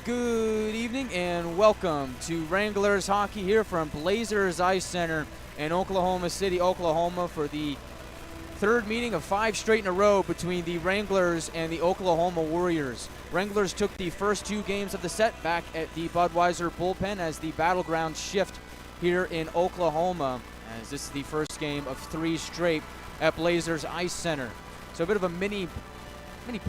Good evening and welcome to Wranglers Hockey here from Blazers Ice Center in Oklahoma City, Oklahoma for the third meeting of 5 straight in a row between the Wranglers and the Oklahoma Warriors. Wranglers took the first 2 games of the set back at the Budweiser bullpen as the battleground shift here in Oklahoma, as this is the first game of 3 straight at Blazers Ice Center. So a bit of a mini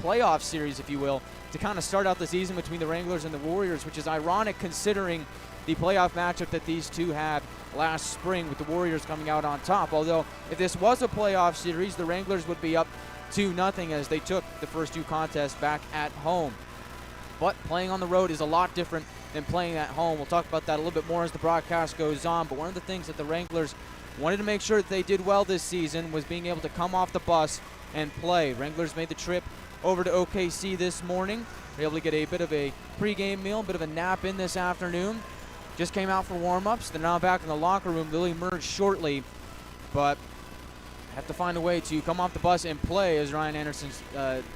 playoff series, if you will, to kind of start out the season between the Wranglers and the Warriors, which is ironic considering the playoff matchup that these two had last spring with the Warriors coming out on top. Although, if this was a playoff series, the Wranglers would be up 2-0 as they took the first 2 contests back at home. But playing on the road is a lot different than playing at home. We'll talk about that a little bit more as the broadcast goes on. But one of the things that the Wranglers wanted to make sure that they did well this season was being able to come off the bus and play. Wranglers made the trip over to OKC this morning. They're able to get a bit of a pregame meal, a bit of a nap in this afternoon. Just came out for warm-ups. They're now back in the locker room. They'll emerge shortly, but have to find a way to come off the bus and play, as Ryan Anderson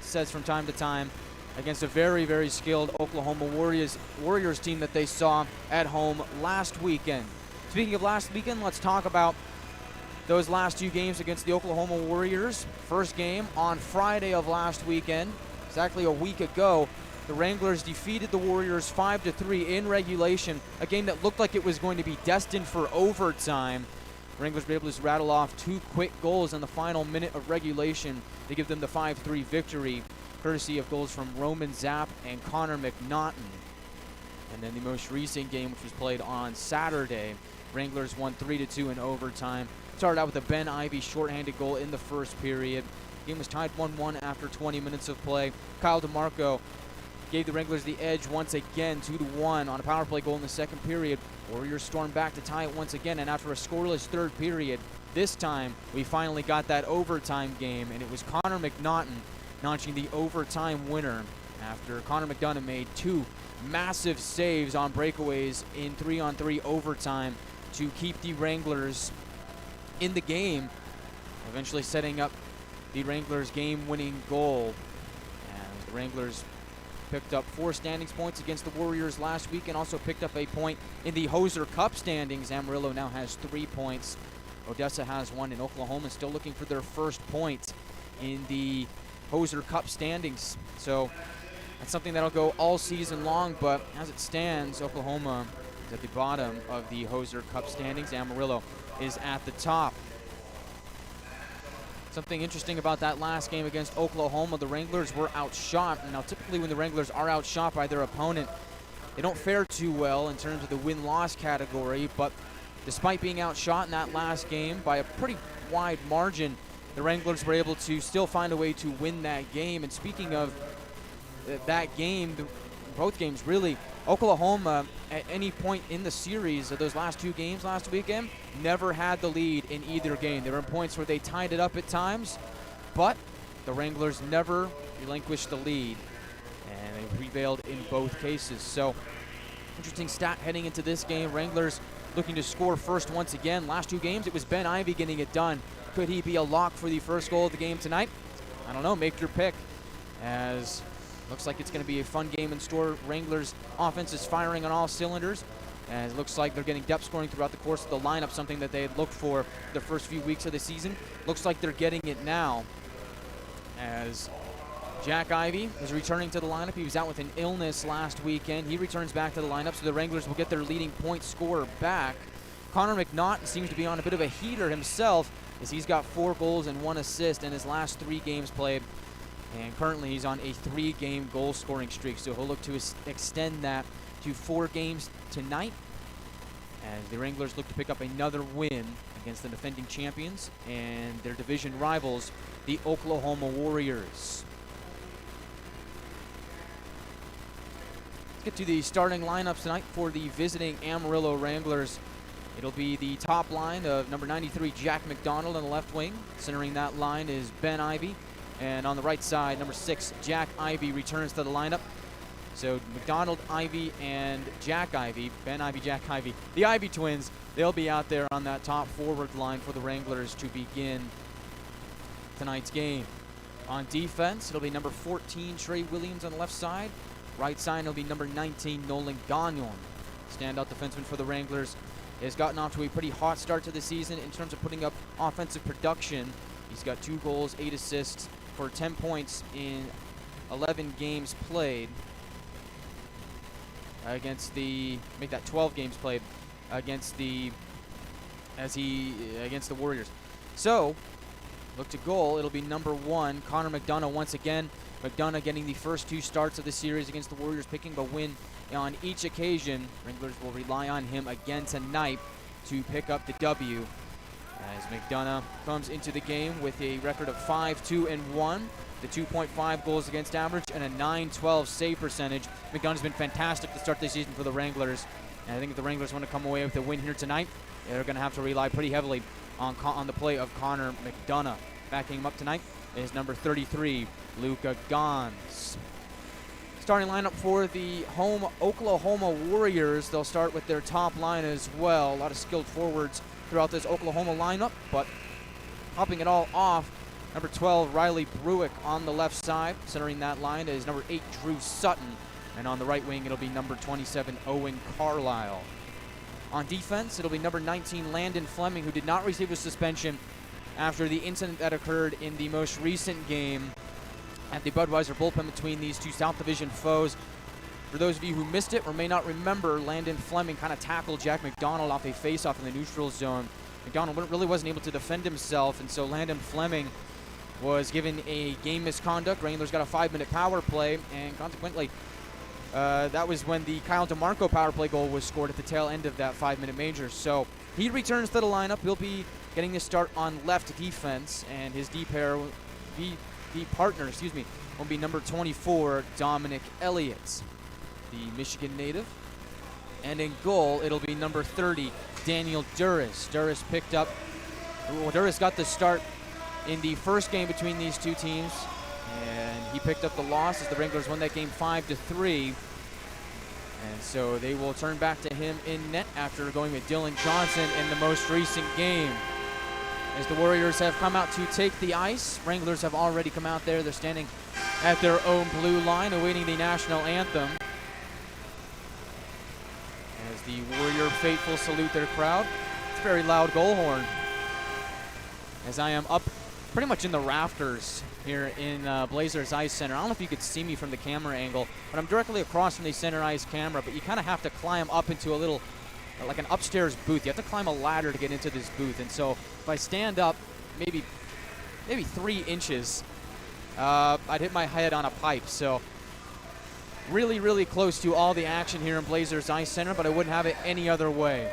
says from time to time, against a very, very skilled Oklahoma Warriors team that they saw at home last weekend. Speaking of last weekend, let's talk about those last 2 games against the Oklahoma Warriors. First game on Friday of last weekend, exactly a week ago. The Wranglers defeated the Warriors 5-3 in regulation, a game that looked like it was going to be destined for overtime. Wranglers were able to rattle off 2 quick goals in the final minute of regulation to give them the 5-3 victory, courtesy of goals from Roman Zapp and Connor McNaughton. And then the most recent game, which was played on Saturday, Wranglers won 3-2 in overtime. Started out with a Ben Ivey shorthanded goal in the first period. The game was tied 1-1 after 20 minutes of play. Kyle DeMarco gave the Wranglers the edge once again, 2-1 on a power play goal in the second period. Warriors stormed back to tie it once again, and after a scoreless third period, this time we finally got that overtime game, and it was Connor McNaughton notching the overtime winner after Connor McDonough made 2 massive saves on breakaways in 3-on-3 overtime to keep the Wranglers in the game, eventually setting up the Wranglers' game-winning goal. And the Wranglers picked up 4 standings points against the Warriors last week and also picked up a point in the Hoser Cup standings. Amarillo now has 3 points. Odessa has 1, and Oklahoma is still looking for their first point in the Hoser Cup standings. So that's something that'll go all season long, but as it stands, Oklahoma is at the bottom of the Hoser Cup standings. Amarillo is at the top. Something interesting about that last game against Oklahoma, the Wranglers were outshot. Now, typically when the Wranglers are outshot by their opponent, they don't fare too well in terms of the win-loss category, but despite being outshot in that last game by a pretty wide margin, the Wranglers were able to still find a way to win that game. And speaking of that game, both games really, Oklahoma at any point in the series of those last 2 games last weekend never had the lead in either game. There were points where they tied it up at times, but the Wranglers never relinquished the lead, and they prevailed in both cases. So interesting stat heading into this game. Wranglers looking to score first once again. Last 2 games it was Ben Ivey getting it done. Could he be a lock for the first goal of the game tonight? I don't know, make your pick, as looks like it's going to be a fun game in store. Wranglers offense is firing on all cylinders, and it looks like they're getting depth scoring throughout the course of the lineup, something that they had looked for the first few weeks of the season. Looks like they're getting it now, as Jack Ivey is returning to the lineup. He was out with an illness last weekend. He returns back to the lineup, so the Wranglers will get their leading point scorer back. Connor McNaughton seems to be on a bit of a heater himself, as he's got 4 goals and 1 assist in his last 3 games played. And currently he's on a 3-game goal-scoring streak, so he'll look to extend that to 4 games tonight, as the Wranglers look to pick up another win against the defending champions and their division rivals, the Oklahoma Warriors. Let's get to the starting lineups tonight for the visiting Amarillo Wranglers. It'll be the top line of number 93, Jack McDonald on the left wing. Centering that line is Ben Ivey. And on the right side, number 6, Jack Ivey returns to the lineup. So McDonald, Ivey, and Jack Ivey, Ben Ivey, Jack Ivey, the Ivey twins, they'll be out there on that top forward line for the Wranglers to begin tonight's game. On defense, it'll be number 14, Trey Williams on the left side. Right side, it'll be number 19, Nolan Gagnon. Standout defenseman for the Wranglers. Has gotten off to a pretty hot start to the season in terms of putting up offensive production. He's got 2 goals, 8 assists for 10 points in 11 games played against the, make that 12 games played against the, against the Warriors. So, look to goal, it'll be number 1, Connor McDonough once again. McDonough getting the first 2 starts of the series against the Warriors, picking a win on each occasion. Wranglers will rely on him again tonight to pick up the W, as McDonough comes into the game with a record of 5-2-1, the 2.5 goals against average, and a .912 save percentage. McDonough's been fantastic to start the season for the Wranglers, and I think if the Wranglers want to come away with a win here tonight, they're going to have to rely pretty heavily on the play of Connor McDonough. Backing him up tonight is number 33, Luka Gons. Starting lineup for the home Oklahoma Warriors. They'll start with their top line as well. A lot of skilled forwards throughout this Oklahoma lineup, but hopping it all off, number 12, Riley Bruick on the left side. Centering that line is number 8, Drew Sutton. And on the right wing, it'll be number 27, Owen Carlisle. On defense, it'll be number 19, Landon Fleming, who did not receive a suspension after the incident that occurred in the most recent game at the Budweiser bullpen between these 2 South Division foes. For those of you who missed it or may not remember, Landon Fleming kind of tackled Jack McDonald off a face-off in the neutral zone. McDonald really wasn't able to defend himself, and so Landon Fleming was given a game misconduct. Wranglers got a 5-minute power play, and consequently, that was when the Kyle DeMarco power play goal was scored at the tail end of that 5-minute major. So he returns to the lineup. He'll be getting his start on left defense, and his D partner, will be number 24, Dominic Elliott, the Michigan native. And in goal, it'll be number 30, Daniel Duras. Duras got the start in the first game between these 2 teams, and he picked up the loss as the Wranglers won that game 5-3. And so they will turn back to him in net after going with Dylan Johnson in the most recent game. As the Warriors have come out to take the ice, Wranglers have already come out there. They're standing at their own blue line awaiting the national anthem. As the Warrior faithful salute their crowd. It's a very loud goal horn. As I am up pretty much in the rafters here in Blazers Ice Center. I don't know if you could see me from the camera angle, but I'm directly across from the center ice camera, but you kind of have to climb up into a little, like an upstairs booth. You have to climb a ladder to get into this booth, and so if I stand up maybe 3 inches, I'd hit my head on a pipe. So really, really close to all the action here in Blazers Ice Center, but I wouldn't have it any other way.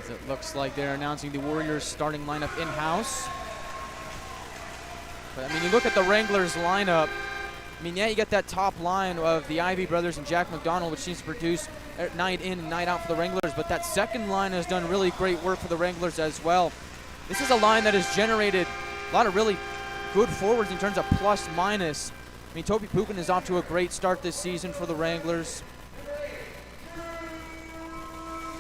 As it looks like they're announcing the Warriors starting lineup in-house. But I mean, you look at the Wranglers lineup, I mean, yeah, you get that top line of the Ivy brothers and Jack McDonald, which seems to produce night in and night out for the Wranglers, but that second line has done really great work for the Wranglers as well. This is a line that has generated a lot of really good forwards in terms of plus minus. I mean, Toby Pukin is off to a great start this season for the Wranglers.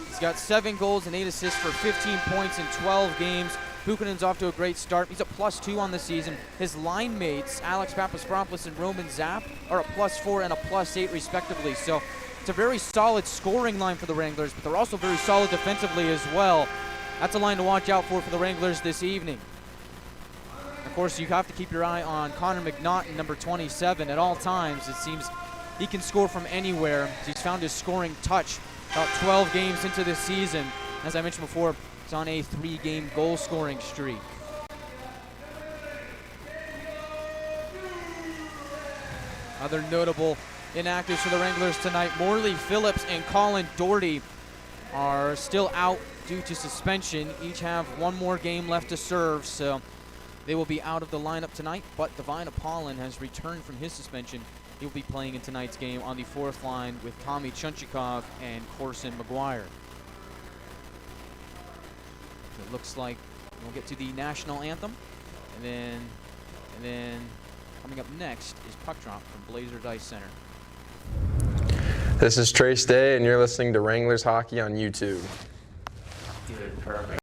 He's got 7 goals and 8 assists for 15 points in 12 games. Pukinen's off to a great start. He's a +2 on the season. His line mates, Alex Papaspropoulos and Roman Zapp, are a +4 and a +8 respectively. So it's a very solid scoring line for the Wranglers, but they're also very solid defensively as well. That's a line to watch out for the Wranglers this evening. Of course, you have to keep your eye on Connor McNaughton, number 27, at all times. It seems he can score from anywhere. He's found his scoring touch about 12 games into this season. As I mentioned before, he's on a 3-game goal-scoring streak. Other notable inactives for the Wranglers tonight, Morley Phillips and Colin Doherty are still out due to suspension. Each have 1 more game left to serve, so they will be out of the lineup tonight. But Divine Apollon has returned from his suspension. He'll be playing in tonight's game on the 4th line with Tommy Chunchikov and Corson McGuire. So it looks like we'll get to the national anthem, and then coming up next is Puck Drop from Blazers Ice Center. This is Trace Day, and you're listening to Wranglers Hockey on YouTube. Perfect.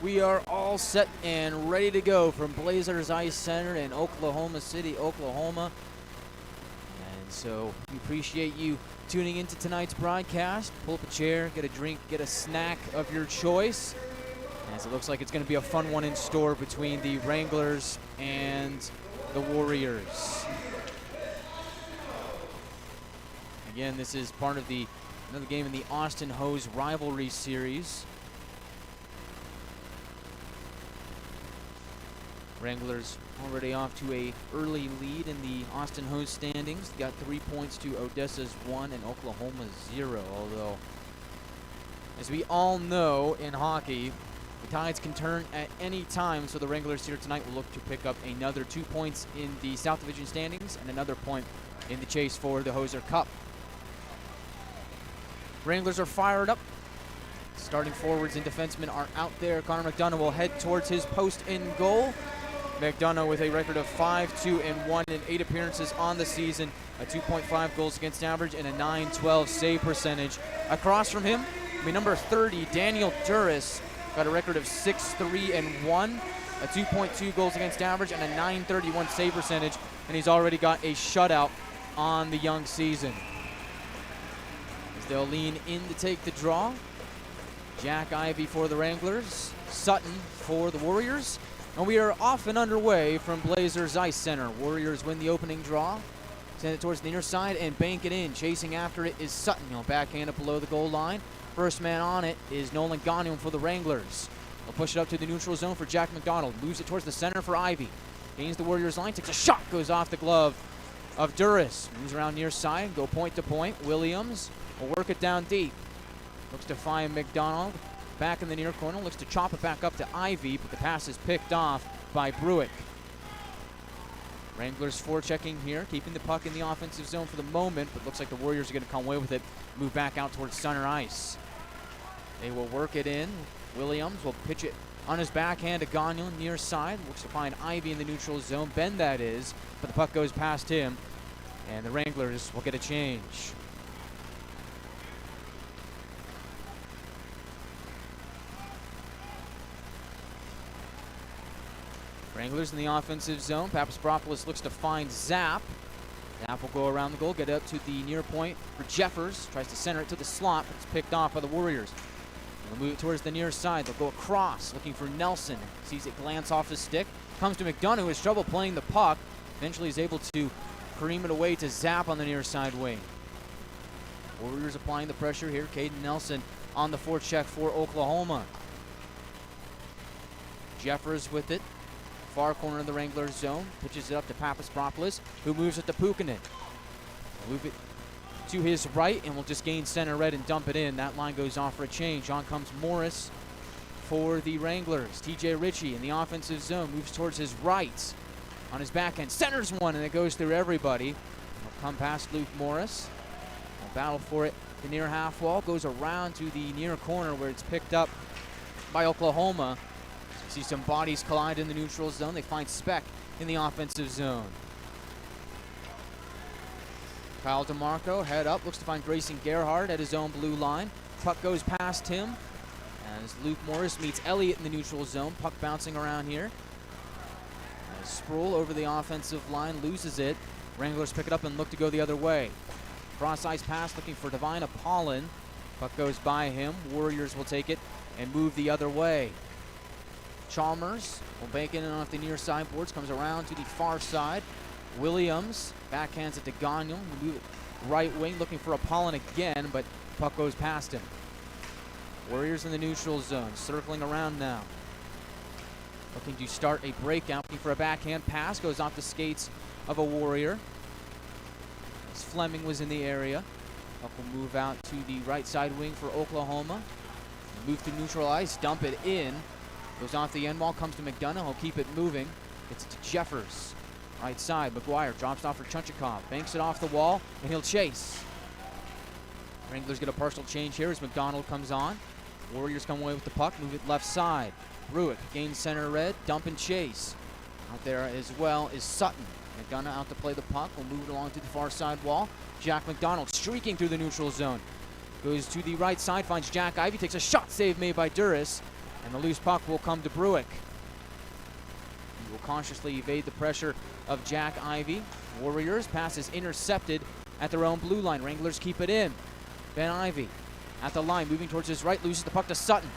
We are all set and ready to go from Blazers Ice Center in Oklahoma City, Oklahoma. And so we appreciate you tuning into tonight's broadcast. Pull up a chair, get a drink, get a snack of your choice, as it looks like it's going to be a fun one in store between the Wranglers and the Warriors. Again, this is part of another game in the Austin Hose Rivalry Series. Wranglers already off to a early lead in the Austin Hose standings. They got 3 points to Odessa's 1 and Oklahoma's 0. Although, as we all know in hockey, the tides can turn at any time. So the Wranglers here tonight will look to pick up another 2 points in the South Division standings and another point in the chase for the Hoser Cup. Wranglers are fired up. Starting forwards and defensemen are out there. Connor McDonough will head towards his post in goal. McDonough with a record of 5-2-1 in 8 appearances on the season, a 2.5 goals against average and a .912 save percentage. Across from him, number 30, Daniel Duras, got a record of 6-3-1, a 2.2 goals against average and a .931 save percentage, and he's already got a shutout on the young season. As they'll lean in to take the draw, Jack Ivey for the Wranglers, Sutton for the Warriors. And we are off and underway from Blazers Ice Center. Warriors win the opening draw, send it towards the near side and bank it in. Chasing after it is Sutton. He'll backhand it below the goal line. First man on it is Nolan Gagnon for the Wranglers. He'll push it up to the neutral zone for Jack McDonald. Moves it towards the center for Ivey. Gains the Warriors line, takes a shot, goes off the glove of Duras. Moves around near side, go point to point. Williams will work it down deep. Looks to find McDonald. Back in the near corner, looks to chop it back up to Ivey, but the pass is picked off by Bruick. Wranglers forechecking here, keeping the puck in the offensive zone for the moment, but looks like the Warriors are going to come away with it, move back out towards center ice. They will work it in. Williams will pitch it on his backhand to Gagnon near side, looks to find Ivey in the neutral zone, Ben that is, but the puck goes past him, and the Wranglers will get a change. Wranglers in the offensive zone. Papaspropoulos looks to find Zapp. Zapp will go around the goal, get up to the near point for Jeffers. Tries to center it to the slot, but it's picked off by the Warriors. They'll move it towards the near side. They'll go across, looking for Nelson. Sees it glance off his stick. Comes to McDonough, who has trouble playing the puck. Eventually is able to cream it away to Zapp on the near side wing. Warriors applying the pressure here. Caden Nelson on the forecheck for Oklahoma. Jeffers with it. Far corner of the Wranglers zone, pitches it up to Papaspropoulos, who moves it to Puukkonen. Move it to his right, and will just gain center red and dump it in. That line goes off for a change. On comes Morris for the Wranglers. TJ Ritchie in the offensive zone, moves towards his right. On his backhand, centers one, and it goes through everybody. Will come past Luke Morris. Will battle for it. The near half wall goes around to the near corner where it's picked up by Oklahoma. See some bodies collide in the neutral zone. They find Speck in the offensive zone. Kyle DeMarco, head up, looks to find Grayson Gerhardt at his own blue line. Puck goes past him as Luke Morris meets Elliott in the neutral zone. Puck bouncing around here. As Sproul over the offensive line, loses it. Wranglers pick it up and look to go the other way. Cross-ice pass looking for Divine Apollon. Puck goes by him. Warriors will take it and move the other way. Chalmers will bank in and off the near side boards, comes around to the far side. Williams backhands it to Gagnon, will move it right wing, looking for Apollon again, but puck goes past him. Warriors in the neutral zone, circling around now. Looking to start a breakout, looking for a backhand pass, goes off the skates of a Warrior. As Fleming was in the area. Puck will move out to the right side wing for Oklahoma. Move to neutral ice, dump it in. Goes off the end wall, comes to McDonough. He'll keep it moving. Gets it to Jeffers. Right side, McGuire drops off for Chunchikov. Banks it off the wall, and he'll chase. Wranglers get a partial change here as McDonald comes on. Warriors come away with the puck, move it left side. Bruick gains center red, dump and chase. Out there as well is Sutton. McDonough out to play the puck. Will move it along to the far side wall. Jack McDonald streaking through the neutral zone. Goes to the right side, finds Jack Ivey, takes a shot save made by Duras. And the loose puck will come to Bruick. He will cautiously evade the pressure of Jack Ivey. Warriors pass is intercepted at their own blue line. Wranglers keep it in. Ben Ivey at the line, moving towards his right, loses the puck to Sutton.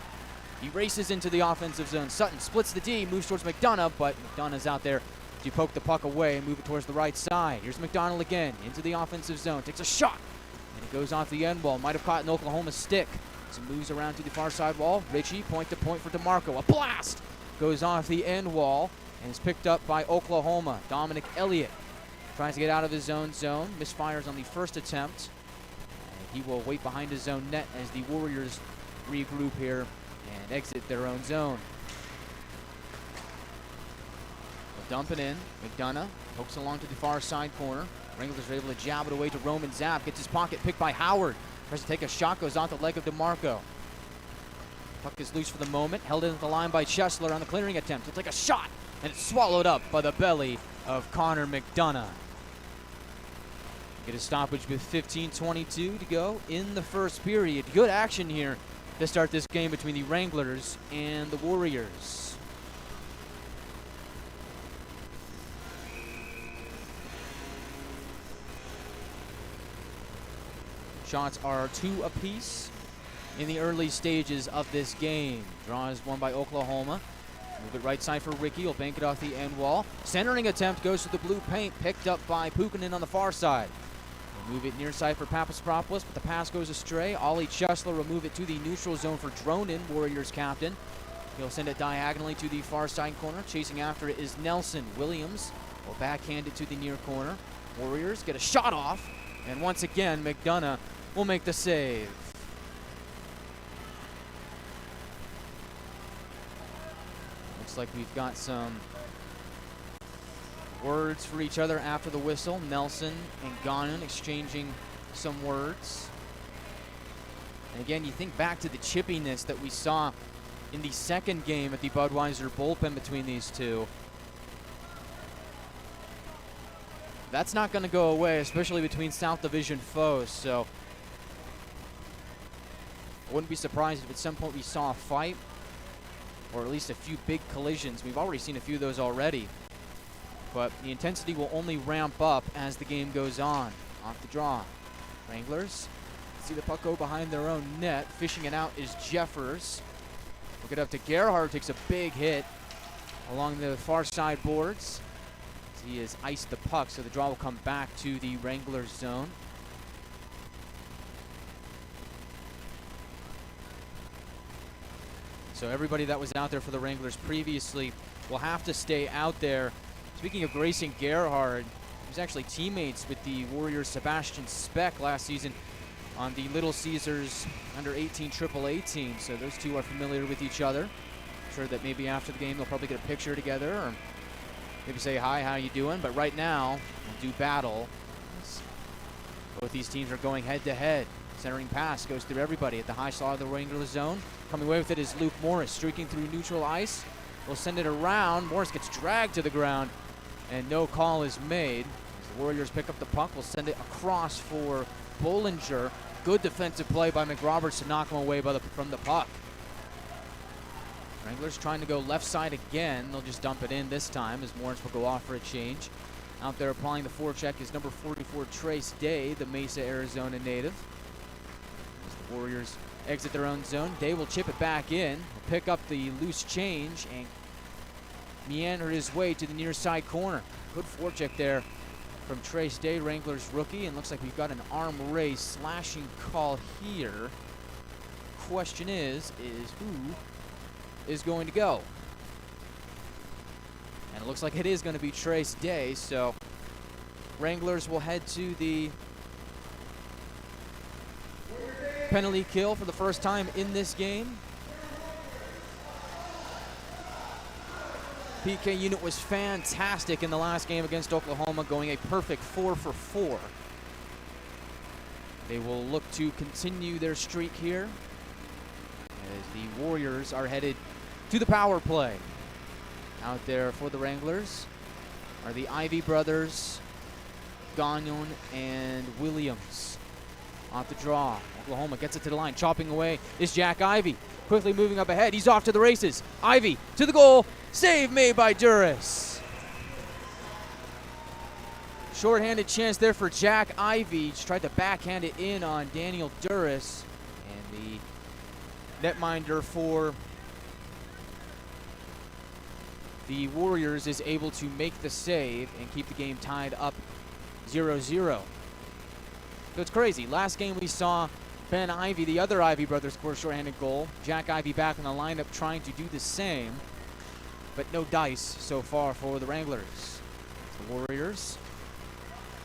He races into the offensive zone. Sutton splits the D, moves towards McDonough, but McDonough's out there to poke the puck away and move it towards the right side. Here's McDonald again, into the offensive zone, takes a shot, and it goes off the end wall. Might have caught an Oklahoma stick. So moves around to the far side wall. Ritchie, point to point for DeMarco. A blast goes off the end wall and is picked up by Oklahoma. Dominic Elliott tries to get out of his own zone. Misfires on the first attempt. And he will wait behind his own net as the Warriors regroup here and exit their own zone. They'll dump it in. McDonough pokes along to the far side corner. Wranglers are able to jab it away to Roman Zapp. Gets his pocket picked by Howard. Tries to take a shot, goes off the leg of DeMarco. Puck is loose for the moment, held in at the line by Chesler on the clearing attempt. He'll take a shot, and it's swallowed up by the belly of Connor McDonough. Get a stoppage with 15:22 to go in the first period. Good action here to start this game between the Wranglers and the Warriors. Shots are 2 apiece in the early stages of this game. Draw is won by Oklahoma. Move it right side for Ricky. He'll bank it off the end wall. Centering attempt goes to the blue paint, picked up by Pukinen on the far side. They'll move it near side for Papaspropoulos, but the pass goes astray. Ollie Chesler will move it to the neutral zone for Dronin, Warriors captain. He'll send it diagonally to the far side corner. Chasing after it is Nelson. Williams will backhand it to the near corner. Warriors get a shot off, and once again, McDonough will make the save. Looks like we've got some words for each other after the whistle. Nelson and Ghanen exchanging some words. And again, you think back to the chippiness that we saw in the second game at the Budweiser bullpen between these two. That's not going to go away, especially between South Division foes. So I wouldn't be surprised if at some point we saw a fight, or at least a few big collisions. We've already seen a few of those already. But the intensity will only ramp up as the game goes on. Off the draw. Wranglers see the puck go behind their own net. Fishing it out is Jeffers. We'll get up to Gerhard, takes a big hit along the far side boards. He has iced the puck, so the draw will come back to the Wranglers zone. So everybody that was out there for the Wranglers previously will have to stay out there. Speaking of Grayson Gerhard, he was actually teammates with the Warriors' Sebastian Speck last season on the Little Caesars under 18 AAA team. So those two are familiar with each other. I'm sure that maybe after the game they'll probably get a picture together, or maybe say hi, how you doing? But right now, we'll do battle. Both these teams are going head to head. Centering pass goes through everybody at the high side of the Wranglers zone. Coming away with it is Luke Morris, streaking through neutral ice. We'll send it around. Morris gets dragged to the ground, and no call is made. As the Warriors pick up the puck, we'll send it across for Bollinger. Good defensive play by McRoberts to knock him away from the puck. Wranglers trying to go left side again. They'll just dump it in this time as Morris will go off for a change. Out there applying the forecheck is number 44, Trace Day, the Mesa, Arizona native. As the Warriors exit their own zone, Day will chip it back in. He'll pick up the loose change and meander his way to the near side corner. Good forecheck there from Trace Day, Wranglers rookie, and looks like we've got an arm race slashing call here. Question is who is going to go? And it looks like it is going to be Trace Day, so Wranglers will head to the penalty kill for the first time in this game. PK unit was fantastic in the last game against Oklahoma, going a perfect 4 for 4. They will look to continue their streak here as the Warriors are headed to the power play. Out there for the Wranglers are the Ivy brothers, Gagnon and Williams. Off the draw. Oklahoma gets it to the line. Chopping away is Jack Ivey. Quickly moving up ahead. He's off to the races. Ivey to the goal. Save made by Duras. Short-handed chance there for Jack Ivey. Just tried to backhand it in on Daniel Duras. And the netminder for the Warriors is able to make the save and keep the game tied up 0-0. So it's crazy. Last game we saw Ben Ivey, the other Ivey brother, score a short-handed goal. Jack Ivey back in the lineup trying to do the same, but no dice so far for the Wranglers. The Warriors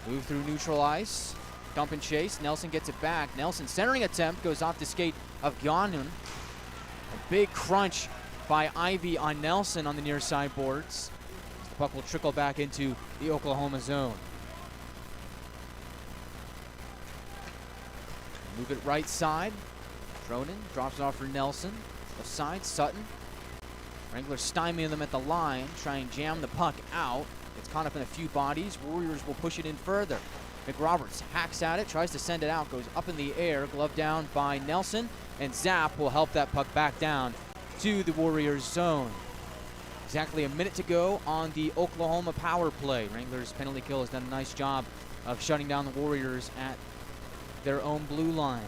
move through neutral ice. Dump and chase. Nelson gets it back. Nelson centering attempt goes off the skate of Gyanun. A big crunch by Ivey on Nelson on the near side boards. The puck will trickle back into the Oklahoma zone. Move it right side. Dronin drops it off for Nelson. Left side, Sutton. Wranglers stymie them at the line. Try and jam the puck out. It's caught up in a few bodies. Warriors will push it in further. McRoberts hacks at it, tries to send it out, goes up in the air, glove down by Nelson, and Zapp will help that puck back down to the Warriors zone. Exactly a minute to go on the Oklahoma power play. Wranglers penalty kill has done a nice job of shutting down the Warriors at their own blue line.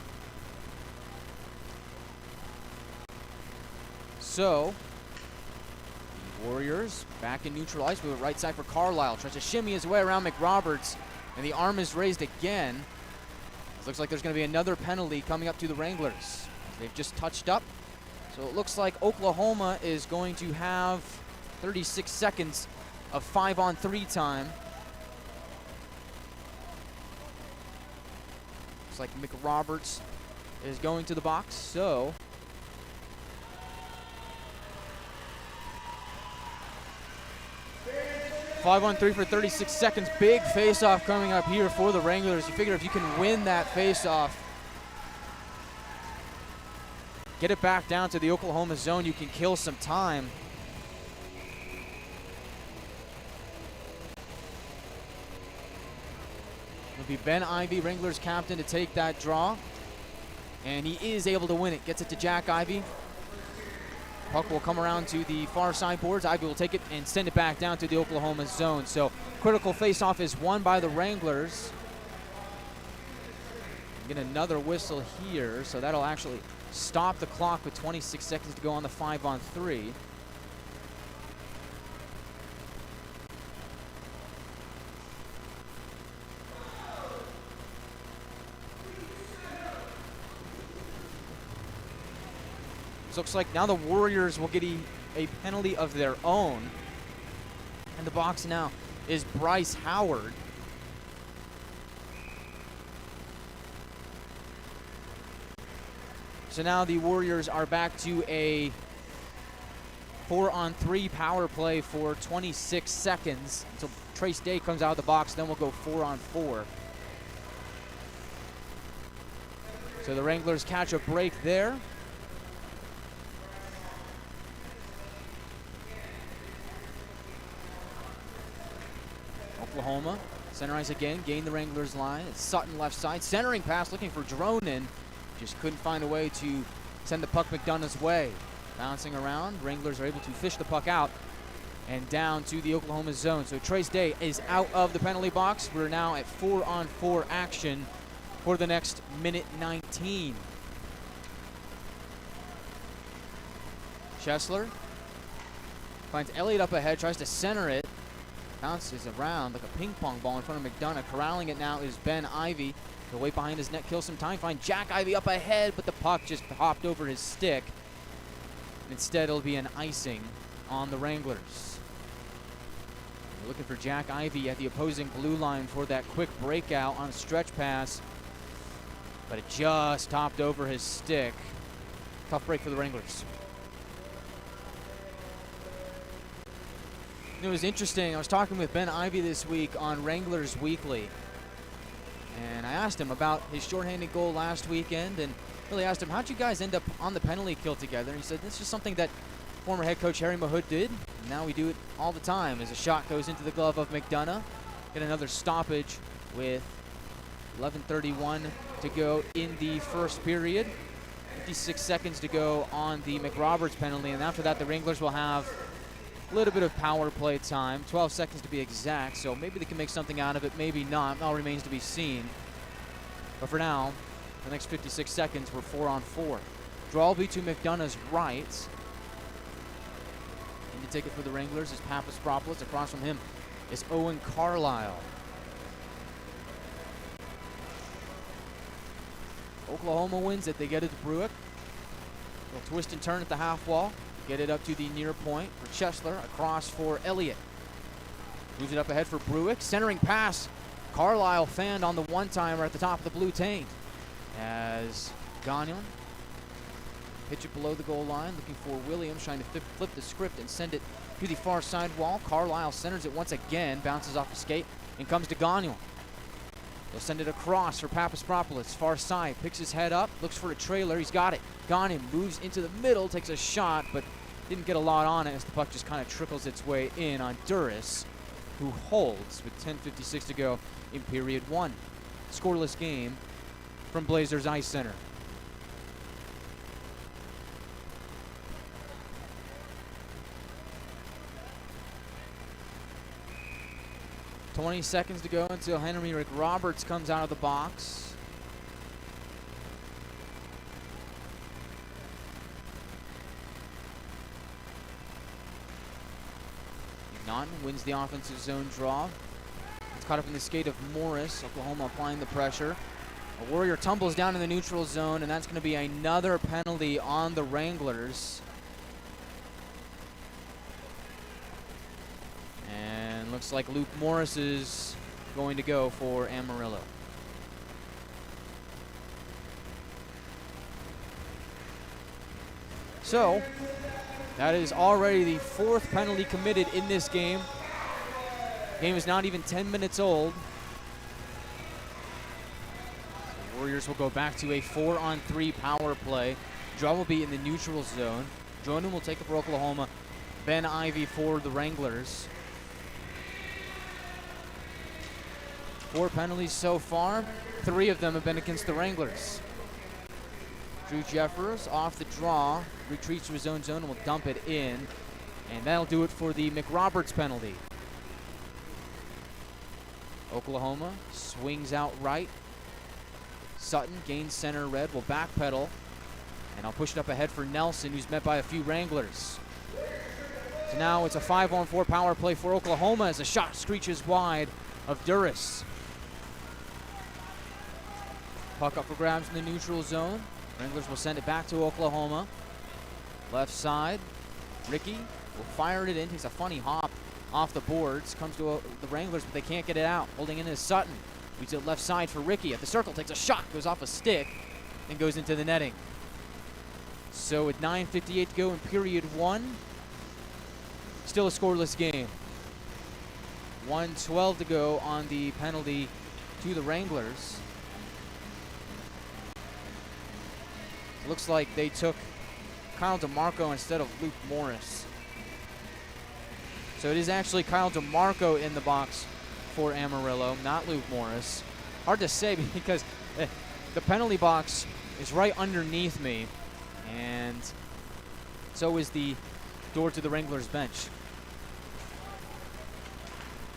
So, the Warriors back in neutral ice. Move it right side for Carlisle. Tries to shimmy his way around McRoberts, and the arm is raised again. It looks like there's going to be another penalty coming up to the Wranglers. They've just touched up. So it looks like Oklahoma is going to have 36 seconds of 5-on-3 time. Looks like McRoberts is going to the box, so 5-on-3 for 36 seconds. Big face-off coming up here for the Wranglers. You figure if you can win that face-off, get it back down to the Oklahoma zone, you can kill some time. It'll be Ben Ivey, Wranglers captain, to take that draw. And he is able to win it. Gets it to Jack Ivey. Puck will come around to the far side boards. Ivey will take it and send it back down to the Oklahoma zone. So critical face-off is won by the Wranglers. Get another whistle here, so that'll actually stop the clock with 26 seconds to go on the 5-on-3. So looks like now the Warriors will get a penalty of their own. And the box now is Bryce Howard. So now the Warriors are back to a 4-on-3 power play for 26 seconds until Trace Day comes out of the box. Then we'll go 4-on-4. So the Wranglers catch a break there. Oklahoma, center ice again, gain the Wranglers line. It's Sutton left side, centering pass looking for Dronin. Just couldn't find a way to send the puck McDonough's way. Bouncing around, Wranglers are able to fish the puck out and down to the Oklahoma zone. So Trace Day is out of the penalty box. We're now at 4-on-4 action for the next minute 19. Chesler finds Elliott up ahead, tries to center it. Bounces around like a ping pong ball in front of McDonough. Corralling it now is Ben Ivey. He'll wait behind his net, kill some time, find Jack Ivey up ahead, but the puck just hopped over his stick. Instead, it'll be an icing on the Wranglers. We're looking for Jack Ivey at the opposing blue line for that quick breakout on a stretch pass, but it just hopped over his stick. Tough break for the Wranglers. It was interesting. I was talking with Ben Ivey this week on Wranglers Weekly, and I asked him about his shorthanded goal last weekend, and really asked him, how'd you guys end up on the penalty kill together? And he said, this is something that former head coach Harry Mahood did, and now we do it all the time as a shot goes into the glove of McDonough. Get another stoppage with 11:31 to go in the first period. 56 seconds to go on the McRoberts penalty, and after that the Wranglers will have a little bit of power play time, 12 seconds to be exact, so maybe they can make something out of it, maybe not. All remains to be seen. But for now, the next 56 seconds, we're 4-on-4. Draw will be to McDonough's right. And to take it for the Wranglers is Papaspropolis. Across from him is Owen Carlisle. Oklahoma wins it. They get it to Bruick. They'll twist and turn at the half wall. Get it up to the near point for Chesler. Across for Elliott. Moves it up ahead for Bruick. Centering pass. Carlisle fanned on the one-timer at the top of the blue taint. As Gagnon pitch it below the goal line, looking for Williams, trying to flip the script and send it to the far side wall. Carlisle centers it once again, bounces off the skate, and comes to Gagnon. They'll send it across for Papaspropolis, far side, picks his head up, looks for a trailer, he's got it. Gagnon moves into the middle, takes a shot, but didn't get a lot on it as the puck just kind of trickles its way in on Duras, who holds with 10:56 to go in period one. Scoreless game from Blazers Ice Center. $20 seconds to go until Henry McRoberts comes out of the box. McNaughton wins the offensive zone draw. It's caught up in the skate of Morris. Oklahoma applying the pressure. A Warrior tumbles down in the neutral zone, and that's going to be another penalty on the Wranglers. And looks like Luke Morris is going to go for Amarillo. So, that is already the fourth penalty committed in this game. Game is not even 10 minutes old. The Warriors will go back to a 4-on-3 power play. Draw will be in the neutral zone. Jordan will take it for Oklahoma. Ben Ivy for the Wranglers. 4 penalties so far. 3 of them have been against the Wranglers. Drew Jeffers off the draw, retreats to his own zone and will dump it in. And that'll do it for the McRoberts penalty. Oklahoma swings out right. Sutton gains center red, will backpedal. And I'll push it up ahead for Nelson, who's met by a few Wranglers. So now it's a 5-on-4 power play for Oklahoma as a shot screeches wide of Duras. Puck up for grabs in the neutral zone. Wranglers will send it back to Oklahoma. Left side, Ricky will fire it in, takes a funny hop off the boards, comes to the Wranglers, but they can't get it out. Holding in is Sutton. Leads it left side for Ricky. At the circle, takes a shot, goes off a stick, and goes into the netting. So with 9:58 to go in period one, still a scoreless game. 1:12 to go on the penalty to the Wranglers. Looks like they took Kyle DeMarco instead of Luke Morris. So it is actually Kyle DeMarco in the box for Amarillo, not Luke Morris. Hard to say because the penalty box is right underneath me, and so is the door to the Wranglers bench.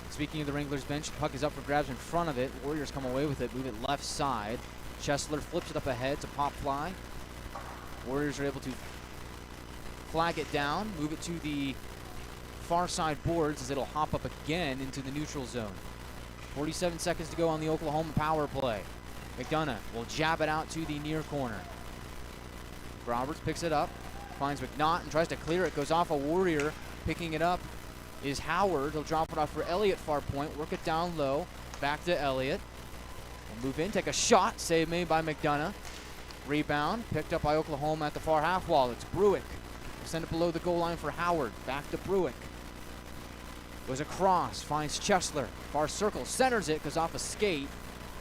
Speaking of the Wranglers bench, the puck is up for grabs in front of it. Warriors come away with it, move it left side. Chesler flips it up ahead to pop fly. Warriors are able to flag it down, move it to the far side boards as it'll hop up again into the neutral zone. 47 seconds to go on the Oklahoma power play. McDonough will jab it out to the near corner. Roberts picks it up, finds McNaughton, tries to clear it, goes off a Warrior. Picking it up is Howard. He'll drop it off for Elliott far point, work it down low, back to Elliott. We'll move in, take a shot, save made by McDonough. Rebound, picked up by Oklahoma at the far half wall. It's Bruick. We'll send it below the goal line for Howard. Back to Bruick. Goes across, finds Chesler. Far circle, centers it, goes off a skate.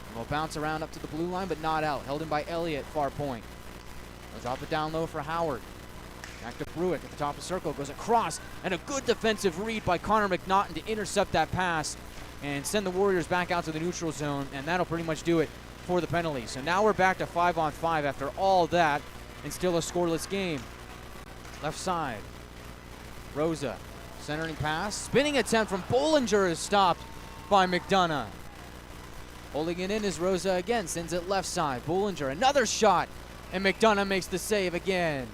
And will bounce around up to the blue line, but not out. Held in by Elliott, far point. We'll drop it down low for Howard. Back to Bruick at the top of the circle. Goes across, and a good defensive read by Connor McNaughton to intercept that pass and send the Warriors back out to the neutral zone, and that'll pretty much do it for the penalty. So now we're back to 5-on-5 after all that, and still a scoreless game. Left side, Rosa, centering pass, spinning attempt from Bollinger is stopped by McDonough. Holding it in is Rosa again, sends it left side. Bollinger, another shot, and McDonough makes the save again.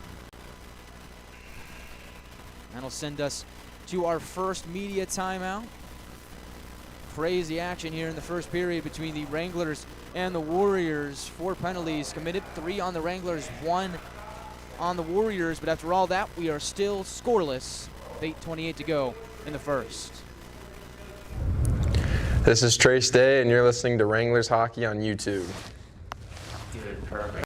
That'll send us to our first media timeout. Crazy action here in the first period between the Wranglers and the Warriors. 4 penalties committed, 3 on the Wranglers, 1 on the Warriors. But after all that, we are still scoreless. 8:28 to go in the first. This is Trace Day, and you're listening to Wranglers Hockey on YouTube. Good, perfect.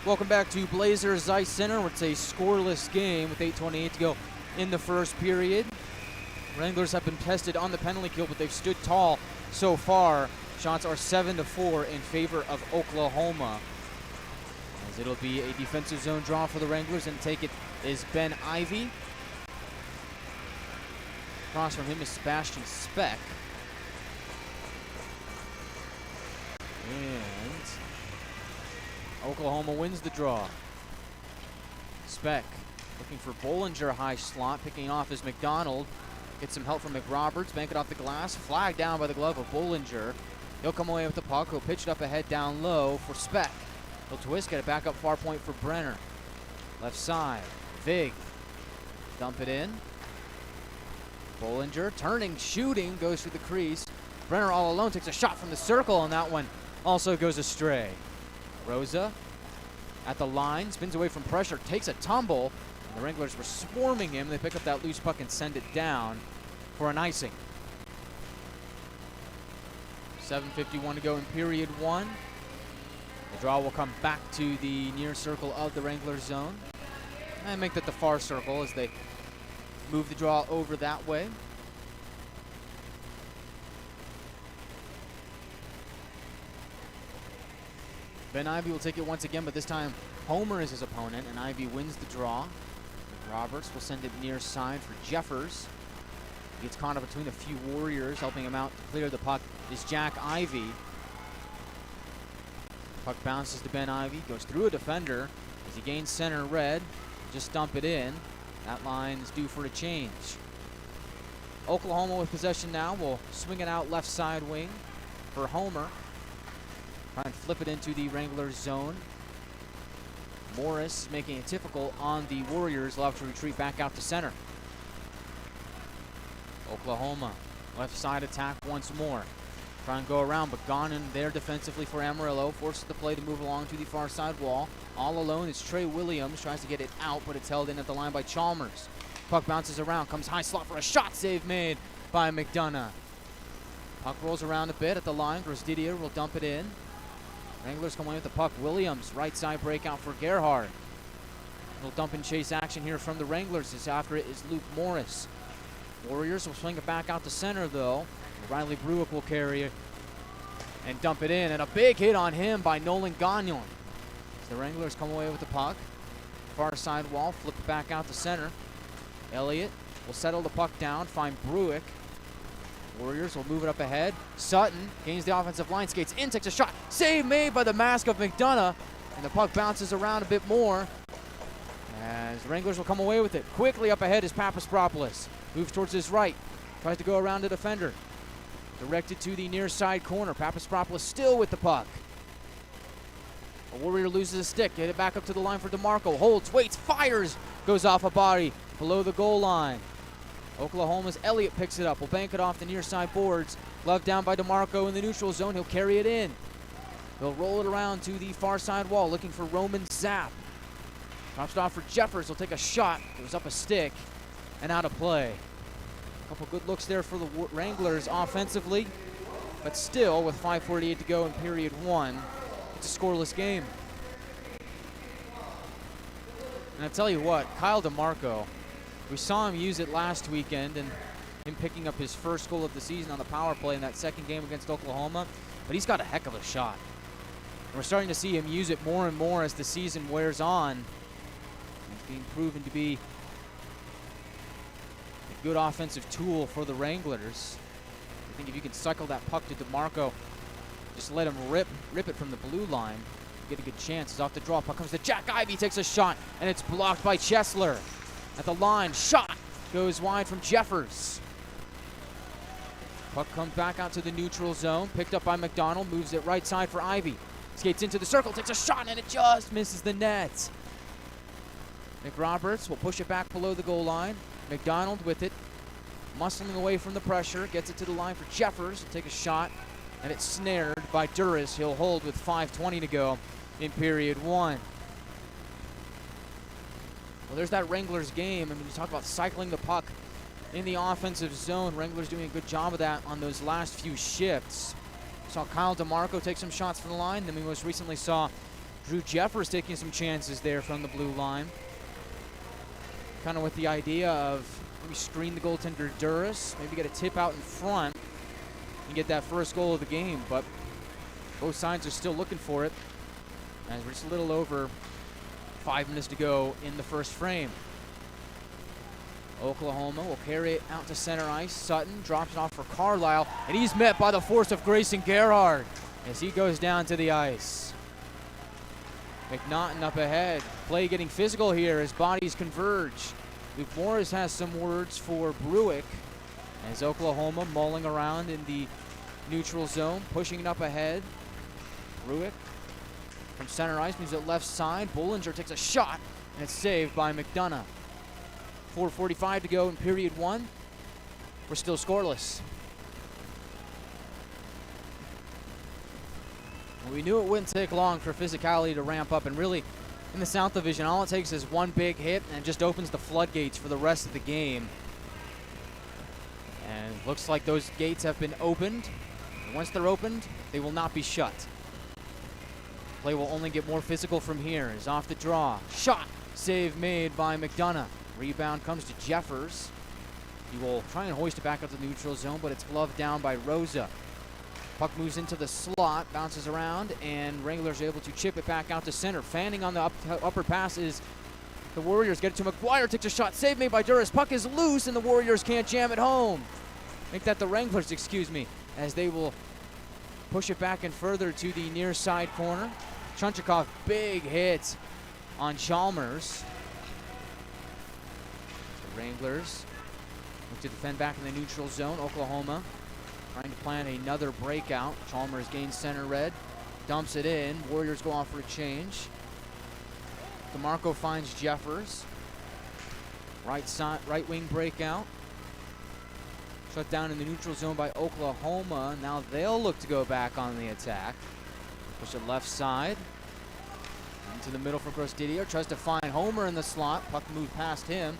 Welcome back to Blazers Ice Center. It's a scoreless game with 8:28 to go in the first period. Wranglers have been tested on the penalty kill, but they've stood tall so far. Shots are 7-4 in favor of Oklahoma. As it'll be a defensive zone draw for the Wranglers, and take it is Ben Ivy. Across from him is Sebastian Speck. And Oklahoma wins the draw. Speck looking for Bollinger, high slot. Picking off is McDonald. Gets some help from McRoberts. Bank it off the glass. Flagged down by the glove of Bollinger. He'll come away with the puck. He'll pitch it up ahead down low for Speck. He'll twist, get it back up far point for Brenner. Left side, Vig. Dump it in. Bollinger turning, shooting, goes through the crease. Brenner all alone takes a shot from the circle, and that one also goes astray. Rosa at the line, spins away from pressure, takes a tumble, and the Wranglers were swarming him. They pick up that loose puck and send it down for an icing. 7:51 to go in period 1. The draw will come back to the near circle of the Wranglers zone and make that the far circle as they move the draw over that way. Ben Ivy will take it once again, but this time Homer is his opponent, and Ivy wins the draw. Roberts will send it near side for Jeffers. He gets caught up between a few Warriors. Helping him out to clear the puck is Jack Ivy. Puck bounces to Ben Ivy, goes through a defender as he gains center red. Just dump it in. That line is due for a change. Oklahoma with possession now will swing it out left side wing for Homer. Try and flip it into the Wranglers zone. Morris making it difficult on the Warriors. They'll have to retreat back out to center. Oklahoma, left side attack once more. Try and go around, but gone in there defensively for Amarillo. Forces the play to move along to the far side wall. All alone is Trey Williams. Tries to get it out, but it's held in at the line by Chalmers. Puck bounces around, comes high slot for a shot save made by McDonough. Puck rolls around a bit at the line. Grosdidier will dump it in. Wranglers come away with the puck. Williams, right side breakout for Gerhard. Little dump and chase action here from the Wranglers as after it is Luke Morris. Warriors will swing it back out to center though. Riley Bruick will carry it and dump it in, and a big hit on him by Nolan Gagnon. As the Wranglers come away with the puck. Far side wall, flip it back out to center. Elliott will settle the puck down, find Bruick. Warriors will move it up ahead. Sutton gains the offensive line, skates in, takes a shot. Save made by the mask of McDonough, and the puck bounces around a bit more as the Wranglers will come away with it. Quickly up ahead is Papaspropoulos. Moves towards his right, tries to go around the defender. Directed to the near side corner. Papaspropoulos still with the puck. A Warrior loses a stick. Get it back up to the line for DeMarco. Holds, waits, fires. Goes off a body below the goal line. Oklahoma's Elliott picks it up. Will bank it off the near side boards. Glove down by DeMarco in the neutral zone. He'll carry it in. He'll roll it around to the far side wall, looking for Roman Zapp. Drops it off for Jeffers. He'll take a shot. Goes up a stick and out of play. A couple good looks there for the Wranglers offensively, but still, with 5:48 to go in period one, it's a scoreless game. And I tell you what, Kyle DeMarco, we saw him use it last weekend and him picking up his first goal of the season on the power play in that second game against Oklahoma, but he's got a heck of a shot. And we're starting to see him use it more and more as the season wears on. He's being proven to be a good offensive tool for the Wranglers. I think if you can cycle that puck to DeMarco, just let him rip it from the blue line, you get a good chance. He's off the draw. Puck comes to Jack Ivey, takes a shot, and it's blocked by Chesler. At the line, shot goes wide from Jeffers. Puck comes back out to the neutral zone, picked up by McDonald, moves it right side for Ivey. Skates into the circle, takes a shot, and it just misses the net. McRoberts will push it back below the goal line. McDonald with it, muscling away from the pressure, gets it to the line for Jeffers. He'll take a shot, and it's snared by Duras. He'll hold with 5:20 to go in period one. Well, there's that Wranglers game. I mean, you talk about cycling the puck in the offensive zone. Wranglers doing a good job of that on those last few shifts. Saw Kyle DeMarco take some shots from the line. Then we most recently saw Drew Jeffers taking some chances there from the blue line. Kind of with the idea of maybe screen the goaltender Duras, maybe get a tip out in front and get that first goal of the game. But both sides are still looking for it, as we're just a little over 5 minutes to go in the first frame. Oklahoma will carry it out to center ice. Sutton drops it off for Carlisle, and he's met by the force of Grayson Gerhard as he goes down to the ice. McNaughton up ahead. Play getting physical here as bodies converge. Luke Morris has some words for Bruick as Oklahoma mulling around in the neutral zone, pushing it up ahead. Bruick from center ice moves it left side. Bollinger takes a shot, and it's saved by McDonough. 4:45 to go in period one. We're still scoreless. Well, we knew it wouldn't take long for physicality to ramp up, and really, in the South Division, all it takes is one big hit, and it just opens the floodgates for the rest of the game. And it looks like those gates have been opened. And once they're opened, they will not be shut. Play will only get more physical from here. Is off the draw. Shot. Save made by McDonough. Rebound comes to Jeffers. He will try and hoist it back up to the neutral zone, but it's gloved down by Rosa. Puck moves into the slot, bounces around, and Wranglers are able to chip it back out to center. Fanning on the upper pass is the Warriors. Get it to McGuire, takes a shot. Save made by Duras. Puck is loose, and the Warriors can't jam it home. Make that the Wranglers, excuse me, as they will push it back and further to the near side corner. Chunchikov, big hit on Chalmers. The Wranglers look to defend back in the neutral zone. Oklahoma trying to plan another breakout. Chalmers gains center red, dumps it in. Warriors go off for a change. DeMarco finds Jeffers. Right wing breakout. Shut down in the neutral zone by Oklahoma. Now they'll look to go back on the attack. Push it left side. Into the middle for Gross-Didier. Tries to find Homer in the slot. Puck moved past him.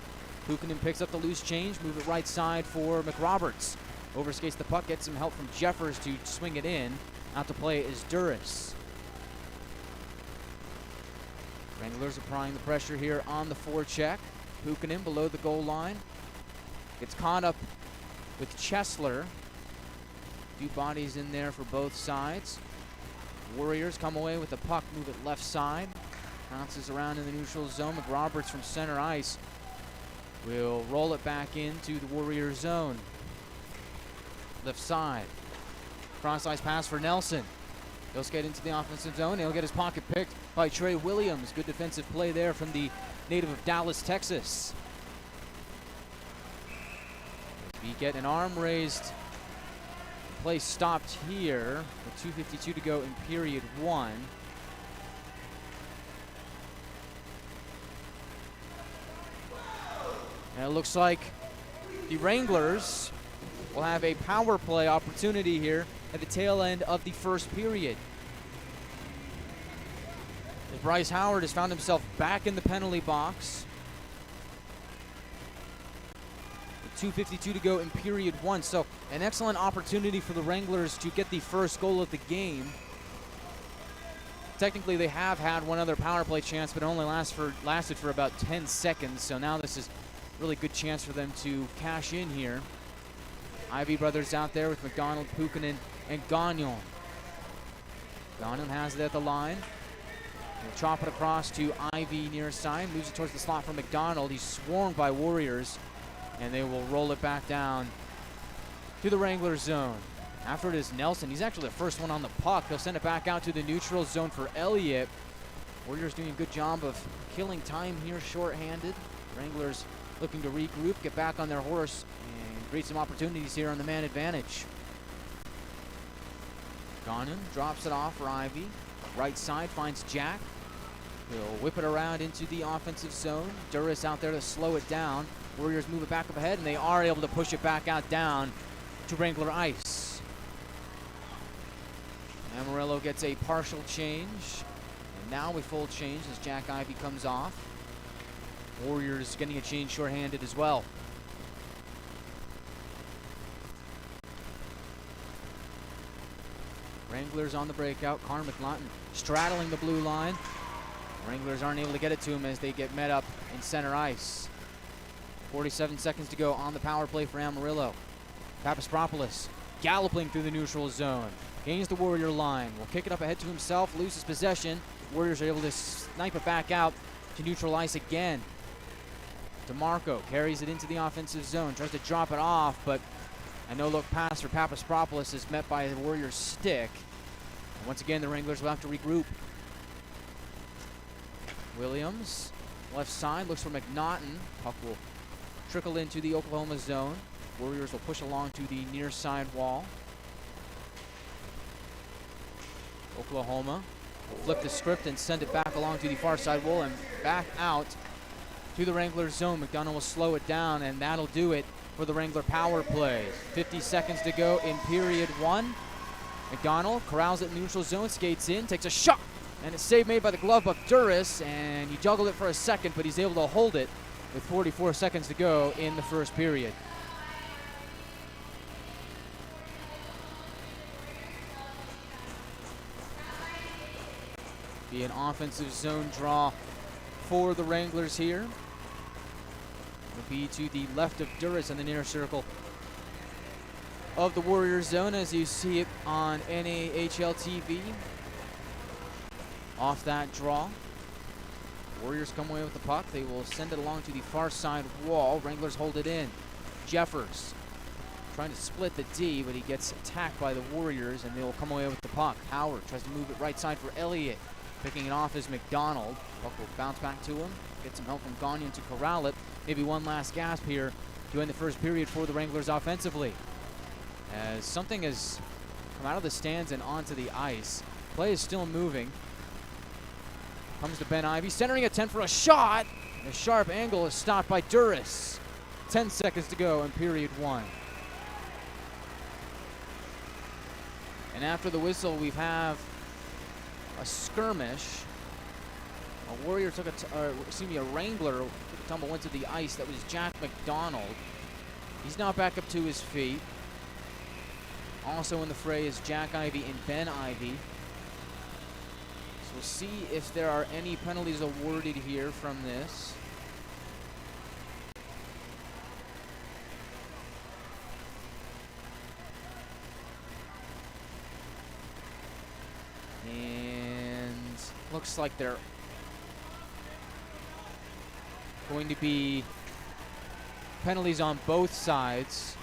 Pukanen picks up the loose change. Move it right side for McRoberts. Overskates the puck. Gets some help from Jeffers to swing it in. Out to play is Duras. Wranglers applying the pressure here on the forecheck. Pukanen below the goal line. Gets caught up with Chesler. Few bodies in there for both sides. Warriors come away with the puck, move it left side. Bounces around in the neutral zone. McRoberts from center ice will roll it back into the Warrior zone. Left side. Cross ice pass for Nelson. He'll skate into the offensive zone. He'll get his pocket picked by Trey Williams. Good defensive play there from the native of Dallas, Texas. We get an arm raised. Play stopped here with 2:52 to go in period one. And it looks like the Wranglers will have a power play opportunity here at the tail end of the first period. As Bryce Howard has found himself back in the penalty box. With 2:52 to go in period one. So an excellent opportunity for the Wranglers to get the first goal of the game. Technically, they have had one other power play chance, but it only lasted for about 10 seconds. So now this is a really good chance for them to cash in here. Ivy brothers out there with McDonald, Pukinen, and Gagnon. Gagnon has it at the line. He'll chop it across to Ivy near side. Moves it towards the slot for McDonald. He's swarmed by Warriors, and they will roll it back down to the Wranglers zone. After it is Nelson. He's actually the first one on the puck. He'll send it back out to the neutral zone for Elliott. Warriors doing a good job of killing time here shorthanded. Wranglers looking to regroup, get back on their horse, and create some opportunities here on the man advantage. Gagnon drops it off for Ivy. Right side finds Jack. He'll whip it around into the offensive zone. Duras out there to slow it down. Warriors move it back up ahead, and they are able to push it back out down to Wrangler ice. Amarillo gets a partial change, and now a full change as Jack Ivy comes off. Warriors getting a change shorthanded as well. Wranglers on the breakout. Connor McNaughton straddling the blue line. Wranglers aren't able to get it to him as they get met up in center ice. 47 seconds to go on the power play for Amarillo. Papaspropoulos galloping through the neutral zone. Gains the Warrior line. Will kick it up ahead to himself. Loses possession. Warriors are able to snipe it back out to neutral ice again. DeMarco carries it into the offensive zone. Tries to drop it off, but a no-look pass for Papaspropoulos is met by the Warriors' stick. And once again, the Wranglers will have to regroup. Williams, left side, looks for McNaughton. Puck will trickle into the Oklahoma zone. Warriors will push along to the near side wall. Oklahoma will flip the script and send it back along to the far side wall and back out to the Wranglers zone. McDonald will slow it down, and that'll do it for the Wrangler power play. 50 seconds to go in period one. McDonald corrals it in neutral zone, skates in, takes a shot, and it's save made by the glove of Duras, and he juggled it for a second, but he's able to hold it with 44 seconds to go in the first period. Be an offensive zone draw for the Wranglers here. Will be to the left of Duras in the near circle of the Warriors zone as you see it on NAHL TV. Off that draw. Warriors come away with the puck. They will send it along to the far side wall. Wranglers hold it in. Jeffers trying to split the D, but he gets attacked by the Warriors, and they will come away with the puck. Howard tries to move it right side for Elliott. Picking it off is McDonald. Puck will bounce back to him. Get some help from Gagnon to corral it. Maybe one last gasp here to end the first period for the Wranglers offensively. As something has come out of the stands and onto the ice. Play is still moving. Comes to Ben Ivy, centering a 10 for a shot. A sharp angle is stopped by Duras. 10 seconds to go in period one. And after the whistle, we have a skirmish. A Warrior took a Wrangler took a tumble into the ice. That was Jack McDonald. He's now back up to his feet. Also in the fray is Jack Ivy and Ben Ivy. So we'll see if there are any penalties awarded here from this. And looks like they're going to be penalties on both sides.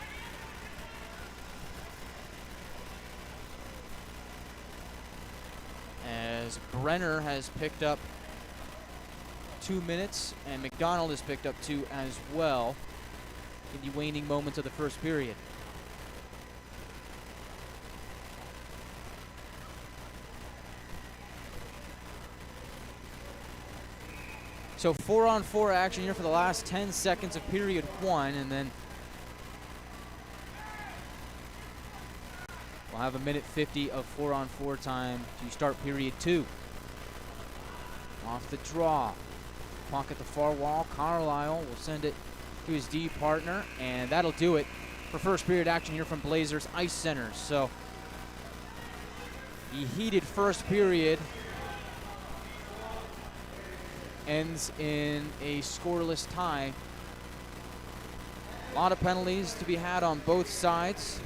As Brenner has picked up 2 minutes and McDonald has picked up 2 as well in the waning moments of the first period. So 4-on-4 action here for the last 10 seconds of period one, and then we'll have a minute 50 of 4-on-4 time to start period two. off the draw. Puck at the far wall. Carlisle will send it to his D partner, and that'll do it for first period action here from Blazers Ice Center. So the heated first period ends in a scoreless tie. A lot of penalties to be had on both sides.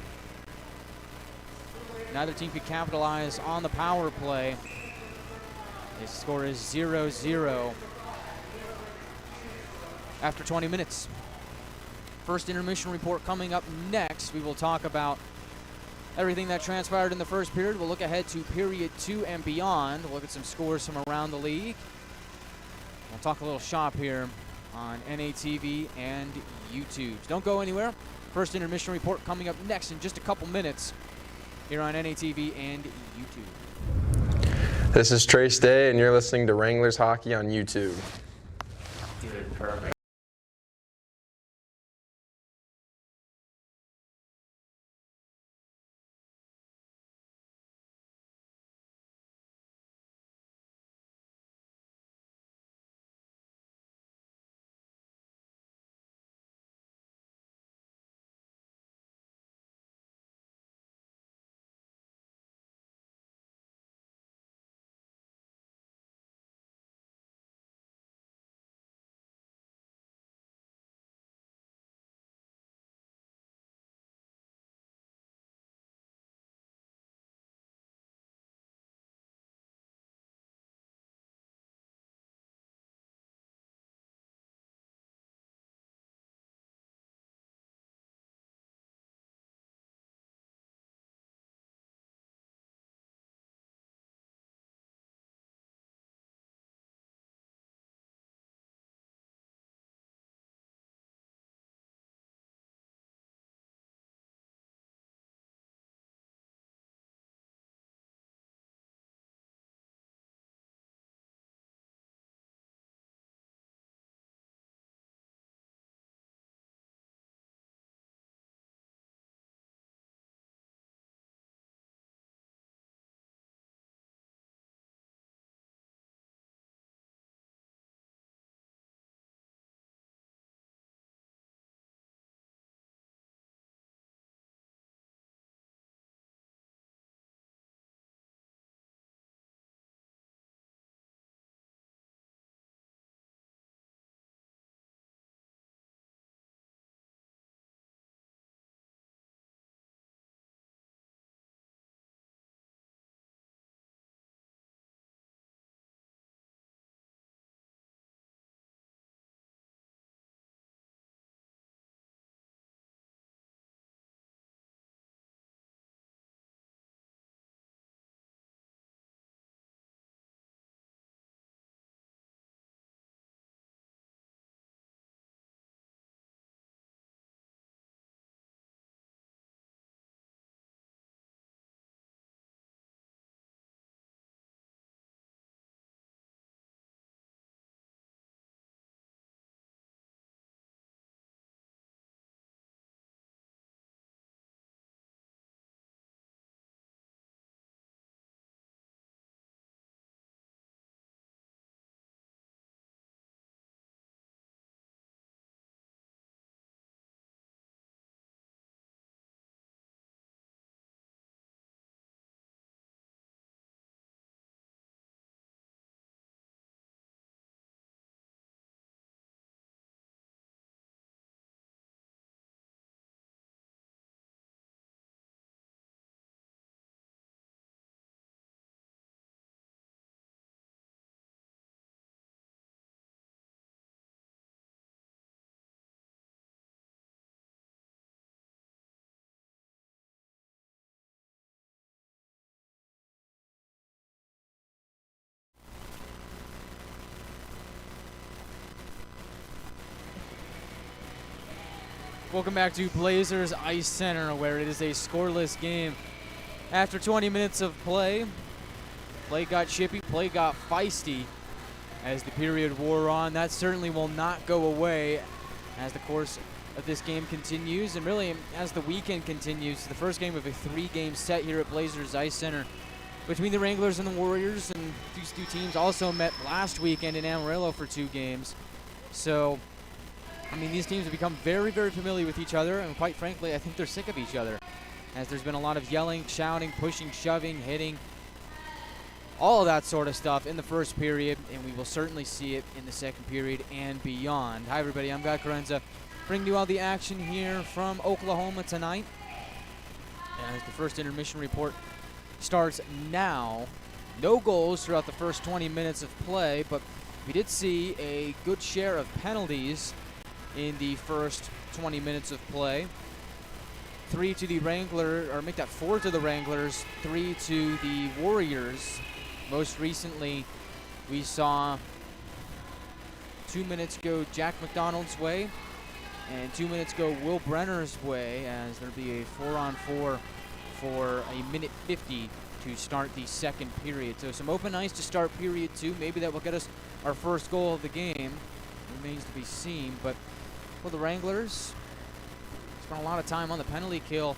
Neither team could capitalize on the power play. The score is 0-0 after 20 minutes. First intermission report coming up next. We will talk about everything that transpired in the first period. We'll look ahead to period 2 and beyond. We'll look at some scores from around the league. We'll talk a little shop here on NATV and YouTube. Don't go anywhere. First intermission report coming up next in just a couple minutes here on NATV and YouTube. This is Trace Day, and you're listening to Wranglers Hockey on YouTube. Dude, perfect. Welcome back to Blazers Ice Center, where it is a scoreless game. After 20 minutes of play got chippy, play got feisty as the period wore on. That certainly will not go away as the course of this game continues, and really as the weekend continues. The first game of a 3-game set here at Blazers Ice Center between the Wranglers and the Warriors, and these two teams also met last weekend in Amarillo for 2 games. So, I mean, these teams have become very, very familiar with each other, and quite frankly, I think they're sick of each other, as there's been a lot of yelling, shouting, pushing, shoving, hitting, all of that sort of stuff in the first period, and we will certainly see it in the second period and beyond. Hi, everybody. I'm Chiarenza, bringing you all the action here from Oklahoma tonight. As the first intermission report starts now. No goals throughout the first 20 minutes of play, but we did see a good share of penalties in the first 20 minutes of play. 3 to the Wranglers, or make that 4 to the Wranglers, 3 to the Warriors. Most recently, we saw 2 minutes go Jack McDonald's way, and 2 minutes go Will Brenner's way, as there'll be a 4-on-4 for a minute 50 to start the second period. So some open ice to start period 2. Maybe that will get us our first goal of the game. Remains to be seen, but for the Wranglers, spent a lot of time on the penalty kill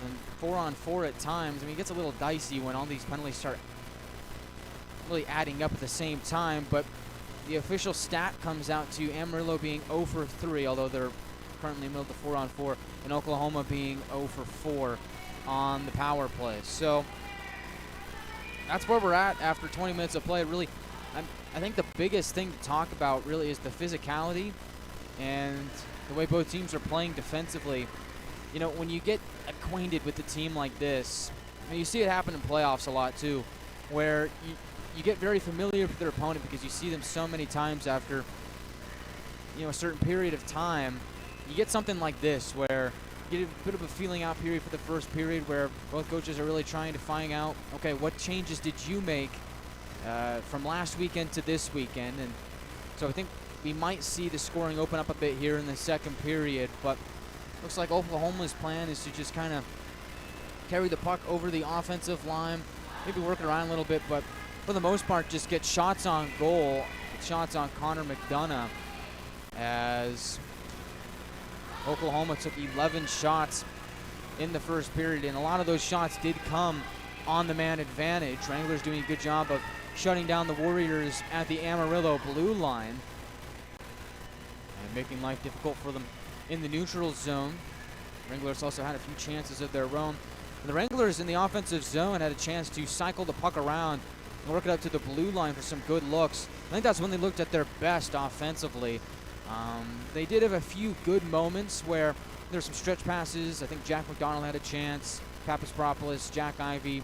and 4-on-4 at times. I mean, it gets a little dicey when all these penalties start really adding up at the same time, but the official stat comes out to Amarillo being 0 for 3, although they're currently milled to 4-on-4, and Oklahoma being 0 for 4 on the power play. So that's where we're at after 20 minutes of play. Really, I think the biggest thing to talk about really is the physicality and the way both teams are playing defensively. You know, when you get acquainted with a team like this, and you see it happen in playoffs a lot too, where you get very familiar with their opponent because you see them so many times after, you know, a certain period of time. You get something like this where you get a bit of a feeling out period for the first period where both coaches are really trying to find out, okay, what changes did you make from last weekend to this weekend? And so I think we might see the scoring open up a bit here in the second period, but looks like Oklahoma's plan is to just kind of carry the puck over the offensive line, maybe work it around a little bit, but for the most part just get shots on goal, shots on Connor McDonough, as Oklahoma took 11 shots in the first period, and a lot of those shots did come on the man advantage. Wranglers doing a good job of shutting down the Warriors at the Amarillo blue line and making life difficult for them in the neutral zone. Wranglers also had a few chances of their own. And the Wranglers in the offensive zone had a chance to cycle the puck around and work it up to the blue line for some good looks. I think that's when they looked at their best offensively. They did have a few good moments where there's some stretch passes. I think Jack McDonald had a chance, Papaspropoulos, Jack Ivey,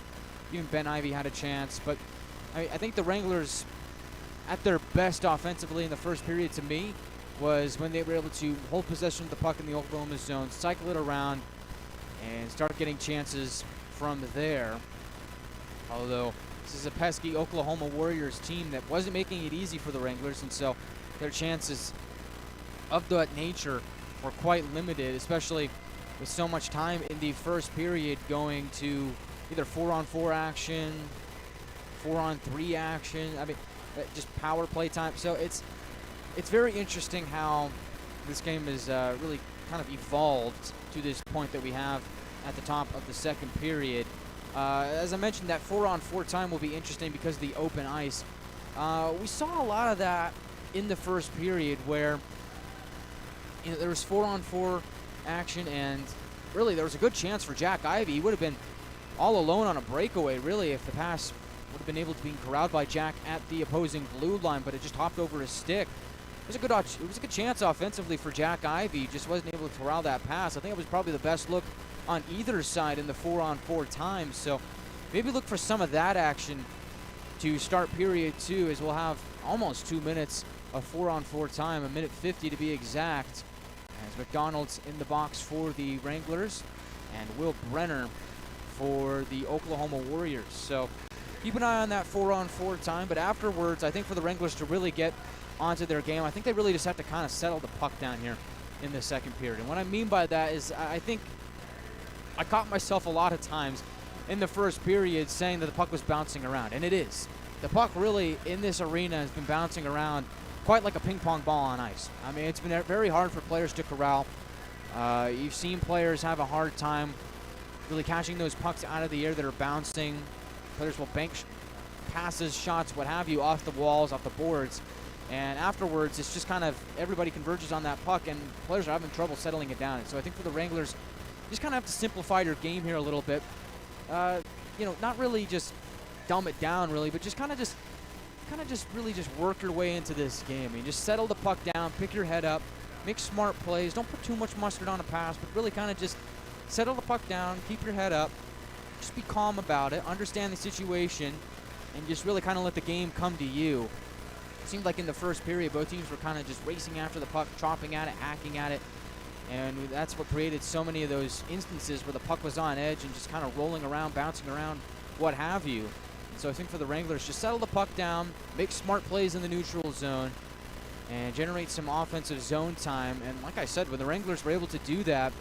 even Ben Ivey had a chance. But I think the Wranglers at their best offensively in the first period to me was when they were able to hold possession of the puck in the Oklahoma zone, cycle it around, and start getting chances from there. Although this is a pesky Oklahoma Warriors team that wasn't making it easy for the Wranglers, and so their chances of that nature were quite limited, especially with so much time in the first period going to either 4-on-4 action, 4-on-3 action. I mean, just power play time. So it's very interesting how this game has really kind of evolved to this point that we have at the top of the second period. As I mentioned, that 4-on-4 time will be interesting because of the open ice. We saw a lot of that in the first period where, you know, there was 4-on-4 action, and really there was a good chance for Jack Ivey. He would have been all alone on a breakaway, really, if the pass would have been able to be corralled by Jack at the opposing blue line, but it just hopped over his stick. It was a good chance offensively for Jack Ivey. He just wasn't able to corral that pass. I think it was probably the best look on either side in the 4-on-4 time. So maybe look for some of that action to start period 2, as we'll have almost 2 minutes of 4-on-4 time, a minute 50 to be exact, as McDonald's in the box for the Wranglers and Will Brenner for the Oklahoma Warriors. So keep an eye on that 4-on-4 time, but afterwards, I think for the Wranglers to really get onto their game, I think they really just have to kind of settle the puck down here in the second period. And what I mean by that is I think I caught myself a lot of times in the first period saying that the puck was bouncing around, and it is. The puck really in this arena has been bouncing around quite like a ping pong ball on ice. I mean, it's been very hard for players to corral. You've seen players have a hard time really catching those pucks out of the air that are bouncing. Players will bank passes, shots, what have you, off the walls, off the boards. And afterwards, it's just kind of everybody converges on that puck, and players are having trouble settling it down. And so I think for the Wranglers, you just kind of have to simplify your game here a little bit. Not really just dumb it down, really, but just kind of really just work your way into this game. I mean, just settle the puck down, pick your head up, make smart plays. Don't put too much mustard on a pass, but really kind of just settle the puck down, keep your head up, just be calm about it, understand the situation, and just really kind of let the game come to you. It seemed like in the first period, both teams were kind of just racing after the puck, chopping at it, hacking at it, and that's what created so many of those instances where the puck was on edge and just kind of rolling around, bouncing around, what have you. And so I think for the Wranglers, just settle the puck down, make smart plays in the neutral zone, and generate some offensive zone time. And like I said, when the Wranglers were able to do that,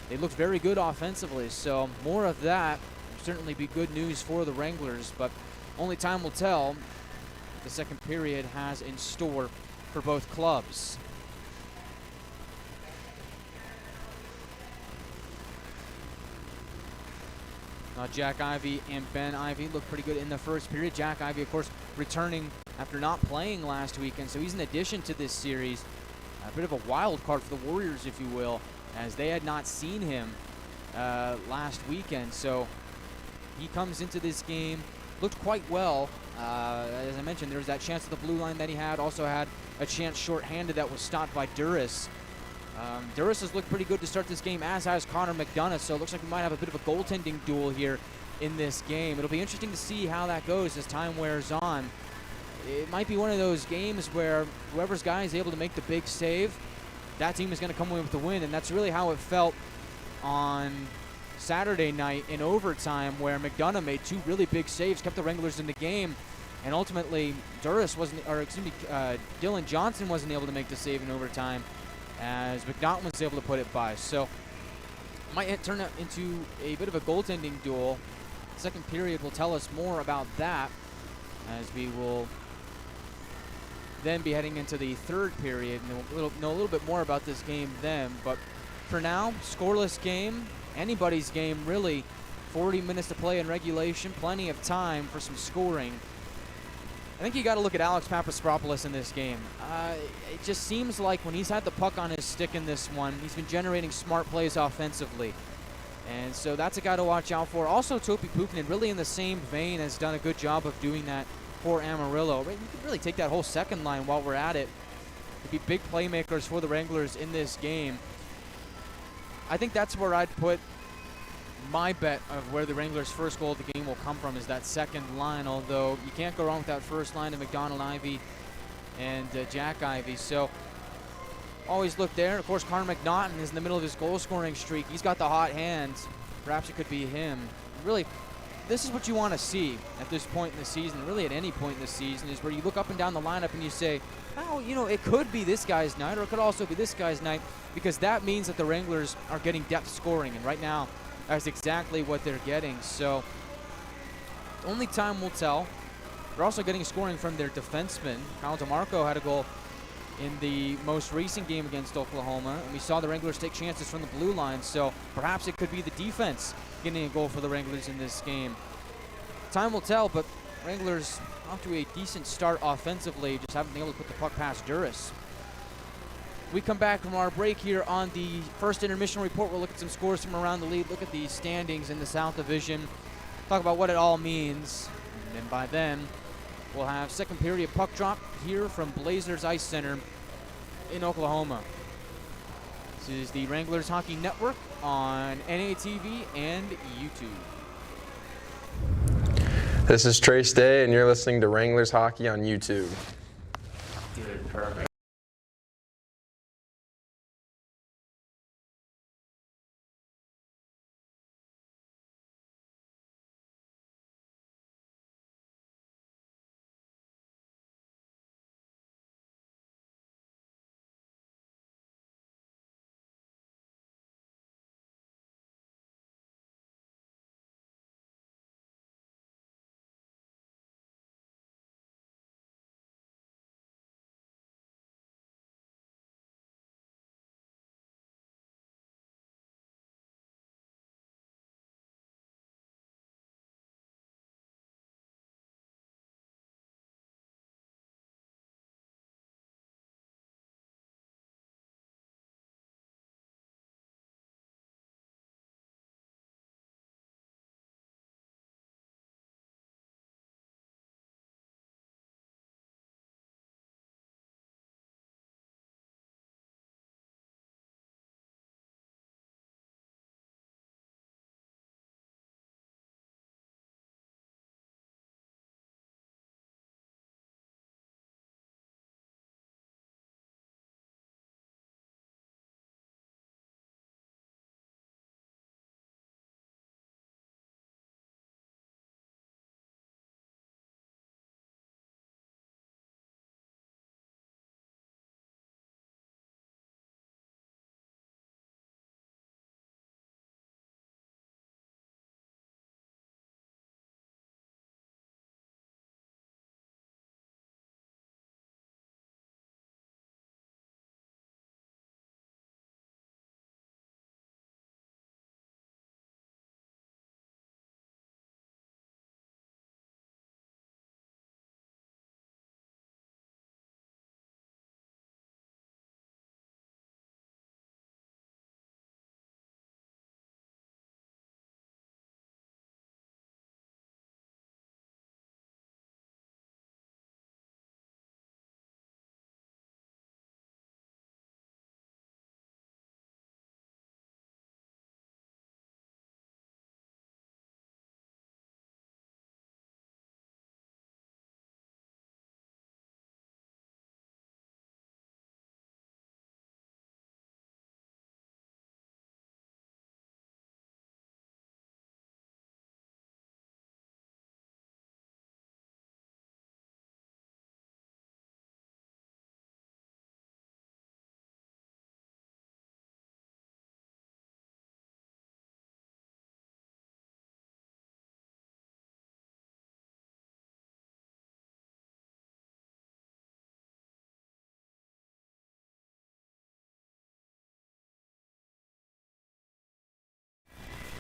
they looked very good offensively. So more of that would certainly be good news for the Wranglers, but only time will tell what the second period has in store for both clubs. Jack Ivey and Ben Ivey look pretty good in the first period. Jack Ivey, of course, returning after not playing last weekend, so he's an addition to this series. A bit of a wild card for the Warriors, if you will, as they had not seen him last weekend. So he comes into this game, looked quite well. As I mentioned, there was that chance at the blue line that he had. Also had a chance shorthanded that was stopped by Duras. Duras has looked pretty good to start this game, as has Connor McDonough, so it looks like we might have a bit of a goaltending duel here in this game. It'll be interesting to see how that goes as time wears on. It might be one of those games where whoever's guy is able to make the big save, that team is going to come away with the win, and that's really how it felt on Saturday night in overtime, where McDonough made two really big saves, kept the Wranglers in the game, and ultimately Dylan Johnson wasn't able to make the save in overtime, as McNaughton was able to put it by. So it might turn out into a bit of a goaltending duel. The second period will tell us more about that, as we will then be heading into the third period, and we'll know a little bit more about this game then. But for now, scoreless game, anybody's game really. 40 minutes to play in regulation, plenty of time for some scoring. I think you got to look at Alex Papasparopoulos in this game. It just seems like when he's had the puck on his stick in this one, he's been generating smart plays offensively. And so that's a guy to watch out for. Also, Topi Pukinen, really in the same vein, has done a good job of doing that for Amarillo. You can really take that whole second line while we're at it. It'd be big playmakers for the Wranglers in this game. I think that's where I'd put my bet of where the Wranglers' first goal of the game will come from, is that second line, although you can't go wrong with that first line of McDonald Ivey and Jack Ivey. So always look there. Of course, Connor McNaughton is in the middle of his goal-scoring streak. He's got the hot hands. Perhaps it could be him. Really, this is what you want to see at this point in the season, really at any point in the season, is where you look up and down the lineup and you say, oh, it could be this guy's night, or it could also be this guy's night, because that means that the Wranglers are getting depth scoring, and right now, that's exactly what they're getting. So only time will tell. They're also getting scoring from their defensemen. Kyle DeMarco had a goal in the most recent game against Oklahoma, and we saw the Wranglers take chances from the blue line, so perhaps it could be the defense getting a goal for the Wranglers in this game. Time will tell, but Wranglers off to a decent start offensively, just haven't been able to put the puck past Duras. We come back from our break here on the first intermission report. We'll look at some scores from around the league, look at the standings in the South Division, talk about what it all means. And then by then, we'll have second period puck drop here from Blazers Ice Center in Oklahoma. This is the Wranglers Hockey Network on NATV and YouTube. This is Trace Day, and you're listening to Wranglers Hockey on YouTube. Dude, perfect.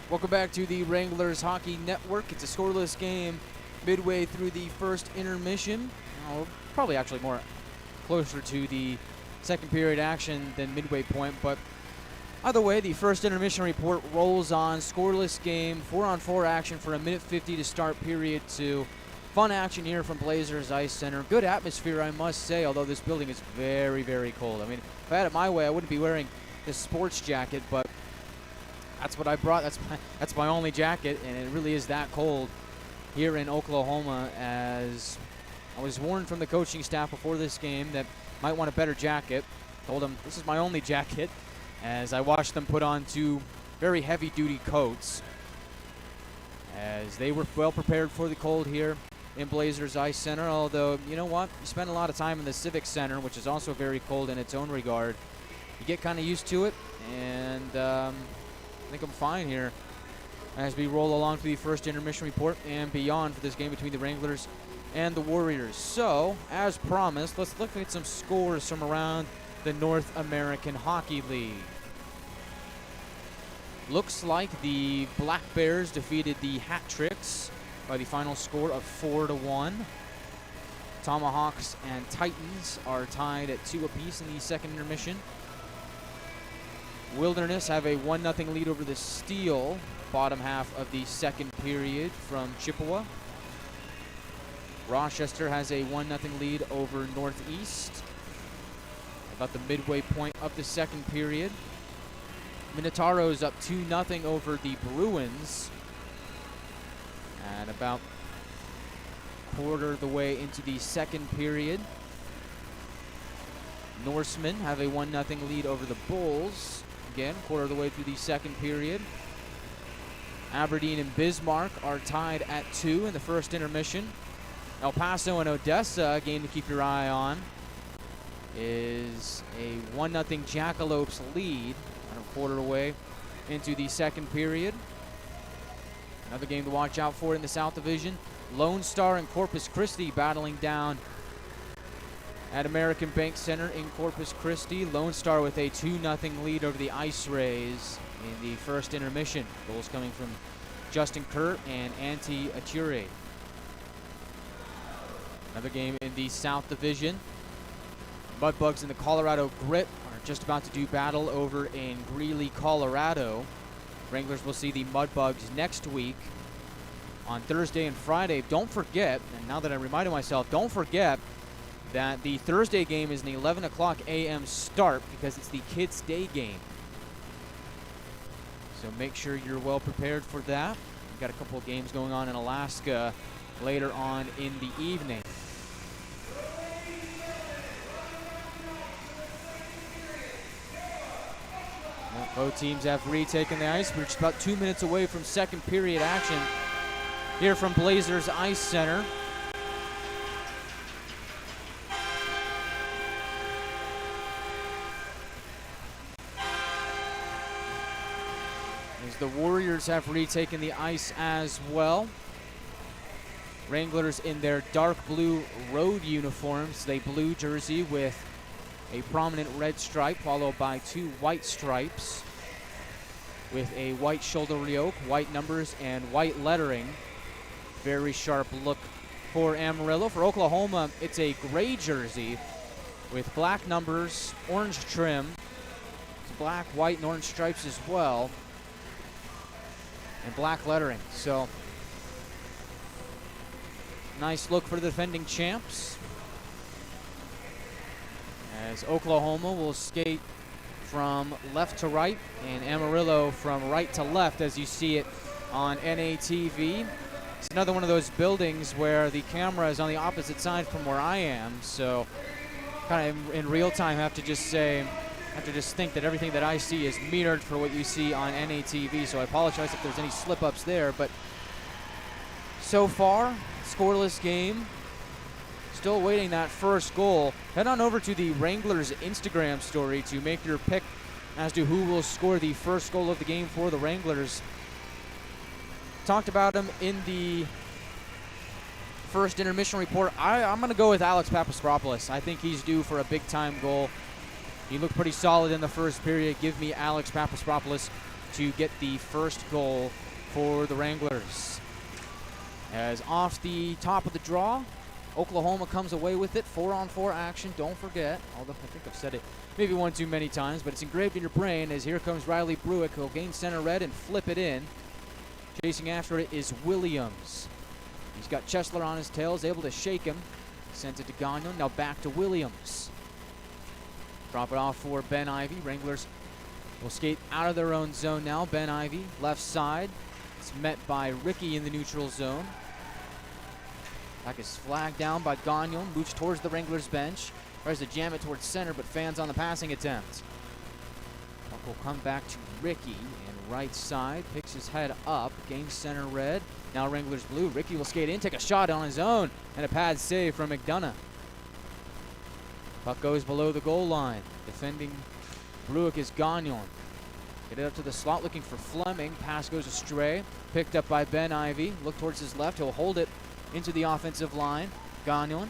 Welcome back to the Wranglers Hockey Network. It's a scoreless game midway through the first intermission. Probably actually more closer to the second period action than midway point, but either way, the first intermission report rolls on. Scoreless game, 4-on-4 action for a minute 50 to start period 2. Fun action here from Blazers Ice Center. Good atmosphere, I must say, although this building is very, very cold. I mean, if I had it my way, I wouldn't be wearing this sports jacket, but that's what I brought. That's my only jacket, and it really is that cold here in Oklahoma. As I was warned from the coaching staff before this game that might want a better jacket. Told them this is my only jacket, as I watched them put on 2 very heavy-duty coats, as they were well prepared for the cold here in Blazers Ice Center. Although, you know what? You spend a lot of time in the Civic Center, which is also very cold in its own regard. You get kind of used to it, and I think I'm fine here as we roll along to the first intermission report and beyond for this game between the Wranglers and the Warriors. So, as promised, let's look at some scores from around the North American Hockey League. Looks like the Black Bears defeated the Hat Tricks by the final score of 4-1. Tomahawks and Titans are tied at 2 apiece in the second intermission. Wilderness have a 1-0 lead over the Steel, bottom half of the second period from Chippewa. Rochester has a 1-0 lead over Northeast, about the midway point of the second period. Minotauro's up 2-0 over the Bruins, and about quarter of the way into the second period. Norsemen have a 1-0 lead over the Bulls. Again, quarter of the way through the second period. Aberdeen and Bismarck are tied at 2 in the first intermission. El Paso and Odessa, a game to keep your eye on, is a 1-0 Jackalopes lead, and a quarter away into the second period. Another game to watch out for in the South Division. Lone Star and Corpus Christi battling down at American Bank Center in Corpus Christi. Lone Star with a 2-0 lead over the Ice Rays in the first intermission. Goals coming from Justin Kurt and Antti Ature. Another game in the South Division. Mudbugs and the Colorado Grit are just about to do battle over in Greeley, Colorado. Wranglers will see the Mudbugs next week on Thursday and Friday. Don't forget, and now that I reminded myself, don't forget that the Thursday game is an 11 o'clock a.m. start because it's the Kids' Day game. So make sure you're well prepared for that. We've got a couple of games going on in Alaska later on in the evening. Both teams have retaken the ice. We're just about 2 minutes away from second period action here from Blazers Ice Center. As the Warriors have retaken the ice as well. Wranglers in their dark blue road uniforms, a blue jersey with a prominent red stripe followed by 2 white stripes with a white shoulder yoke, white numbers, and white lettering. Very sharp look for Amarillo. For Oklahoma, it's a gray jersey with black numbers, orange trim, black, white, and orange stripes as well, and black lettering. So, nice look for the defending champs, as Oklahoma will skate from left to right and Amarillo from right to left, as you see it on NATV. It's another one of those buildings where the camera is on the opposite side from where I am, so kind of in real time have to just think that everything that I see is mirrored for what you see on NATV, so I apologize if there's any slip-ups there, but so far, scoreless game. Still awaiting that first goal. Head on over to the Wranglers Instagram story to make your pick as to who will score the first goal of the game for the Wranglers. Talked about him in the first intermission report. I'm going to go with Alex Papastropoulos. I think he's due for a big-time goal. He looked pretty solid in the first period. Give me Alex Papastropoulos to get the first goal for the Wranglers. As off the top of the draw, Oklahoma comes away with it. 4-on-4 action, don't forget. Although I think I've said it maybe one too many times, but it's engraved in your brain as here comes Riley Bruick. He'll gain center red and flip it in. Chasing after it is Williams. He's got Chesler on his tail, is able to shake him. Sent it to Gagnon, now back to Williams. Drop it off for Ben Ivy. Wranglers will skate out of their own zone now. Ben Ivy, left side. It's met by Ricky in the neutral zone. Back is flagged down by Gagnon, moves towards the Wranglers bench. Tries to jam it towards center, but fans on the passing attempt. Puck will come back to Ricky, and right side, picks his head up, gains center red. Now Wranglers blue. Ricky will skate in, take a shot on his own, and a pad save from McDonough. Puck goes below the goal line. Defending Bruick is Gagnon. Get it up to the slot, looking for Fleming. Pass goes astray. Picked up by Ben Ivy. Look towards his left. He'll hold it into the offensive line. Gagnon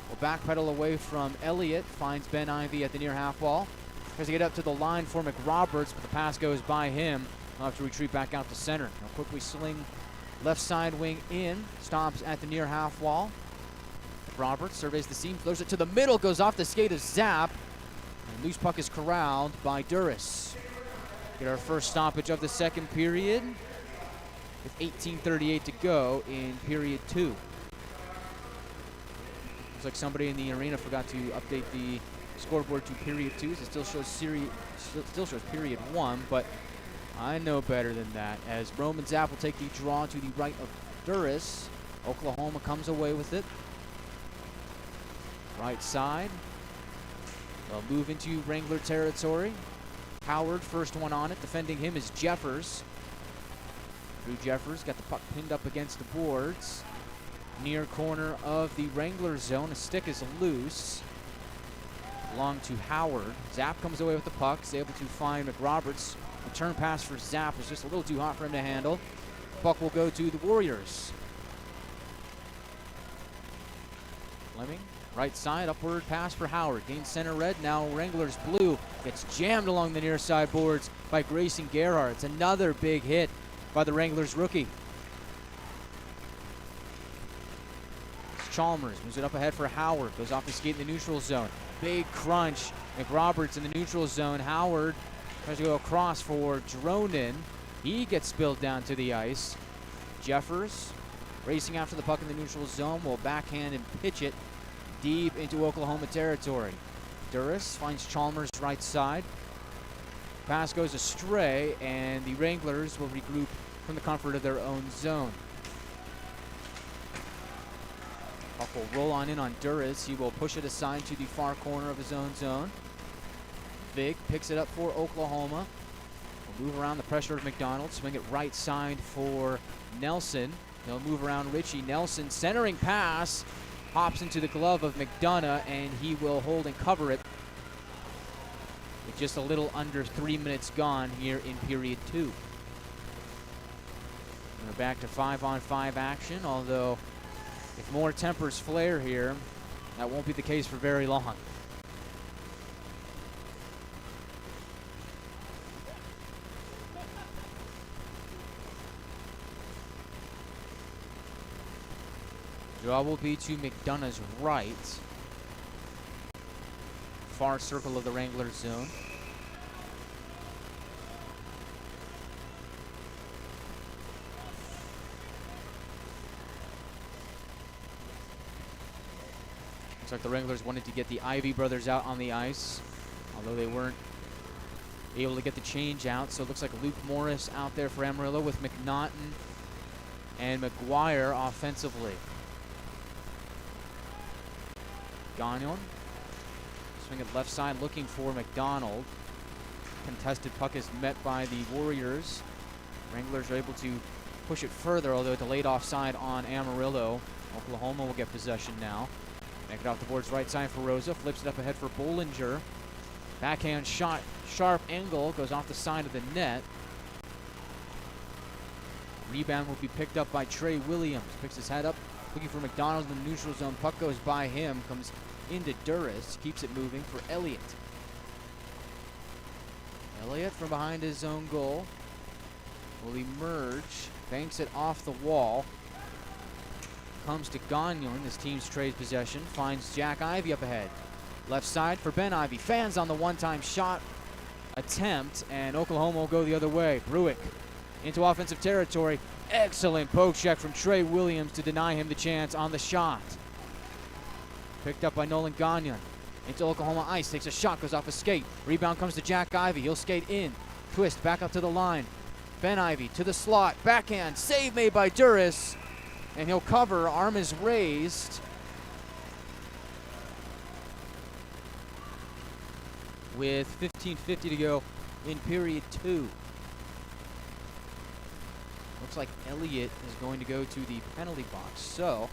will backpedal away from Elliott. Finds Ben Ivy at the near half wall. Tries to get up to the line for McRoberts, but the pass goes by him. He'll have to retreat back out to center. Now quickly sling left side wing in. Stops at the near half wall. McRoberts surveys the seam, throws it to the middle, goes off the skate of Zapp. And loose puck is corralled by Duras. Get our first stoppage of the second period with 18:38 to go in period 2. Looks like somebody in the arena forgot to update the scoreboard to period 2. It still shows period 1, but I know better than that. As Roman Zapp will take the draw to the right of Duras. Oklahoma comes away with it. Right side. They'll move into Wrangler territory. Howard, first one on it. Defending him is Jeffers. Drew Jeffers got the puck pinned up against the boards. Near corner of the Wrangler zone. A stick is loose. Belong to Howard. Zapp comes away with the puck. Is able to find McRoberts. Return pass for Zapp was just a little too hot for him to handle. Puck will go to the Warriors. Fleming, right side, upward pass for Howard. Gains center red, now Wranglers blue. Gets jammed along the near side boards by Grayson Gerhardt. It's another big hit by the Wranglers rookie. It's Chalmers moves it up ahead for Howard. Goes off the skate in the neutral zone. Big crunch. McRoberts in the neutral zone. Howard tries to go across for Dronin. He gets spilled down to the ice. Jeffers racing after the puck in the neutral zone will backhand and pitch it deep into Oklahoma territory. Duras finds Chalmers right side. Pass goes astray, and the Wranglers will regroup from the comfort of their own zone. Puck will roll on in on Duras. He will push it aside to the far corner of his own zone. Vig picks it up for Oklahoma. Will move around the pressure of McDonald. Swing it right side for Nelson. They'll move around Richie. Nelson centering pass. Hops into the glove of McDonough, and he will hold and cover it with just a little under 3 minutes gone here in period 2. We're back to 5-on-5 action, although if more tempers flare here, that won't be the case for very long. Draw will be to McDonough's right. Far circle of the Wranglers zone. Looks like the Wranglers wanted to get the Ivy brothers out on the ice, although they weren't able to get the change out. So it looks like Luke Morris out there for Amarillo with McNaughton and McGuire offensively. Gagnon, swing it left side looking for McDonald. Contested puck is met by the Warriors. Wranglers are able to push it further, although delayed offside on Amarillo. Oklahoma will get possession now. Make it off the boards right side for Rosa. Flips it up ahead for Bollinger. Backhand shot, sharp angle, goes off the side of the net. Rebound will be picked up by Trey Williams. Picks his head up, looking for McDonald in the neutral zone. Puck goes by him, comes into Duras, keeps it moving for Elliott. Elliott from behind his own goal will emerge, banks it off the wall. Comes to Gagnon, his team's trade possession, finds Jack Ivey up ahead. Left side for Ben Ivey. Fans on the one-time shot attempt, and Oklahoma will go the other way. Bruick into offensive territory. Excellent poke check from Trey Williams to deny him the chance on the shot. Picked up by Nolan Gagnon. Into Oklahoma ice, takes a shot, goes off a skate. Rebound comes to Jack Ivey. He'll skate in, twist back up to the line. Ben Ivey to the slot, backhand, save made by Duras, and he'll cover. Arm is raised. With 15:50 to go in period 2. Looks like Elliott is going to go to the penalty box. So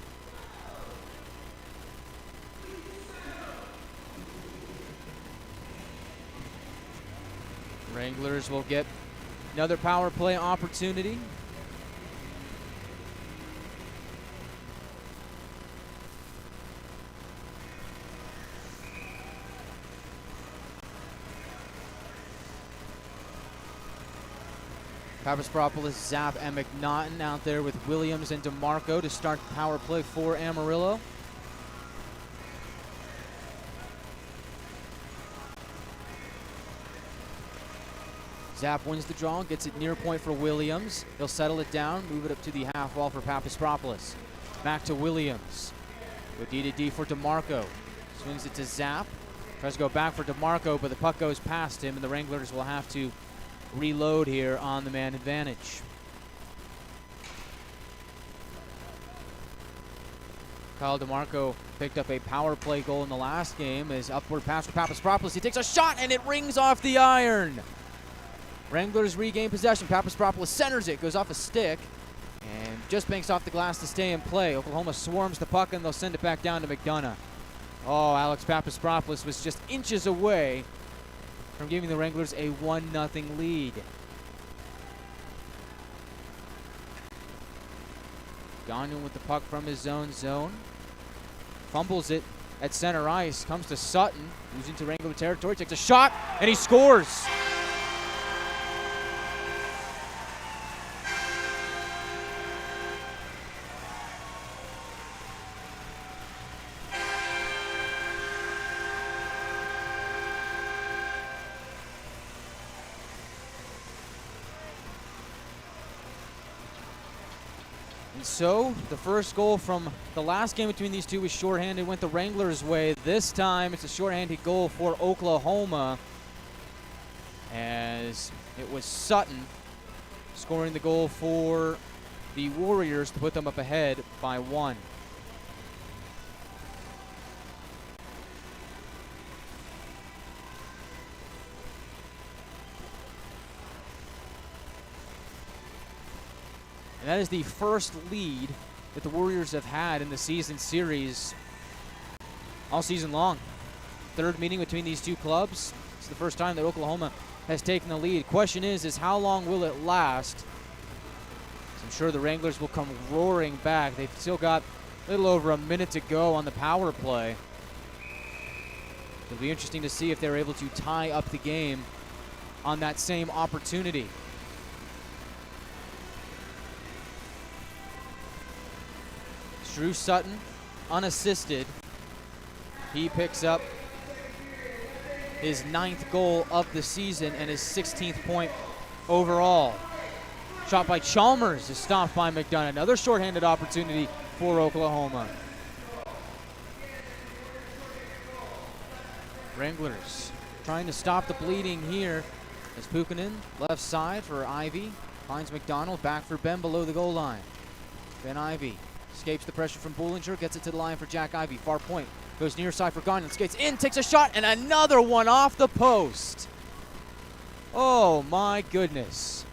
Wranglers will get another power play opportunity. Papaspropoulos, Zapp, and McNaughton out there with Williams and DeMarco to start the power play for Amarillo. Zapp wins the draw, gets it near point for Williams. He'll settle it down, move it up to the half wall for Papaspropoulos. Back to Williams. With D to D for DeMarco. Swings it to Zapp. Tries to go back for DeMarco, but the puck goes past him, and the Wranglers will have to reload here on the man advantage. Kyle DeMarco picked up a power play goal in the last game. His upward pass for Papaspropoulos. He takes a shot, and it rings off the iron. Wranglers regain possession. Papaspropoulos centers it, goes off a stick, and just banks off the glass to stay in play. Oklahoma swarms the puck, and they'll send it back down to McDonough. Oh, Alex Papaspropoulos was just inches away from giving the Wranglers a 1-0 lead. Gagnon with the puck from his own zone. Fumbles it at center ice. Comes to Sutton, who's into Wrangler territory. Takes a shot, and he scores. So the first goal from the last game between these two was shorthanded, went the Wranglers' way. This time it's a shorthanded goal for Oklahoma, as it was Sutton scoring the goal for the Warriors to put them up ahead by 1. And that is the first lead that the Warriors have had in the season series all season long. Third meeting between these two clubs. It's the first time that Oklahoma has taken the lead. Question is how long will it last? So I'm sure the Wranglers will come roaring back. They've still got a little over a minute to go on the power play. It'll be interesting to see if they're able to tie up the game on that same opportunity. Drew Sutton, unassisted. He picks up his 9th goal of the season and his 16th point overall. Shot by Chalmers is stopped by McDonough. Another shorthanded opportunity for Oklahoma. Wranglers trying to stop the bleeding here as Pukkanen, left side for Ivey, finds McDonald, back for Ben below the goal line. Ben Ivey escapes the pressure from Bullinger, gets it to the line for Jack Ivey. Far point, goes near side for Gagnon, skates in, takes a shot, and another one off the post. Oh my goodness.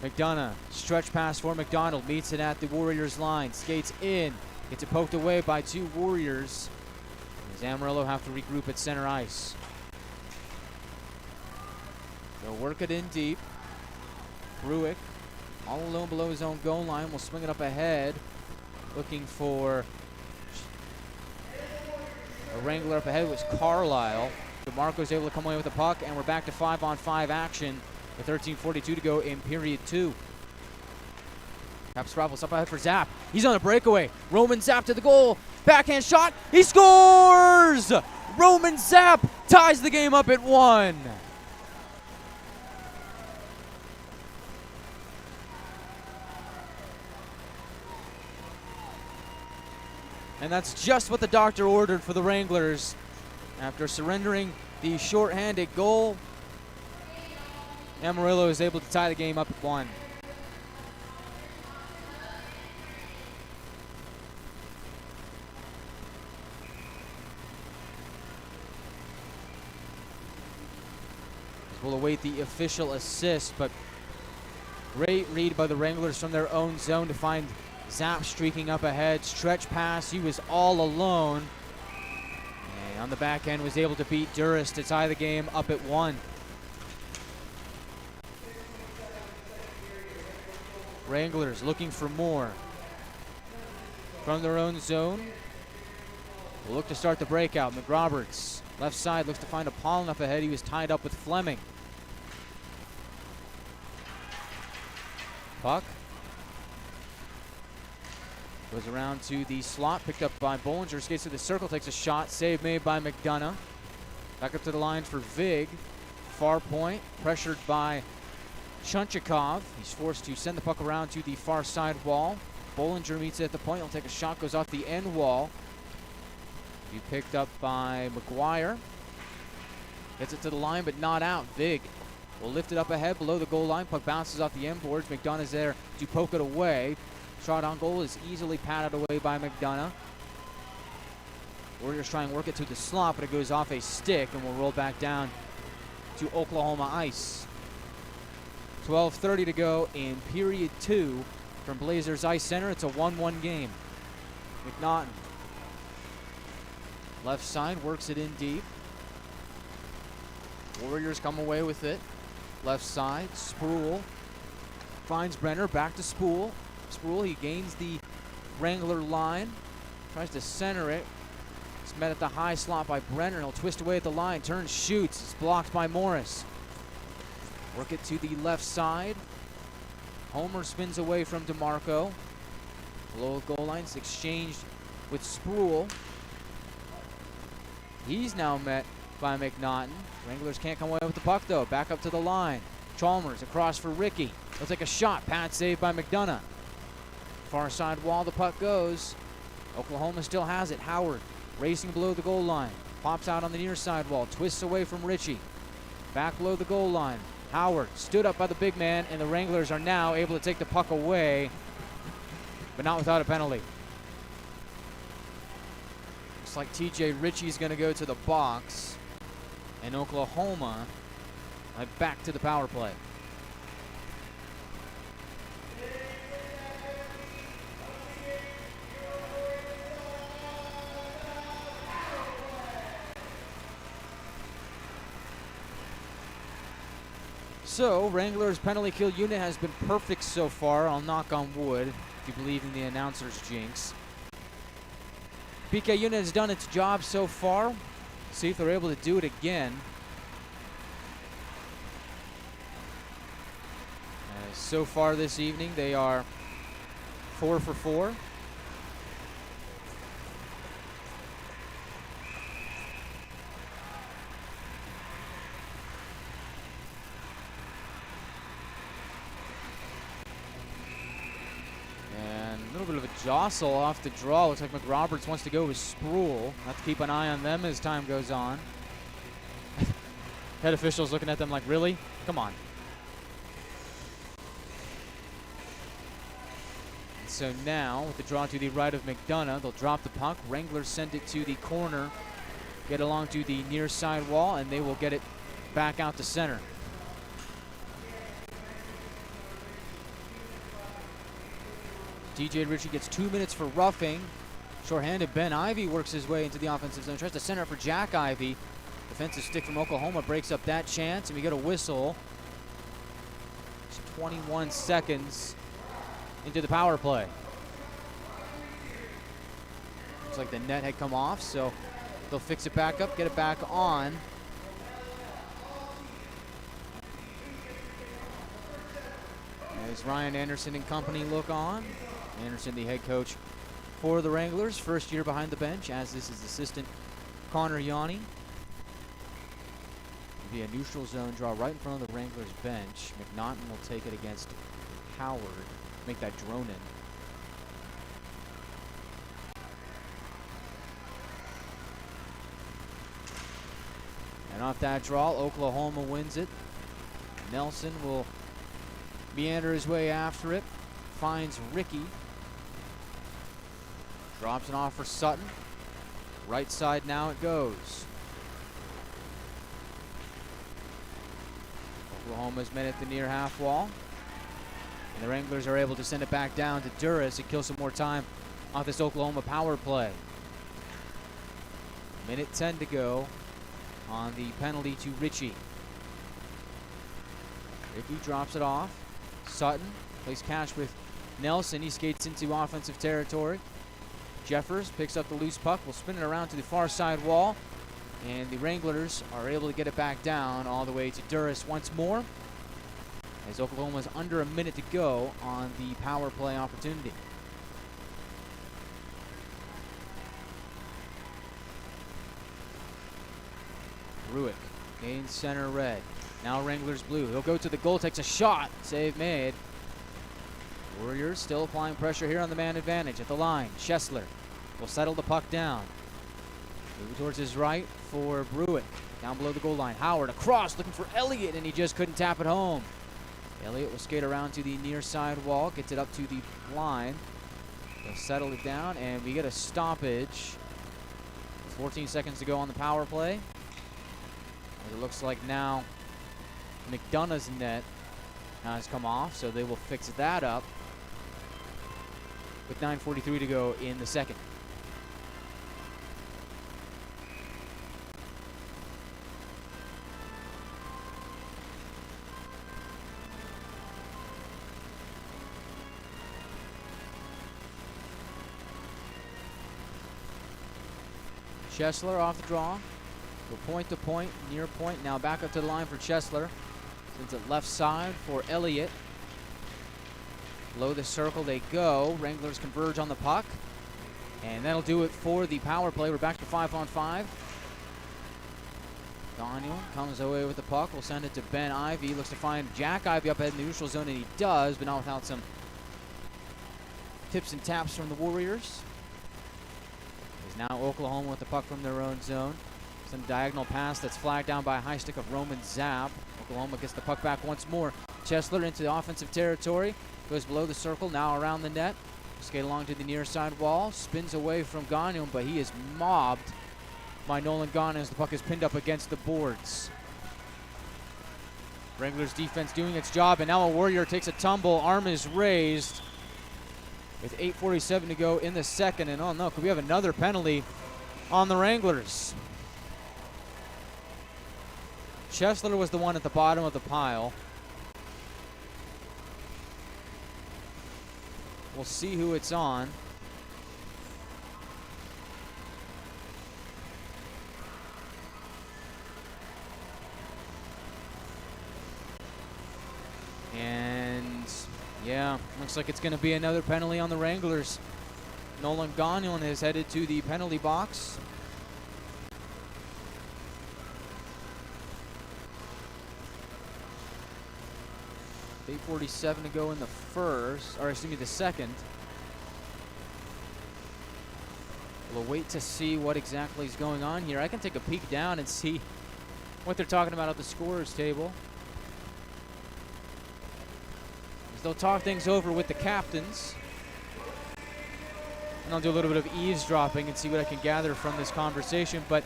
McDonough, stretch pass for McDonald, meets it at the Warriors line, skates in, gets it poked away by two Warriors. As Amarillo have to regroup at center ice. They'll work it in deep. Bruick, all alone below his own goal line, will swing it up ahead, looking for a Wrangler up ahead was Carlisle. DeMarco's able to come away with the puck, and we're back to 5-on-5 action With 13:42 to go in period 2. Caps Rivals up ahead for Zapp. He's on a breakaway. Roman Zapp to the goal. Backhand shot. He scores! Roman Zapp ties the game up at 1. And that's just what the doctor ordered for the Wranglers. After surrendering the shorthanded goal, Amarillo is able to tie the game up at 1. We'll await the official assist, but great read by the Wranglers from their own zone to find Zapp streaking up ahead. Stretch pass, he was all alone. And on the back end was able to beat Duras to tie the game up at 1. Wranglers looking for more from their own zone. Will look to start the breakout. McRoberts, left side, looks to find a Pollen up ahead. He was tied up with Fleming. Puck goes around to the slot, picked up by Bollinger, skates to the circle, takes a shot, save made by McDonough. Back up to the line for Vig. Far point, pressured by Chunchikov. He's forced to send the puck around to the far side wall. Bollinger meets it at the point. He'll take a shot, goes off the end wall. Be picked up by McGuire. Gets it to the line, but not out. Vig will lift it up ahead below the goal line. Puck bounces off the end boards. McDonough's there to poke it away. Shot on goal is easily patted away by McDonough. Warriors try and work it to the slot, but it goes off a stick and will roll back down to Oklahoma ice. 12:30 to go in period 2 from Blazers Ice Center. It's a 1-1 game. McNaughton, left side, works it in deep. Warriors come away with it. Left side, Sproul finds Brenner, back to Sproul. He gains the Wrangler line, tries to center it. It's met at the high slot by Brenner. He'll twist away at the line, turns, shoots. It's blocked by Morris. Work it to the left side. Homer spins away from DeMarco. Below the goal line, it's exchanged with Sproul. He's now met by McNaughton. Wranglers can't come away with the puck though. Back up to the line. Chalmers across for Ricky. He'll take a shot. Pad saved by McDonough. Far side wall, the puck goes. Oklahoma still has it. Howard racing below the goal line. Pops out on the near side wall. Twists away from Ritchie. Back below the goal line. Howard stood up by the big man, and the Wranglers are now able to take the puck away, but not without a penalty. Looks like TJ Ritchie's going to go to the box, and Oklahoma back to the power play. So, Wranglers' penalty kill unit has been perfect so far. I'll knock on wood, if you believe in the announcer's jinx. PK unit has done its job so far. See if they're able to do it again. So far this evening, they are 4 for 4. A little bit of a jostle off the draw. Looks like McRoberts wants to go with Sproul. Have to keep an eye on them as time goes on. Head officials looking at them like, really? Come on. And so now, with the draw to the right of McDonough, they'll drop the puck. Wranglers send it to the corner, get along to the near side wall, and they will get it back out to center. DJ Ritchie gets 2 minutes for roughing. Shorthanded Ben Ivey works his way into the offensive zone. Tries to center for Jack Ivey. Defensive stick from Oklahoma breaks up that chance, and we get a whistle. It's 21 seconds into the power play. Looks like the net had come off, so they'll fix it back up, get it back on. as Ryan Anderson and company look on. Anderson, the head coach for the Wranglers, first year behind the bench, as this is assistant Connor Yanni. It'll be a neutral zone draw right in front of the Wranglers bench. McNaughton will take it against Howard, make that drone in. And off that draw, Oklahoma wins it. Nelson will meander his way after it. Finds Ricky. Drops it off for Sutton. Right side now it goes. Oklahoma's met at the near half wall. And the Wranglers are able to send it back down to Duras and kill some more time off this Oklahoma power play. Minute 10 to go on the penalty to Ritchie. Ricky drops it off. Sutton plays catch with Nelson. He skates into offensive territory. Jeffers picks up the loose puck. Will spin it around to the far side wall. And the Wranglers are able to get it back down all the way to Duras once more, as Oklahoma's under a minute to go on the power play opportunity. Ruick gains center red. Now Wranglers blue. He'll go to the goal, takes a shot. Save made. Warriors still applying pressure here on the man advantage at the line. Schessler will settle the puck down. Move towards his right for Bruick. Down below the goal line. Howard across looking for Elliott, and he just couldn't tap it home. Elliott will skate around to the near side wall, gets it up to the line. They'll settle it down, and we get a stoppage. 14 seconds to go on the power play. It looks like now McDonough's net has come off, so they will fix that up with 9:43 to go in the second. Schessler off the draw. Go point to point, near point. Now back up to the line for Schessler. Sends it left side for Elliott. Below the circle they go. Wranglers converge on the puck. And that'll do it for the power play. We're back to 5-on-5. Daniel comes away with the puck. We'll send it to Ben Ivey. Looks to find Jack Ivey up ahead in the neutral zone, and he does, but not without some tips and taps from the Warriors. Now Oklahoma with the puck from their own zone. Some diagonal pass that's flagged down by a high stick of Roman Zapp. Oklahoma gets the puck back once more. Chesler into the offensive territory. Goes below the circle, now around the net. Skate along to the near side wall. Spins away from Gagnon, but he is mobbed by Nolan Gagnon as the puck is pinned up against the boards. Wranglers defense doing its job, and now a Warrior takes a tumble. Arm is raised with 8:47 to go in the second, and oh no, could we have another penalty on the Wranglers? Chesler was the one at the bottom of the pile. We'll see who it's on. And yeah, looks like it's going to be another penalty on the Wranglers. Nolan Gagnon is headed to the penalty box. With 8:47 to go in the first, or excuse me, the second. We'll wait to see what exactly is going on here. I can take a peek down and see what they're talking about at the scorer's table. They'll talk things over with the captains. And I'll do a little bit of eavesdropping and see what I can gather from this conversation. But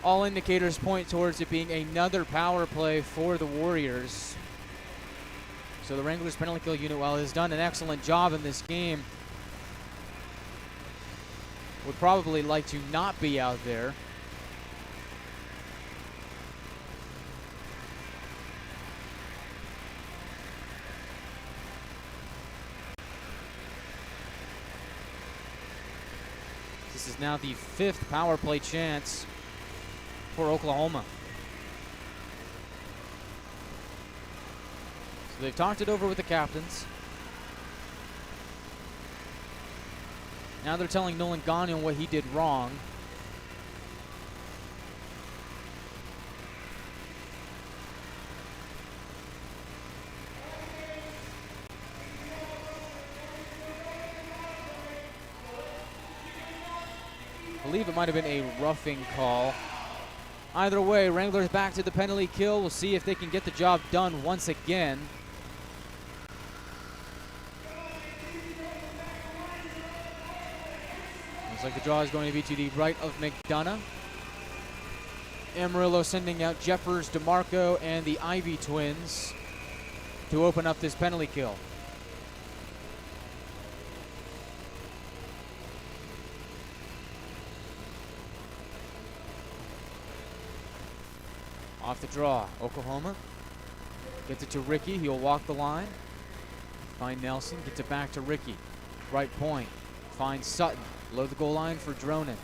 all indicators point towards it being another power play for the Warriors. So the Wranglers penalty kill unit, while it has done an excellent job in this game, would probably like to not be out there. This is now the 5th power play chance for Oklahoma. So they've talked it over with the captains. Now they're telling Nolan Gagnon what he did wrong. I believe it might have been a roughing call. Either way, Wranglers back to the penalty kill. We'll see if they can get the job done once again. Looks like the draw is going to be to the right of McDonough. Amarillo sending out Jeffers, DeMarco, and the Ivy twins to open up this penalty kill. Off the draw, Oklahoma gets it to Ricky. He'll walk the line. Find Nelson, gets it back to Ricky. Right point, finds Sutton. Below the goal line for Dronin.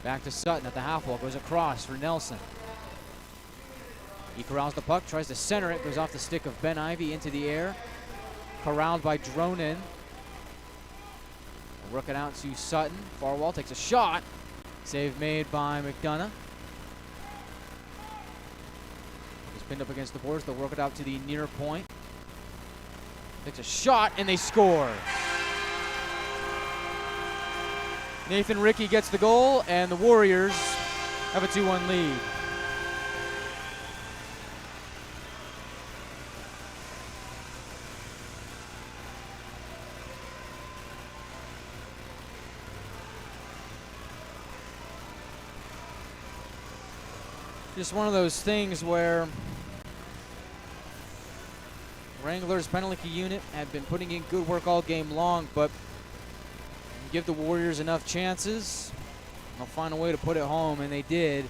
Back to Sutton at the half wall, goes across for Nelson. He corrals the puck, tries to center it, goes off the stick of Ben Ivy into the air. Corralled by Dronin. Work it out to Sutton. Far wall takes a shot. Save made by McDonough. Pinned up against the boards. They'll work it out to the near point. Takes a shot, and they score. Nathan Ricky gets the goal, and the Warriors have a 2-1 lead. Just one of those things where Wranglers penalty unit had been putting in good work all game long, but give the Warriors enough chances, they'll find a way to put it home, and they did.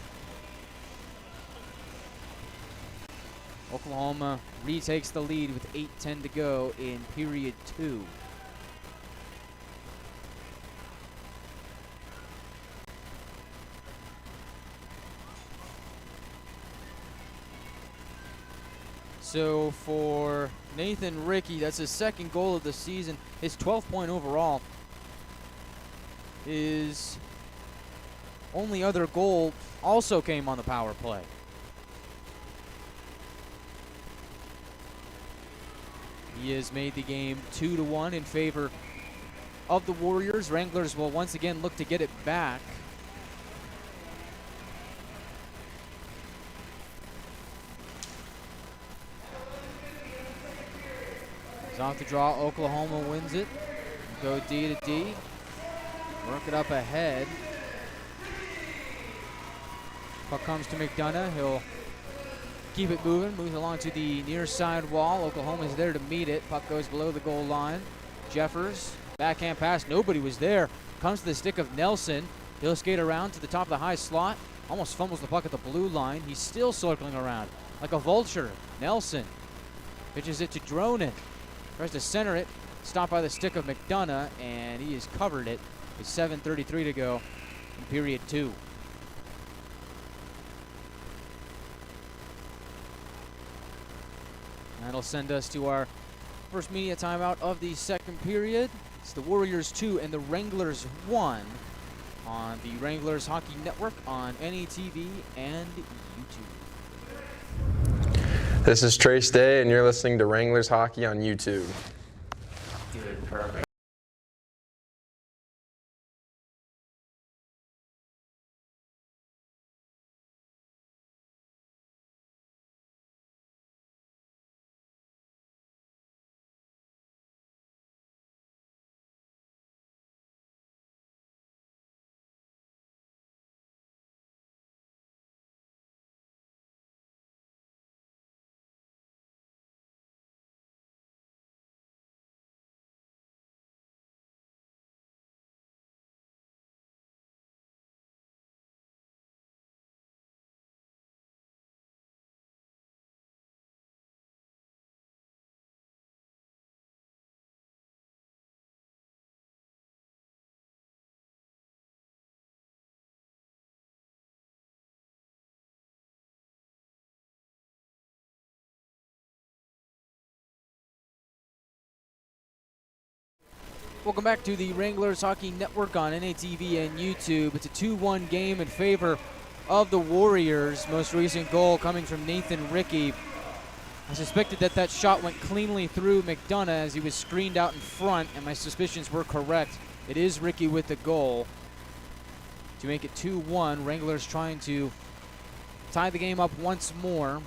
Oklahoma retakes the lead with 8:10 to go in period 2. So for Nathan Ricky, that's his second goal of the season, his 12th point overall. His only other goal also came on the power play. He has made the game 2-1 in favor of the Warriors. Wranglers will once again look to get it back. Off the draw, Oklahoma wins it. Go D to D. Work it up ahead. Puck comes to McDonough. He'll keep it moving. Moves along to the near side wall. Oklahoma's there to meet it. Puck goes below the goal line. Jeffers, backhand pass. Nobody was there. Comes to the stick of Nelson. He'll skate around to the top of the high slot. Almost fumbles the puck at the blue line. He's still circling around like a vulture. Nelson pitches it to Dronin. Tries to center it, stopped by the stick of McDonough, and he has covered it with 7:33 to go in period 2. That'll send us to our first media timeout of the second period. It's the Warriors 2 and the Wranglers 1 on the Wranglers Hockey Network on NETV and YouTube. This is Trace Day, and you're listening to Wranglers Hockey on YouTube. Dude, perfect. Welcome back to the Wranglers Hockey Network on NATV and YouTube. It's a 2-1 game in favor of the Warriors. Most recent goal coming from Nathan Rickey. I suspected that shot went cleanly through McDonough as he was screened out in front, and my suspicions were correct. It is Rickey with the goal to make it 2-1. Wranglers trying to tie the game up once more,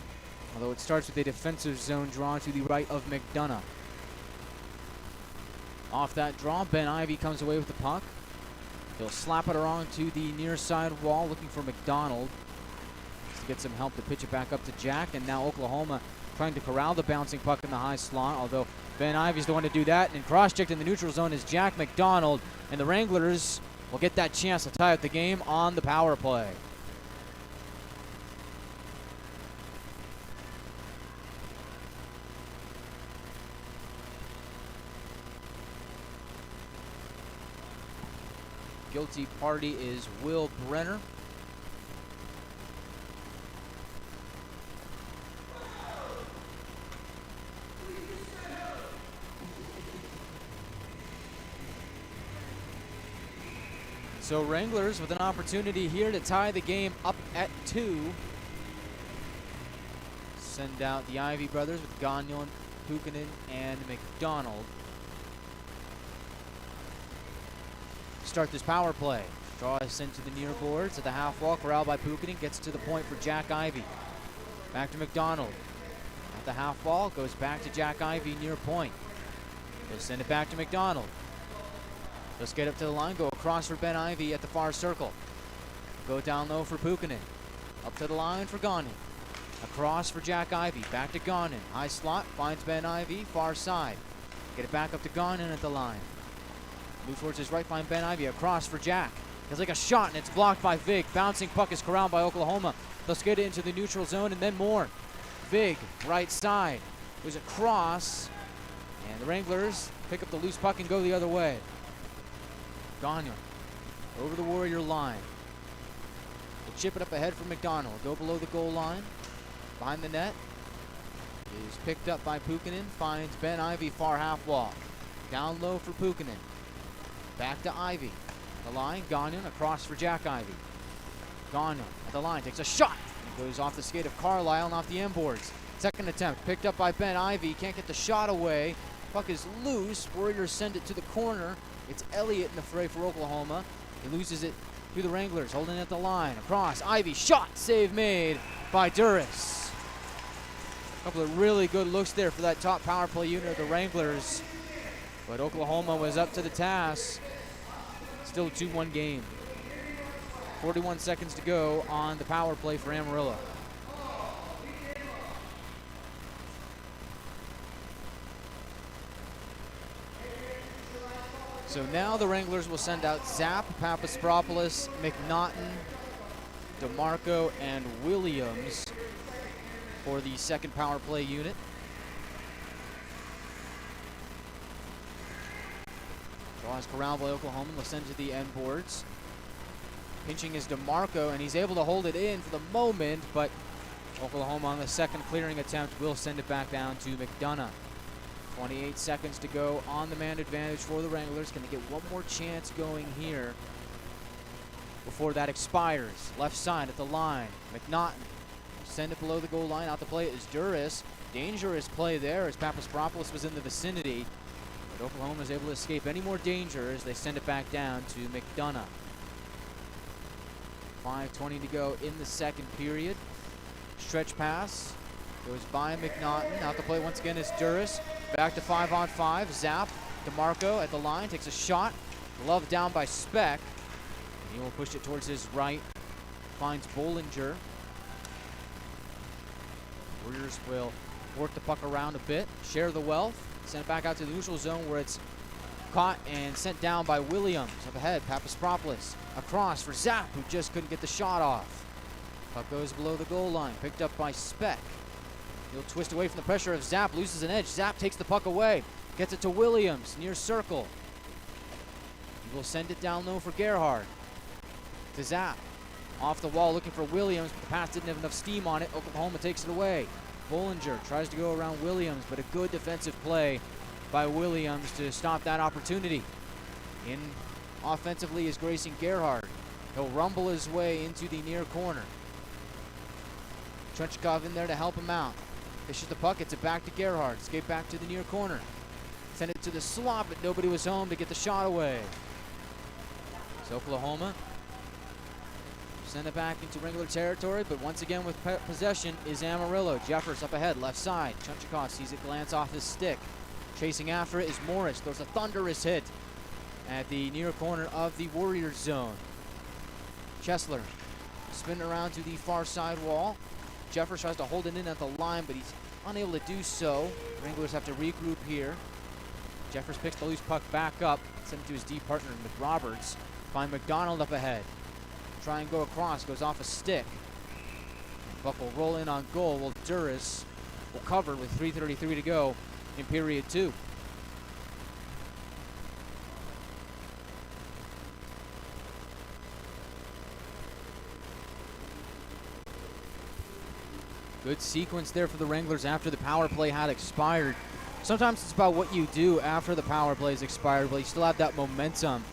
although it starts with a defensive zone draw to the right of McDonough. Off that draw, Ben Ivy comes away with the puck. He'll slap it around to the near side wall, looking for McDonald. Just to get some help to pitch it back up to Jack, and now Oklahoma trying to corral the bouncing puck in the high slot, although Ben Ivy's the one to do that, and cross-checked in the neutral zone is Jack McDonald, and the Wranglers will get that chance to tie up the game on the power play. Guilty party is Will Brenner. So Wranglers with an opportunity here to tie the game up at 2. Send out the Ivy brothers with Gagnon, Pukkanen, and McDonald. Start this power play. Draw is sent to the near boards at the half wall. Corral by Pukkanen. Gets to the point for Jack Ivy. Back to McDonald. At the half wall. Goes back to Jack Ivy near point. They'll send it back to McDonald. Let's get up to the line. Go across for Ben Ivy at the far circle. Go down low for Pukkanen. Up to the line for Gagnon. Across for Jack Ivy. Back to Gagnon. High slot. Finds Ben Ivy. Far side. Get it back up to Gagnon at the line. Move towards his right, find Ben Ivy. Across for Jack. It's like a shot, and it's blocked by Vig. Bouncing puck is corralled by Oklahoma. They'll skate it into the neutral zone, and then more. Vig, right side. Goes across, and the Wranglers pick up the loose puck and go the other way. Gagnon over the Warrior line. They'll chip it up ahead for McDonald. Go below the goal line. Behind the net. Is picked up by Pukkanen. Finds Ben Ivy, far half wall. Down low for Pukkanen. Back to Ivy. The line, Gagnon across for Jack Ivy. Gagnon at the line, takes a shot. And goes off the skate of Carlisle and off the end boards. Second attempt, picked up by Ben Ivy. Can't get the shot away. Puck is loose. Warriors send it to the corner. It's Elliott in the fray for Oklahoma. He loses it to the Wranglers, holding it at the line. Across, Ivy, shot, save made by Duras. A couple of really good looks there for that top power play unit of the Wranglers. But Oklahoma was up to the task. Still a 2-1 game. 41 seconds to go on the power play for Amarillo. So now the Wranglers will send out Zapp, Papaspropoulos, McNaughton, DeMarco, and Williams for the second power play unit. Draw is corralled by Oklahoma. They'll send to the end boards. Pinching is DeMarco, and he's able to hold it in for the moment, but Oklahoma on the second clearing attempt will send it back down to McDonough. 28 seconds to go on the man advantage for the Wranglers. Can they get one more chance going here before that expires? Left side at the line. McNaughton. Send it below the goal line. Out to play is Duras. Dangerous play there as Papaspropoulos was in the vicinity. But Oklahoma is able to escape any more danger as they send it back down to McDonough. 5:20 to go in the second period. Stretch pass. Goes by McNaughton. Out to play once again is Duras. Back to 5-on-5. Zapp. DeMarco at the line. Takes a shot. Glove down by Speck. And he will push it towards his right. Finds Bollinger. Warriors will work the puck around a bit. Share the wealth. Send it back out to the neutral zone where it's caught and sent down by Williams. Up ahead, Papaspropoulos. Across for Zapp, who just couldn't get the shot off. Puck goes below the goal line. Picked up by Speck. He'll twist away from the pressure of Zapp, loses an edge. Zapp takes the puck away, gets it to Williams, near circle. He will send it down low for Gerhard. To Zapp. Off the wall looking for Williams, but the pass didn't have enough steam on it. Oklahoma takes it away. Bollinger tries to go around Williams, but a good defensive play by Williams to stop that opportunity. In offensively is Grayson Gerhardt. He'll rumble his way into the near corner. Trenchkov in there to help him out. Fishes the puck, gets it back to Gerhardt. Skate back to the near corner. Send it to the slot, but nobody was home to get the shot away. So Oklahoma send it back into Wrangler territory, but once again with possession is Amarillo. Jeffers up ahead, left side. Trenchkov sees it glance off his stick. Chasing after it is Morris. Throws a thunderous hit at the near corner of the Warriors zone. Chesler spinning around to the far side wall. Jeffers tries to hold it in at the line, but he's unable to do so. Wranglers have to regroup here. Jeffers picks the loose puck back up, send it to his D partner, McRoberts. Find McDonald up ahead. Try and go across, goes off a stick. Buck will roll in on goal, while Duras will cover with 3:33 to go in period 2. Good sequence there for the Wranglers after the power play had expired. Sometimes it's about what you do after the power play is expired, but you still have that momentum.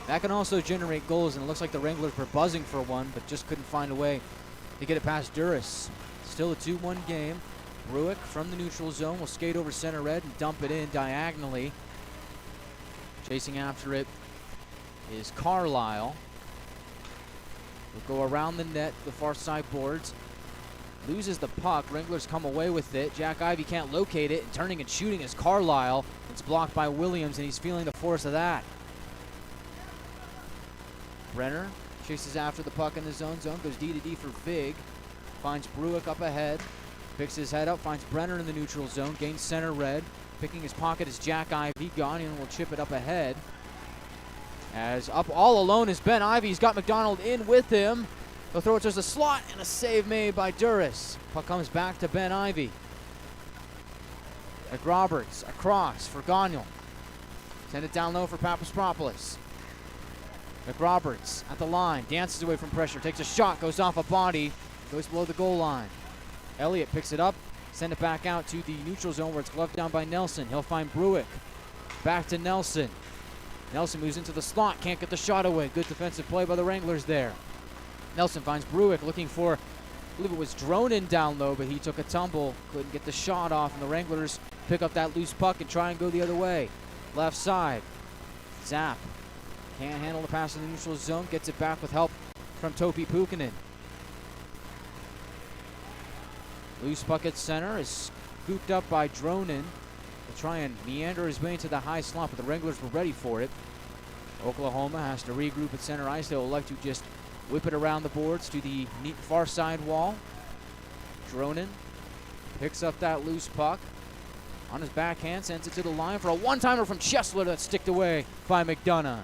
That can also generate goals, and it looks like the Wranglers were buzzing for one, but just couldn't find a way to get it past Duras. Still a 2-1 game. Bruick from the neutral zone will skate over center red and dump it in diagonally. Chasing after it is Carlisle. Will go around the net, the far side boards. Loses the puck. Wranglers come away with it. Jack Ivey can't locate it, and turning and shooting is Carlisle. It's blocked by Williams, and he's feeling the force of that. Brenner chases after the puck in the zone. Goes D to D for Vig. Finds Bruick up ahead. Picks his head up, finds Brenner in the neutral zone. Gains center red. Picking his pocket is Jack Ivey. Gagnon will chip it up ahead. As up all alone is Ben Ivey. He's got McDonald in with him. He'll throw it towards the slot, and a save made by Duras. Puck comes back to Ben Ivey. McRoberts across for Gagnon. Send it down low for Papaspropoulos. McRoberts at the line, dances away from pressure, takes a shot, goes off a body, goes below the goal line. Elliott picks it up, send it back out to the neutral zone where it's gloved down by Nelson. He'll find Bruick. Back to Nelson. Nelson moves into the slot, can't get the shot away. Good defensive play by the Wranglers there. Nelson finds Bruick looking for, I believe it was Dronin down low, but he took a tumble, couldn't get the shot off, and the Wranglers pick up that loose puck and try and go the other way. Left side. Zap. Can't handle the pass in the neutral zone, gets it back with help from Topi Pukkanen. Loose puck at center is scooped up by Dronin. He'll try and meander his way into the high slot, but the Wranglers were ready for it. Oklahoma has to regroup at center ice. They'll like to just whip it around the boards to the far side wall. Dronin picks up that loose puck. On his backhand, sends it to the line for a one-timer from Chesler that's sticked away by McDonough.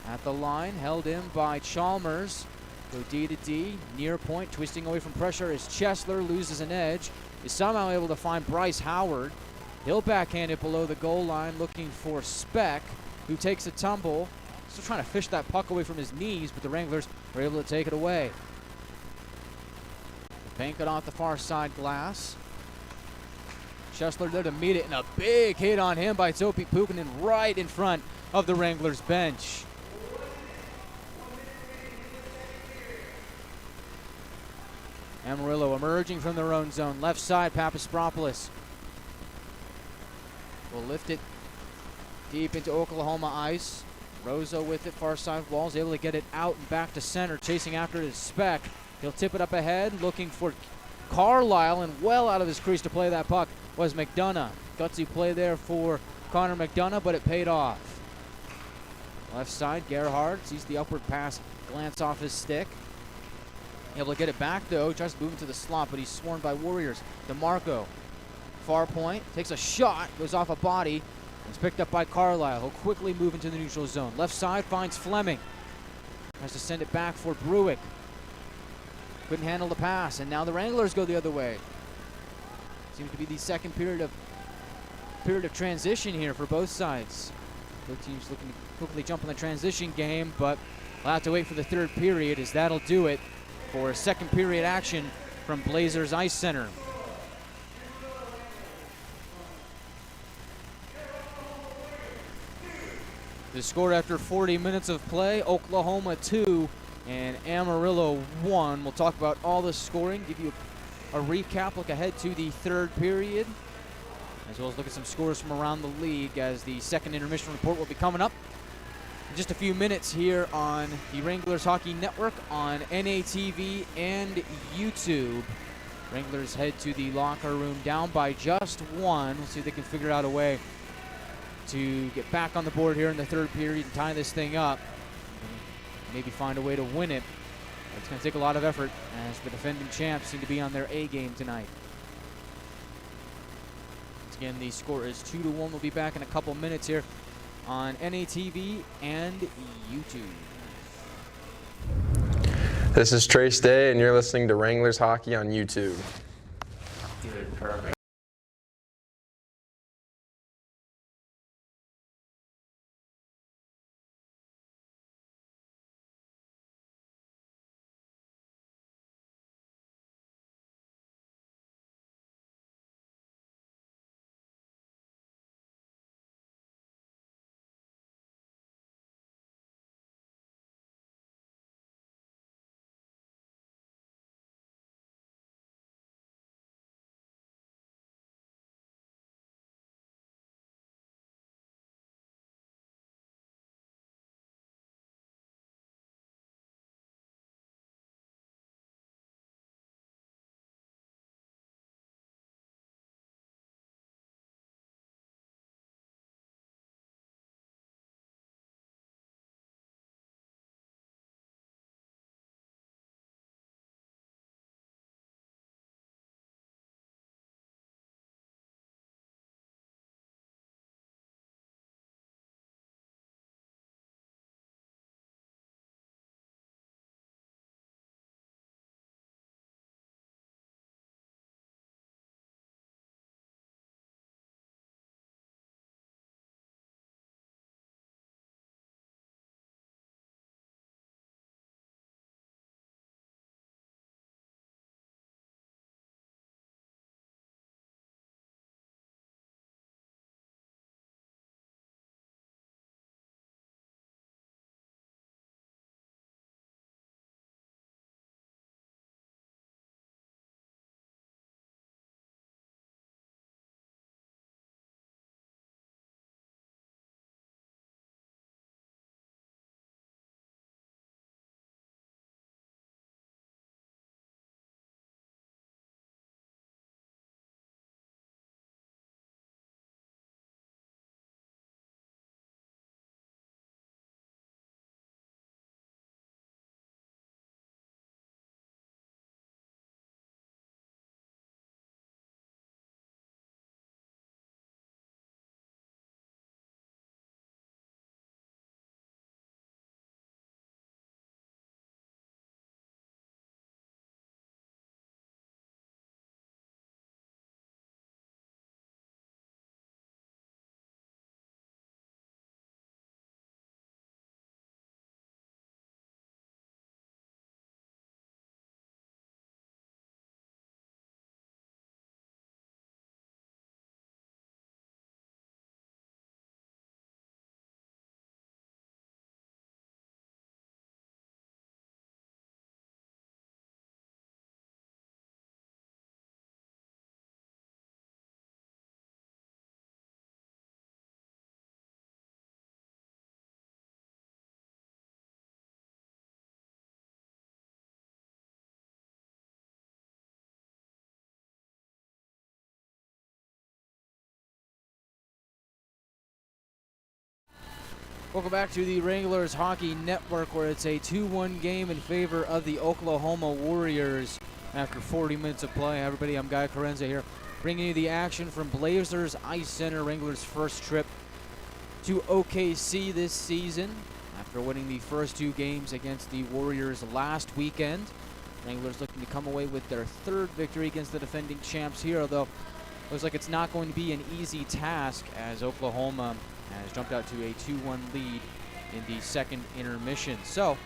At the line, held in by Chalmers. Go D to D, near point, twisting away from pressure as Chesler loses an edge. Is somehow able to find Bryce Howard. He'll backhand it below the goal line, looking for Speck, who takes a tumble. Still trying to fish that puck away from his knees, but the Wranglers were able to take it away. Bank it off the far side glass. Chesler there to meet it, and a big hit on him by Topi Pukkanen right in front of the Wranglers bench. Amarillo emerging from their own zone. Left side, Papaspropoulos will lift it deep into Oklahoma ice. Rosa with it, far side walls, able to get it out and back to center. Chasing after it is Speck. He'll tip it up ahead, looking for Carlisle, and well out of his crease to play that puck was McDonough. Gutsy play there for Connor McDonough, but it paid off. Left side, Gerhardt sees the upward pass glance off his stick. Able to get it back though, tries to move into the slot, but he's swarmed by Warriors. DeMarco, far point, takes a shot, goes off a body, it's picked up by Carlisle. He'll quickly move into the neutral zone. Left side finds Fleming. Has to send it back for Bruick. Couldn't handle the pass, and now the Wranglers go the other way. Seems to be the second period of transition here for both sides. Both teams looking to quickly jump on the transition game, but we'll have to wait for the third period, as that'll do it for second period action from Blazers Ice Center. The score after 40 minutes of play, Oklahoma 2 and Amarillo 1. We'll talk about all the scoring, give you a recap, look ahead to the third period, as well as look at some scores from around the league as the second intermission report will be coming up in just a few minutes here on the Wranglers Hockey Network on NATV and YouTube. Wranglers head to the locker room down by just one. We'll see if they can figure out a way to get back on the board here in the third period and tie this thing up. Maybe find a way to win it. It's going to take a lot of effort as the defending champs seem to be on their A game tonight. Once again, the score is 2-1. We'll be back in a couple minutes here on NATV and YouTube. This is Trace Day, and you're listening to Wranglers Hockey on YouTube. Dude, perfect. Welcome back to the Wranglers Hockey Network, where it's a 2-1 game in favor of the Oklahoma Warriors after 40 minutes of play. Hi everybody, I'm Chiarenza here, bringing you the action from Blazers Ice Center. Wranglers' first trip to OKC this season after winning the first two games against the Warriors last weekend. Wranglers looking to come away with their third victory against the defending champs here, although looks like it's not going to be an easy task as Oklahoma has jumped out to a 2-1 lead in the second intermission. So,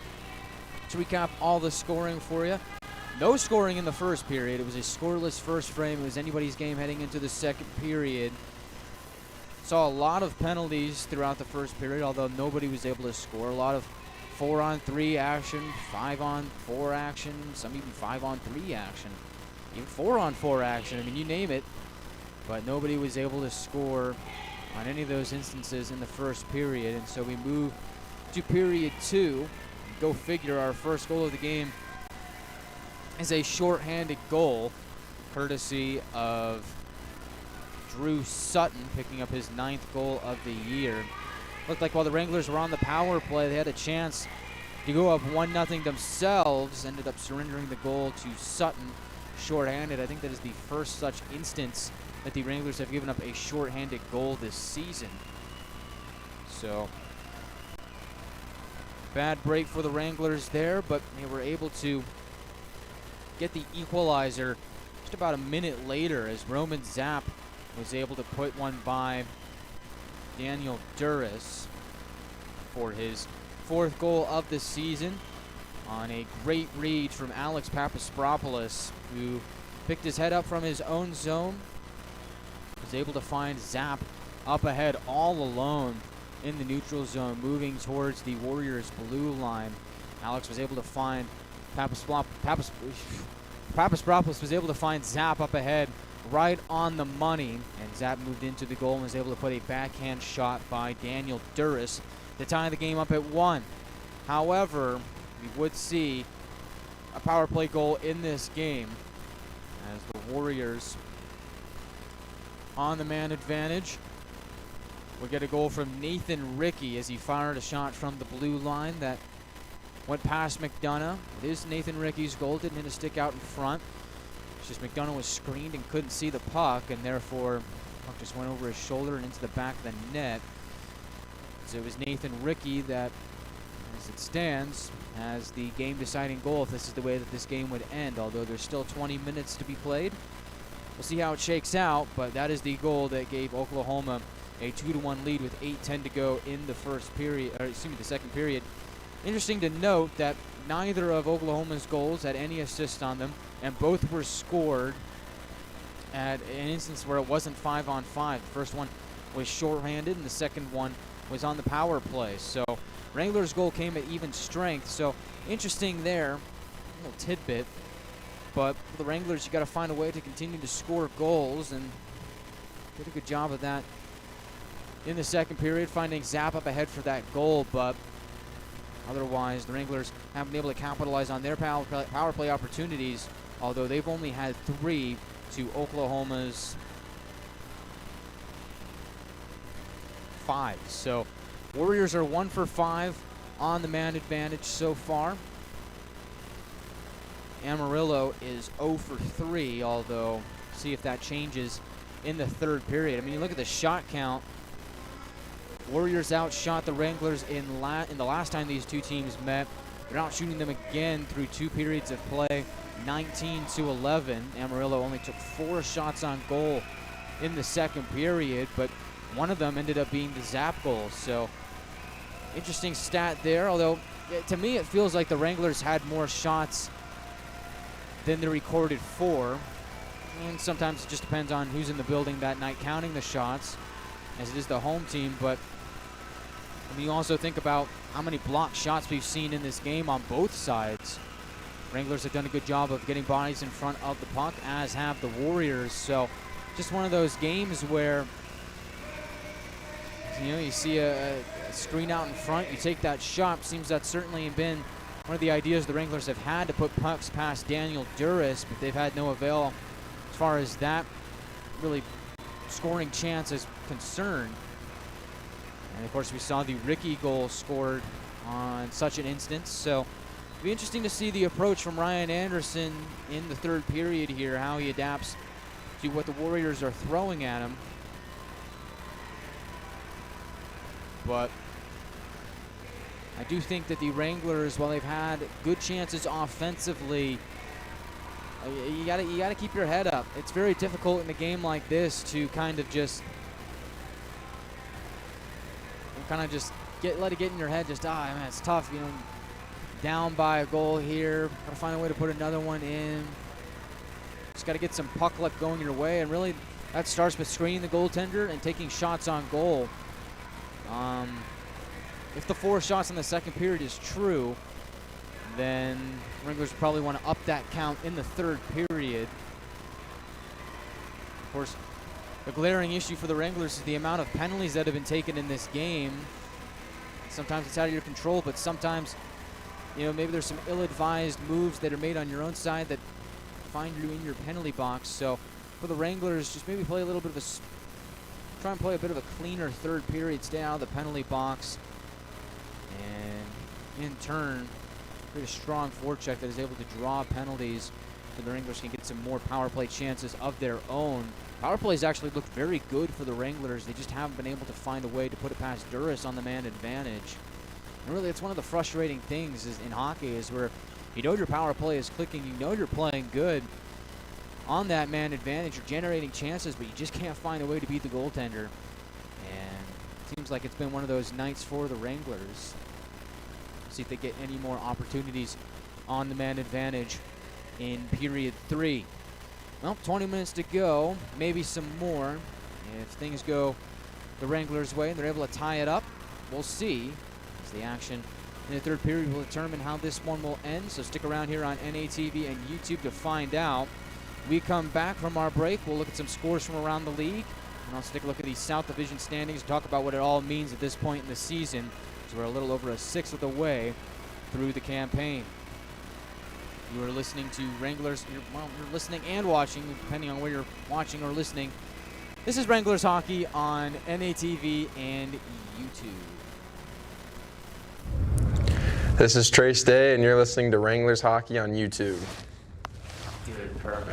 to recap all the scoring for you, no scoring in the first period. It was a scoreless first frame. It was anybody's game heading into the second period. Saw a lot of penalties throughout the first period, although nobody was able to score. A lot of 4-on-3 action, 5-on-4 action, some even 5-on-3 action, even 4-on-4 action. I mean, you name it. But nobody was able to score on any of those instances in the first period. And so we move to period 2. Go figure, our first goal of the game is a shorthanded goal, courtesy of Drew Sutton, picking up his 9th goal of the year. Looked like while the Wranglers were on the power play, they had a chance to go up 1-0 themselves. Ended up surrendering the goal to Sutton, shorthanded. I think that is the first such instance that the Wranglers have given up a shorthanded goal this season. So, bad break for the Wranglers there, but they were able to get the equalizer just about a minute later as Roman Zapp was able to put one by Daniel Duras for his 4th goal of the season on a great read from Alex Papaspropoulos, who picked his head up from his own zone, was able to find Zapp up ahead all alone in the neutral zone, moving towards the Warriors' blue line. Alex was able to find Papaspropoulos was able to find Zapp up ahead right on the money, and Zapp moved into the goal and was able to put a backhand shot by Daniel Duras to tie the game up at 1. However, we would see a power play goal in this game as the Warriors on the man advantage. We'll get a goal from Nathan Rickey as he fired a shot from the blue line that went past McDonough. It is Nathan Rickey's goal. Didn't hit a stick out in front. It's just McDonough was screened and couldn't see the puck, and therefore the puck just went over his shoulder and into the back of the net. So it was Nathan Rickey that, as it stands, has the game-deciding goal if this is the way that this game would end, although there's still 20 minutes to be played. We'll see how it shakes out, but that is the goal that gave Oklahoma a 2-1 lead with 8:10 to go in the the second period. Interesting to note that neither of Oklahoma's goals had any assists on them, and both were scored at an instance where it wasn't 5-on-5. The first one was shorthanded, and the second one was on the power play. So Wranglers' goal came at even strength. So interesting there, a little tidbit. But for the Wranglers, you got to find a way to continue to score goals, and did a good job of that in the second period, finding Zapp up ahead for that goal. But otherwise, the Wranglers haven't been able to capitalize on their power play opportunities, although they've only had 3 to Oklahoma's 5. So Warriors are 1 for 5 on the man advantage so far. Amarillo is 0 for 3, although see if that changes in the third period. I mean, you look at the shot count. Warriors outshot the Wranglers in the last time these two teams met. They're out shooting them again through 2 periods of play, 19-11. Amarillo only took 4 shots on goal in the second period, but one of them ended up being the Zapp goal. So interesting stat there, although to me it feels like the Wranglers had more shots than the recorded 4. And sometimes it just depends on who's in the building that night counting the shots, as it is the home team. But I mean, you also think about how many blocked shots we've seen in this game on both sides. Wranglers have done a good job of getting bodies in front of the puck, as have the Warriors. So just one of those games where, you know, you see a screen out in front, you take that shot. Seems that's certainly been one of the ideas the Wranglers have had, to put pucks past Daniel Duras, but they've had no avail as far as that really scoring chance is concerned. And of course, we saw the Rickey goal scored on such an instance. So it'll be interesting to see the approach from Ryan Anderson in the third period here, how he adapts to what the Warriors are throwing at him. But I do think that the Wranglers, while they've had good chances offensively, you gotta keep your head up. It's very difficult in a game like this to kind of just let it get in your head. Just man, it's tough. You know, down by a goal here, gotta find a way to put another one in. Just gotta get some puck luck going your way, and really, That starts with screening the goaltender and taking shots on goal. If the 4 shots in the second period is true, then Wranglers probably want to up that count in the third period. Of course, the glaring issue for the Wranglers is the amount of penalties that have been taken in this game. Sometimes it's out of your control, but sometimes, maybe there's some ill-advised moves that are made on your own side that find you in your penalty box. So for the Wranglers, just maybe play a little bit of try and play a bit of a cleaner third period, stay out of the penalty box, and in turn, create a strong forecheck that is able to draw penalties so the Wranglers can get some more power play chances of their own. Power plays actually looked very good for the Wranglers. They just haven't been able to find a way to put it past Duras on the man advantage. And really, it's one of the frustrating things in hockey is where your power play is clicking, you're playing good on that man advantage, you're generating chances, but you just can't find a way to beat the goaltender. And it seems like it's been one of those nights for the Wranglers. See if they get any more opportunities on the man advantage in period 3. Well, 20 minutes to go, maybe some more. If things go the Wranglers' way and they're able to tie it up, we'll see. As the action in the third period will determine how this one will end. So stick around here on NATV and YouTube to find out. We come back from our break. We'll look at some scores from around the league. And also take a look at the South Division standings, talk about what it all means at this point in the season. So we're a little over a sixth of the way through the campaign. You are listening to Wranglers. You're listening and watching, depending on where you're watching or listening. This is Wranglers Hockey on NATV and YouTube. This is Trace Day, and you're listening to Wranglers Hockey on YouTube. Dude, perfect.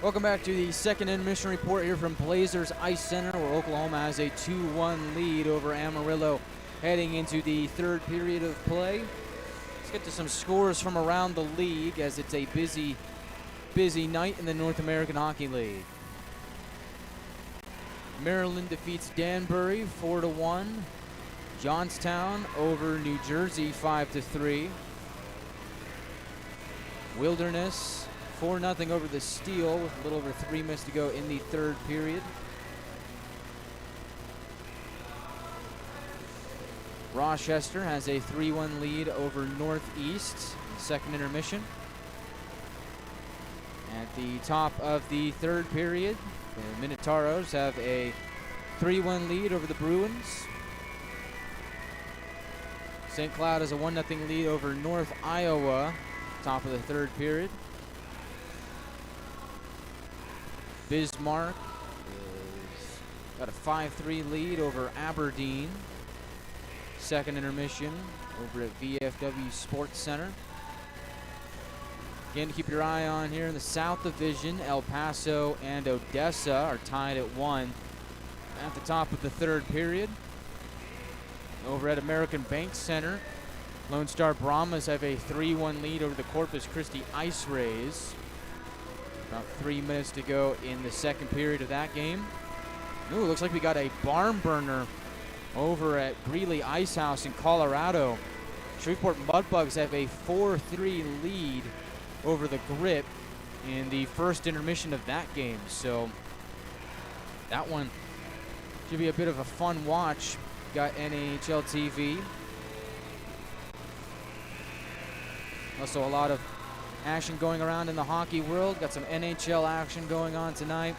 Welcome back to the second intermission report here from Blazers Ice Center, where Oklahoma has a 2-1 lead over Amarillo heading into the third period of play. Let's get to some scores from around the league, as it's a busy night in the North American Hockey League. Maryland defeats Danbury 4-1. Johnstown over New Jersey 5-3. Wilderness 4-0 over the Steel with a little over 3 minutes to go in the third period. Rochester has a 3-1 lead over Northeast in the second intermission. At the top of the third period, the Minotauros have a 3-1 lead over the Bruins. St. Cloud has a 1-0 lead over North Iowa, top of the third period. Bismarck has got a 5-3 lead over Aberdeen. Second intermission over at VFW Sports Center. Again, to keep your eye on here in the South Division, El Paso and Odessa are tied at 1 at the top of the third period. Over at American Bank Center, Lone Star Brahmas have a 3-1 lead over the Corpus Christi Ice Rays. About 3 minutes to go in the second period of that game. Ooh, looks like we got a barn burner over at Greeley Ice House in Colorado. Shreveport Mudbugs have a 4-3 lead over the Grit in the first intermission of that game. So that one should be a bit of a fun watch. Got NHL TV. Also a lot of action going around in the hockey world. Got some NHL action going on tonight.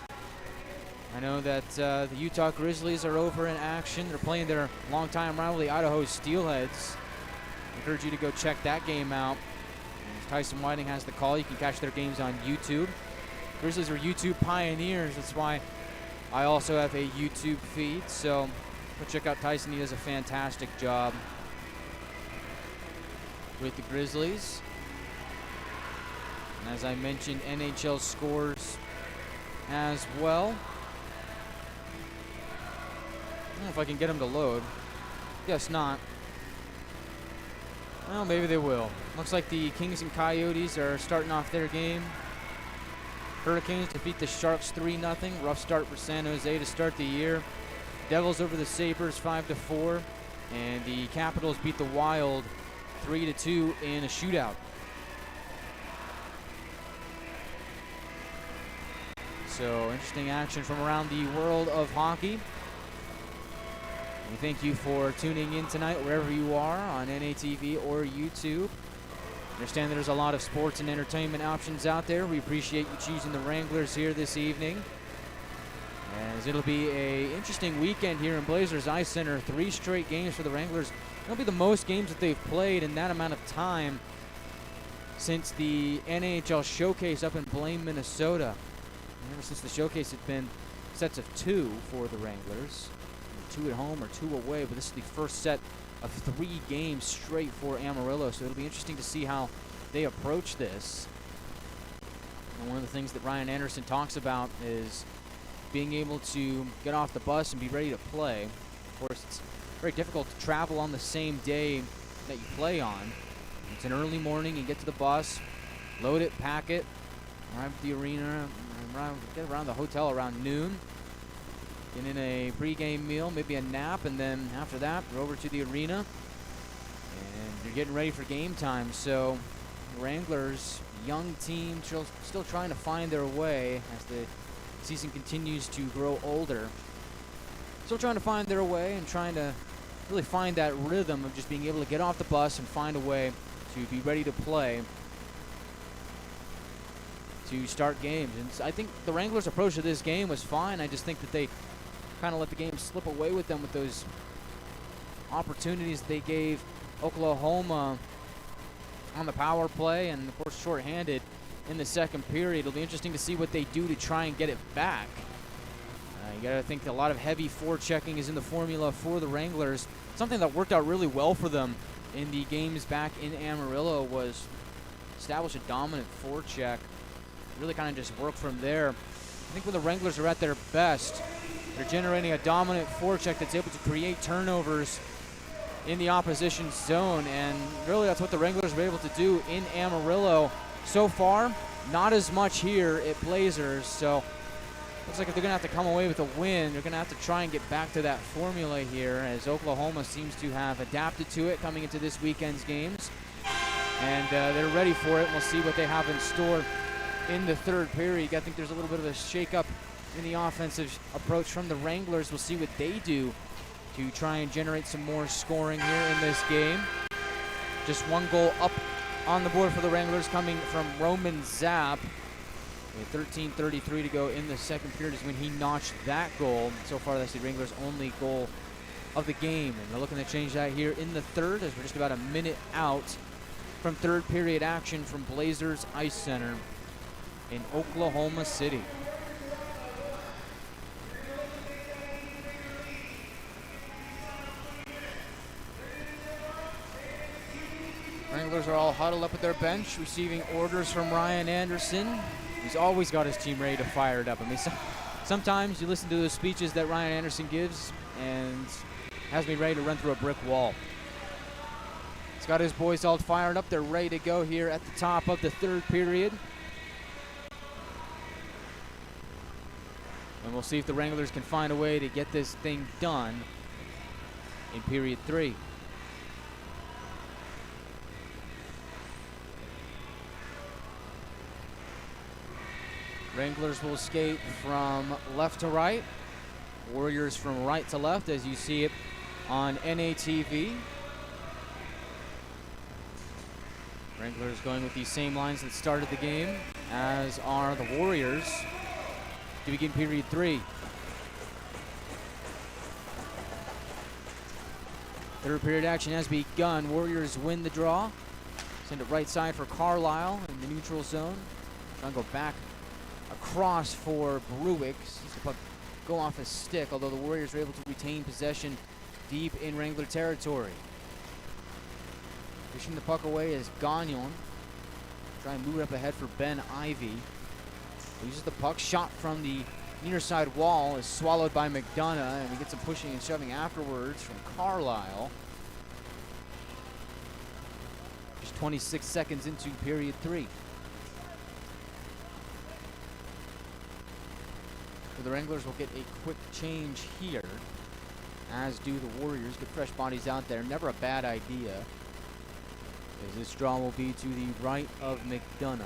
I know that the Utah Grizzlies are over in action. They're playing their longtime rival, the Idaho Steelheads. I encourage you to go check that game out. As Tyson Whiting has the call. You can catch their games on YouTube. Grizzlies are YouTube pioneers. That's why I also have a YouTube feed. So go check out Tyson. He does a fantastic job with the Grizzlies. And as I mentioned, NHL scores as well. I don't know if I can get them to load. Guess not. Well, maybe they will. Looks like the Kings and Coyotes are starting off their game. Hurricanes defeat the Sharks 3-0. Rough start for San Jose to start the year. Devils over the Sabres 5-4. And the Capitals beat the Wild 3-2 in a shootout. So interesting action from around the world of hockey. We thank you for tuning in tonight wherever you are on NATV or YouTube. Understand that there's a lot of sports and entertainment options out there. We appreciate you choosing the Wranglers here this evening, as it'll be an interesting weekend here in Blazers Ice Center. 3 straight games for the Wranglers. It'll be the most games that they've played in that amount of time since the NHL Showcase up in Blaine, Minnesota. Ever since the Showcase, it's been sets of 2 for the Wranglers. 2 at home or 2 away, but this is the first set of 3 games straight for Amarillo, so it'll be interesting to see how they approach this. And one of the things that Ryan Anderson talks about is being able to get off the bus and be ready to play. Of course, it's very difficult to travel on the same day that you play on. It's an early morning, you get to the bus, load it, pack it, arrive at the arena, get around the hotel around noon. Get in a pregame meal, maybe a nap, and then after that, we're over to the arena, and you're getting ready for game time. So, Wranglers, young team, still trying to find their way as the season continues to grow older. Still trying to find their way and trying to really find that rhythm of just being able to get off the bus and find a way to be ready to play, to start games. And I think the Wranglers' approach to this game was fine. I just think that they kind of let the game slip away with them with those opportunities they gave Oklahoma on the power play, and of course shorthanded in the second period. It'll be interesting to see what they do to try and get it back. You gotta think a lot of heavy forechecking is in the formula for the Wranglers. Something that worked out really well for them in the games back in Amarillo was establish a dominant forecheck. Really kind of just work from there. I think when the Wranglers are at their best, they're generating a dominant forecheck that's able to create turnovers in the opposition zone, and really that's what the Wranglers were able to do in Amarillo. So far, not as much here at Blazers, so looks like if they're going to have to come away with a win, they're going to have to try and get back to that formula here, as Oklahoma seems to have adapted to it coming into this weekend's games, and they're ready for it. We'll see what they have in store in the third period. I think there's a little bit of a shake-up in the offensive approach from the Wranglers. We'll see what they do to try and generate some more scoring here in this game. Just one goal up on the board for the Wranglers, coming from Roman Zapp. With 13:33 to go in the second period is when he notched that goal. So far, that's the Wranglers' only goal of the game. And they're looking to change that here in the third, as we're just about a minute out from third period action from Blazers Ice Center in Oklahoma City. Wranglers are all huddled up at their bench, receiving orders from Ryan Anderson. He's always got his team ready to fire it up. I mean, sometimes you listen to those speeches that Ryan Anderson gives and has me ready to run through a brick wall. He's got his boys all fired up. They're ready to go here at the top of the third period. And we'll see if the Wranglers can find a way to get this thing done in period 3. Wranglers will skate from left to right. Warriors from right to left, as you see it on NATV. Wranglers going with these same lines that started the game, as are the Warriors to begin period 3. Third period action has begun. Warriors win the draw. Send it right side for Carlisle in the neutral zone. Trying to go back across for Bruick. Sees the puck go off his stick, although the Warriors are able to retain possession deep in Wrangler territory. Pushing the puck away is Gagnon. Try and move it up ahead for Ben Ivy. Loses the puck. Shot from the near side wall is swallowed by McDonough, and we get some pushing and shoving afterwards from Carlisle. Just 26 seconds into period 3. The Wranglers will get a quick change here, as do the Warriors. Get fresh bodies out there. Never a bad idea, as this draw will be to the right of McDonough.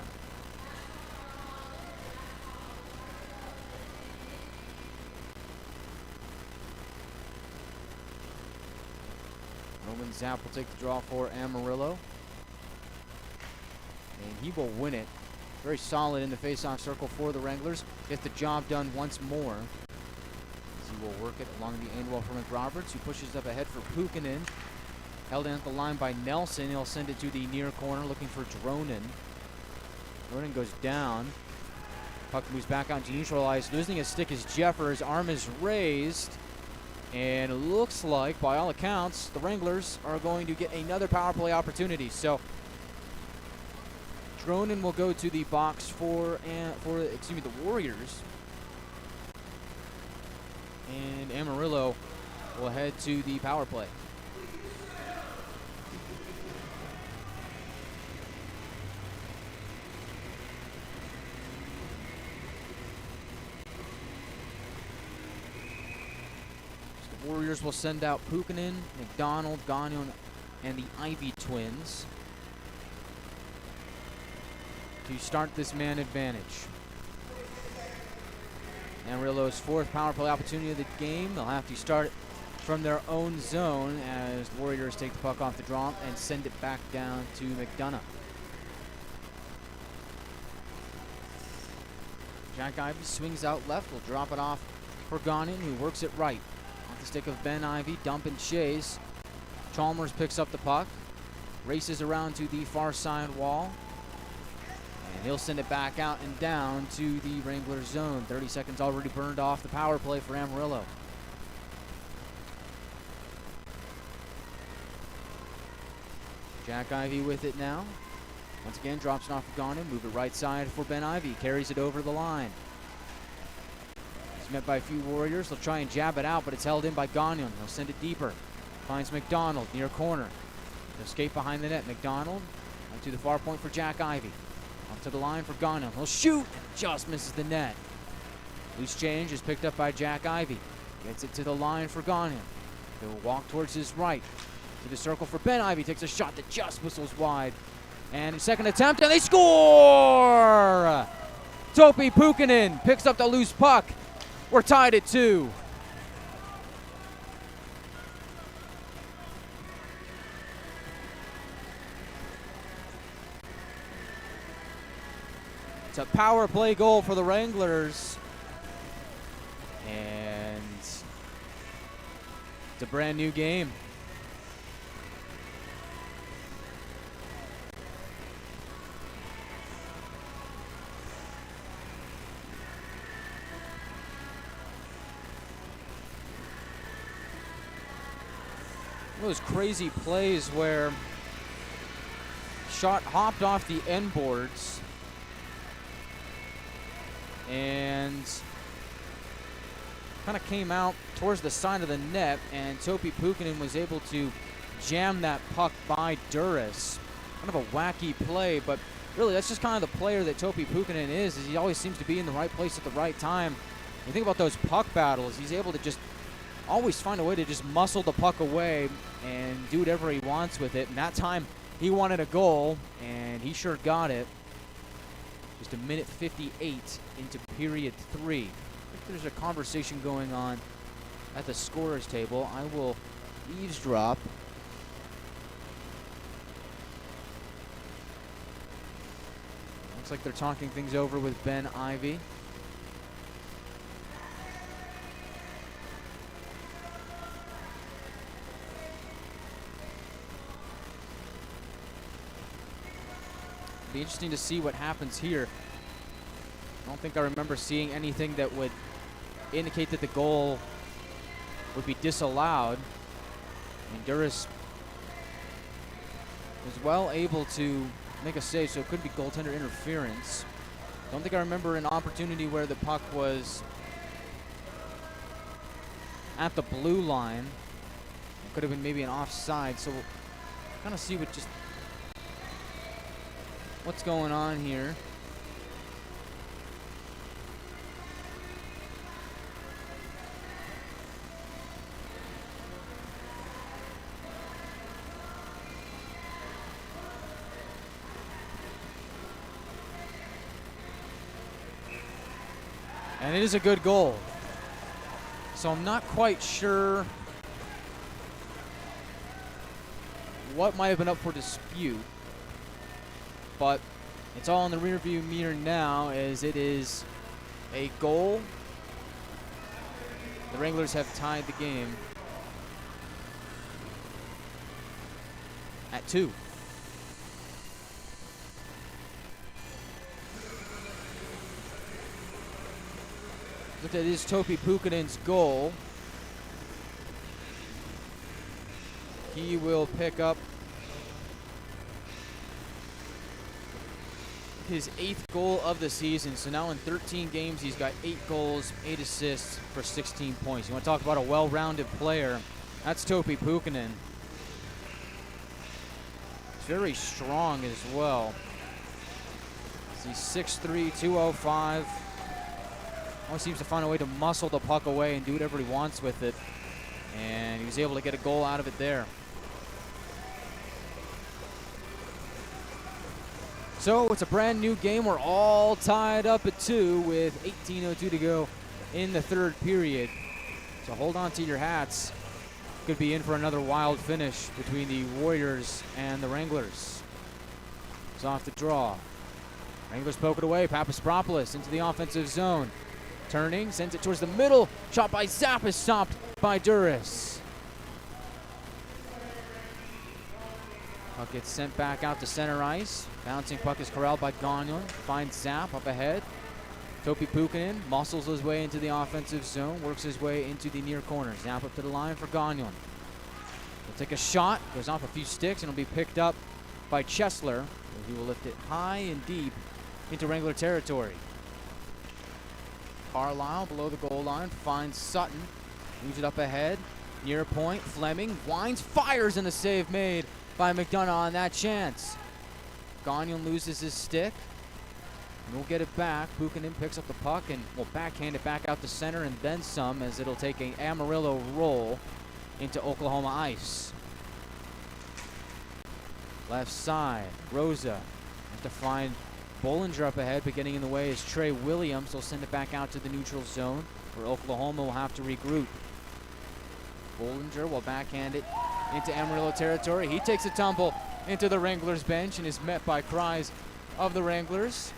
Roman Zapp will take the draw for Amarillo, and he will win it. Very solid in the face-off circle for the Wranglers. Gets the job done once more. As he will work it along the end wall for McRoberts, who pushes up ahead for Puukkonen. Held in at the line by Nelson. He'll send it to the near corner, looking for Dronin. Dronin goes down. Puck moves back out to neutralize. Losing his stick is Jeffer. His arm is raised. And it looks like, by all accounts, the Wranglers are going to get another power play opportunity. So Dronin will go to the box for the Warriors, and Amarillo will head to the power play. So the Warriors will send out Puukkonen, McDonald, Gagnon, and the Ivy twins to start this man advantage. Amarillo's fourth power play opportunity of the game. They'll have to start it from their own zone, as the Warriors take the puck off the draw and send it back down to McDonough. Jack Ivy swings out left. Will drop it off for Gagnon, who works it right. Off the stick of Ben Ivy, dump and chase. Chalmers picks up the puck, races around to the far side wall, and he'll send it back out and down to the Wrangler zone. 30 seconds already burned off the power play for Amarillo. Jack Ivy with it now. Once again, drops it off of Gagnon. Move it right side for Ben Ivy. Carries it over the line. He's met by a few Warriors. They'll try and jab it out, but it's held in by Gagnon. He'll send it deeper. Finds McDonald near corner. He'll skate behind the net. McDonald out to the far point for Jack Ivy. Up to the line for Gagnon. He'll shoot. Just misses the net. Loose change is picked up by Jack Ivy. Gets it to the line for Gagnon. He'll walk towards his right. To the circle for Ben Ivy. Takes a shot that just whistles wide. And second attempt, and they score! Topi Puukkonen picks up the loose puck. We're tied at 2. It's a power play goal for the Wranglers. And it's a brand new game. Those crazy plays where shot hopped off the end boards and kind of came out towards the side of the net, and Topi Pukkanen was able to jam that puck by Duras. Kind of a wacky play, but really that's just kind of the player that Topi Pukkanen is he always seems to be in the right place at the right time. When you think about those puck battles, he's able to just always find a way to just muscle the puck away and do whatever he wants with it. And that time he wanted a goal, and he sure got it. Just a minute 58 into period 3. I think there's a conversation going on at the scorer's table. I will eavesdrop. Looks like they're talking things over with Ben Ivy. Be interesting to see what happens here. I don't think I remember seeing anything that would indicate that the goal would be disallowed. And Duras was well able to make a save, so it could be goaltender interference. Don't think I remember an opportunity where the puck was at the blue line. It could have been maybe an offside, so we'll kind of see what's going on here. And it is a good goal. So I'm not quite sure what might have been up for dispute, but it's all in the rearview mirror now, as it is a goal. The Wranglers have tied the game at 2. Look, that is Topi Pukkanen's goal. He will pick up his 8th goal of the season. So now in 13 games, he's got 8 goals, 8 assists for 16 points. You want to talk about a well-rounded player? That's Topi Pukkanen. Very strong as well. He's 6'3", 205. Always seems to find a way to muscle the puck away and do whatever he wants with it. And he was able to get a goal out of it there. So it's a brand new game. We're all tied up at 2 with 18:02 to go in the 3rd period. So hold on to your hats. Could be in for another wild finish between the Warriors and the Wranglers. It's off the draw. Wranglers poke it away. Papaspropoulos into the offensive zone. Turning, sends it towards the middle. Shot by Zapp is stopped by Duras. Puck gets sent back out to center ice. Bouncing puck is corralled by Gagnon. Finds Zapp up ahead. Topi Pukkanen muscles his way into the offensive zone. Works his way into the near corner. Zapp up to the line for Gagnon. He'll take a shot. Goes off a few sticks and will be picked up by Chesler. He will lift it high and deep into Wrangler territory. Carlisle below the goal line finds Sutton. Moves it up ahead. Near point. Fleming winds, fires, and a save made by McDonough on that chance. Gagnon loses his stick. And we'll get it back. Pukkanen picks up the puck and will backhand it back out to center and then some, as it'll take an Amarillo roll into Oklahoma ice. Left side. Rosa has to find Bollinger up ahead, but getting in the way is Trey Williams. They'll send it back out to the neutral zone, where Oklahoma will have to regroup. Bollinger will backhand it into Amarillo territory. He takes a tumble into the Wranglers bench and is met by cries of the Wranglers.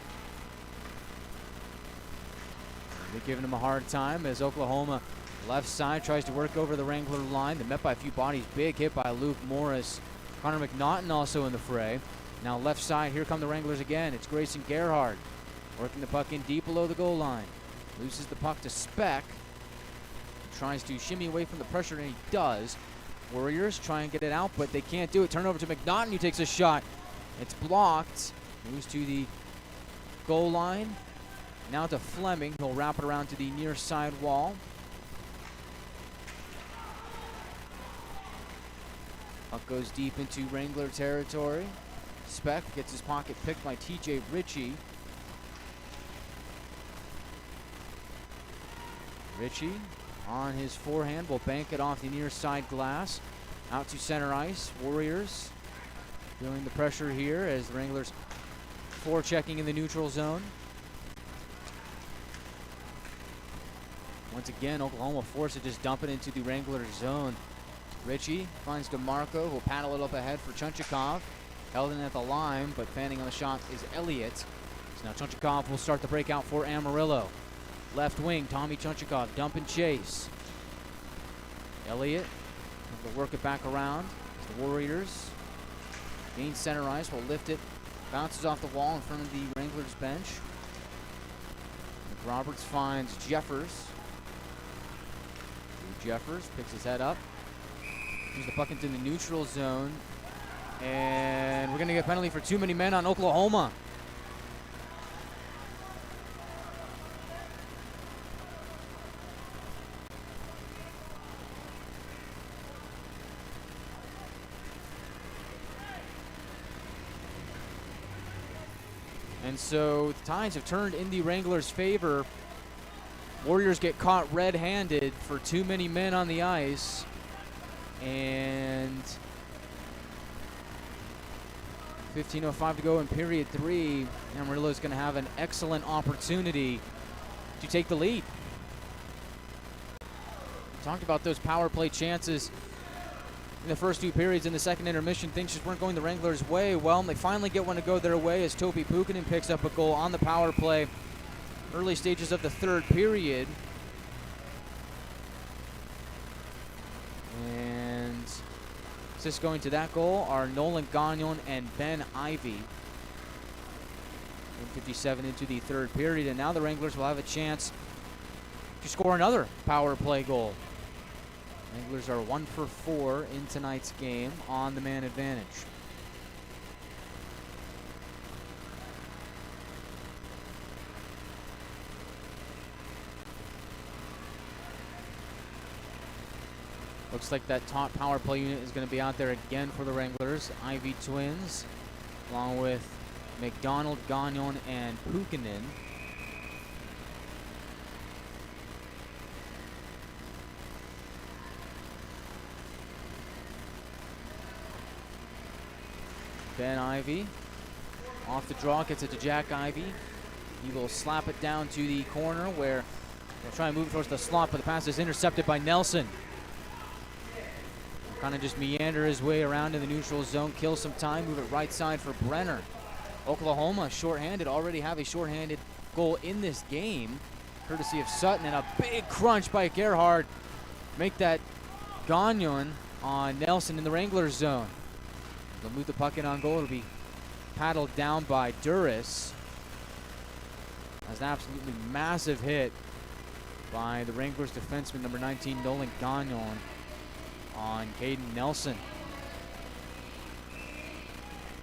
They're giving him a hard time as Oklahoma left side tries to work over the Wrangler line. They're met by a few bodies. Big hit by Luke Morris. Connor McNaughton also in the fray. Now left side, here come the Wranglers again. It's Grayson Gerhardt working the puck in deep below the goal line. Loses the puck to Speck. Tries to shimmy away from the pressure, and he does. Warriors try and get it out, but they can't do it. Turn over to McNaughton, who takes a shot. It's blocked. Moves to the goal line. Now to Fleming. He'll wrap it around to the near side wall. Puck goes deep into Wrangler territory. Speck gets his pocket picked by TJ Ritchie. Ritchie on his forehand will bank it off the near side glass. Out to center ice. Warriors feeling the pressure here as the Wranglers forechecking in the neutral zone. Once again, Oklahoma forced to just dump it into the Wrangler zone. Ritchie finds DeMarco, who'll paddle it up ahead for Chunchikov. Held in at the line, but fanning on the shot is Elliott. So now Chunchikov will start the breakout for Amarillo. Left wing, Tommy Chunchikov, dump and chase. Elliott will work it back around. The Warriors gain center ice, will lift it. Bounces off the wall in front of the Wranglers bench. Roberts finds Jeffers. Jeffers picks his head up. Moves the puck into the neutral zone. And we're going to get a penalty for too many men on Oklahoma. And so the tides have turned in the Wranglers' favor. Warriors get caught red-handed for too many men on the ice. And 15:05 to go in period 3. Amarillo is going to have an excellent opportunity to take the lead. We talked about those power play chances in the first 2 periods. In the second intermission, things just weren't going the Wranglers' way. Well, they finally get one to go their way as Topi Pukkanen picks up a goal on the power play. Early stages of the 3rd period. And assists going to that goal are Nolan Gagnon and Ben Ivey. 1:57 into the 3rd period, and now the Wranglers will have a chance to score another power play goal. Wranglers are 1 for 4 in tonight's game on the man advantage. Looks like that top power play unit is going to be out there again for the Wranglers. Ivy twins, along with McDonald, Gagnon, and Pukkanen. Ben Ivy off the draw, gets it to Jack Ivy. He will slap it down to the corner where they'll try and move towards the slot, but the pass is intercepted by Nelson. Kind of just meander his way around in the neutral zone, kill some time, move it right side for Brenner. Oklahoma shorthanded, already have a shorthanded goal in this game, courtesy of Sutton, and a big crunch by Gerhardt. Make that Gagnon on Nelson in the Wranglers zone. They'll move the puck in on goal. It'll be paddled down by Duras. That's an absolutely massive hit by the Wranglers defenseman, number 19, Nolan Gagnon, on Caden Nelson.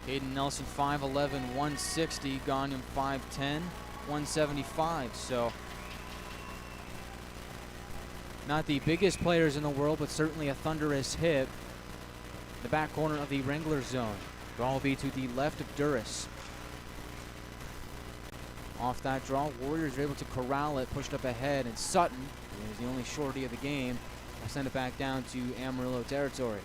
Caden Nelson 5'11", 160. Gagnon 5'10", 175. So not the biggest players in the world, but certainly a thunderous hit. The back corner of the Wranglers zone. Draw will be to the left of Duras. Off that draw, Warriors are able to corral it, pushed up ahead, and Sutton, who is the only shorty of the game, will send it back down to Amarillo territory.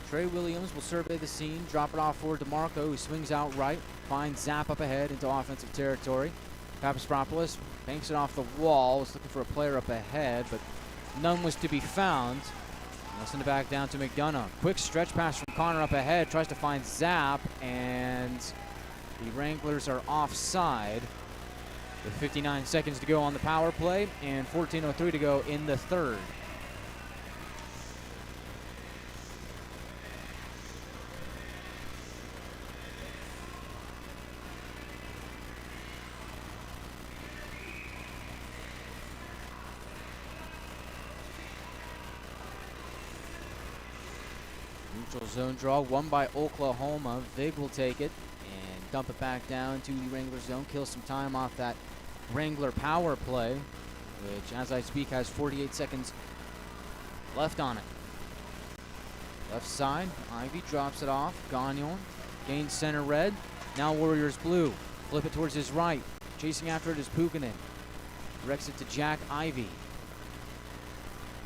Trey Williams will survey the scene, drop it off for DeMarco, who swings out right, finds Zap up ahead into offensive territory. Papastropoulos banks it off the wall, was looking for a player up ahead, but none was to be found. They'll send it back down to McDonough. Quick stretch pass from Connor up ahead, tries to find Zap, and The Wranglers are offside with 59 seconds to go on the power play and 14:03 to go in the third. Neutral zone draw, won by Oklahoma. Vig will take it and dump it back down to the Wrangler zone. Kill some time off that Wrangler power play, which, as I speak, has 48 seconds left on it. Left side, Ivy drops it off. Gagnon gains center red. Now Warriors blue. Flip it towards his right. Chasing after it is Pukinen. Directs it to Jack Ivy.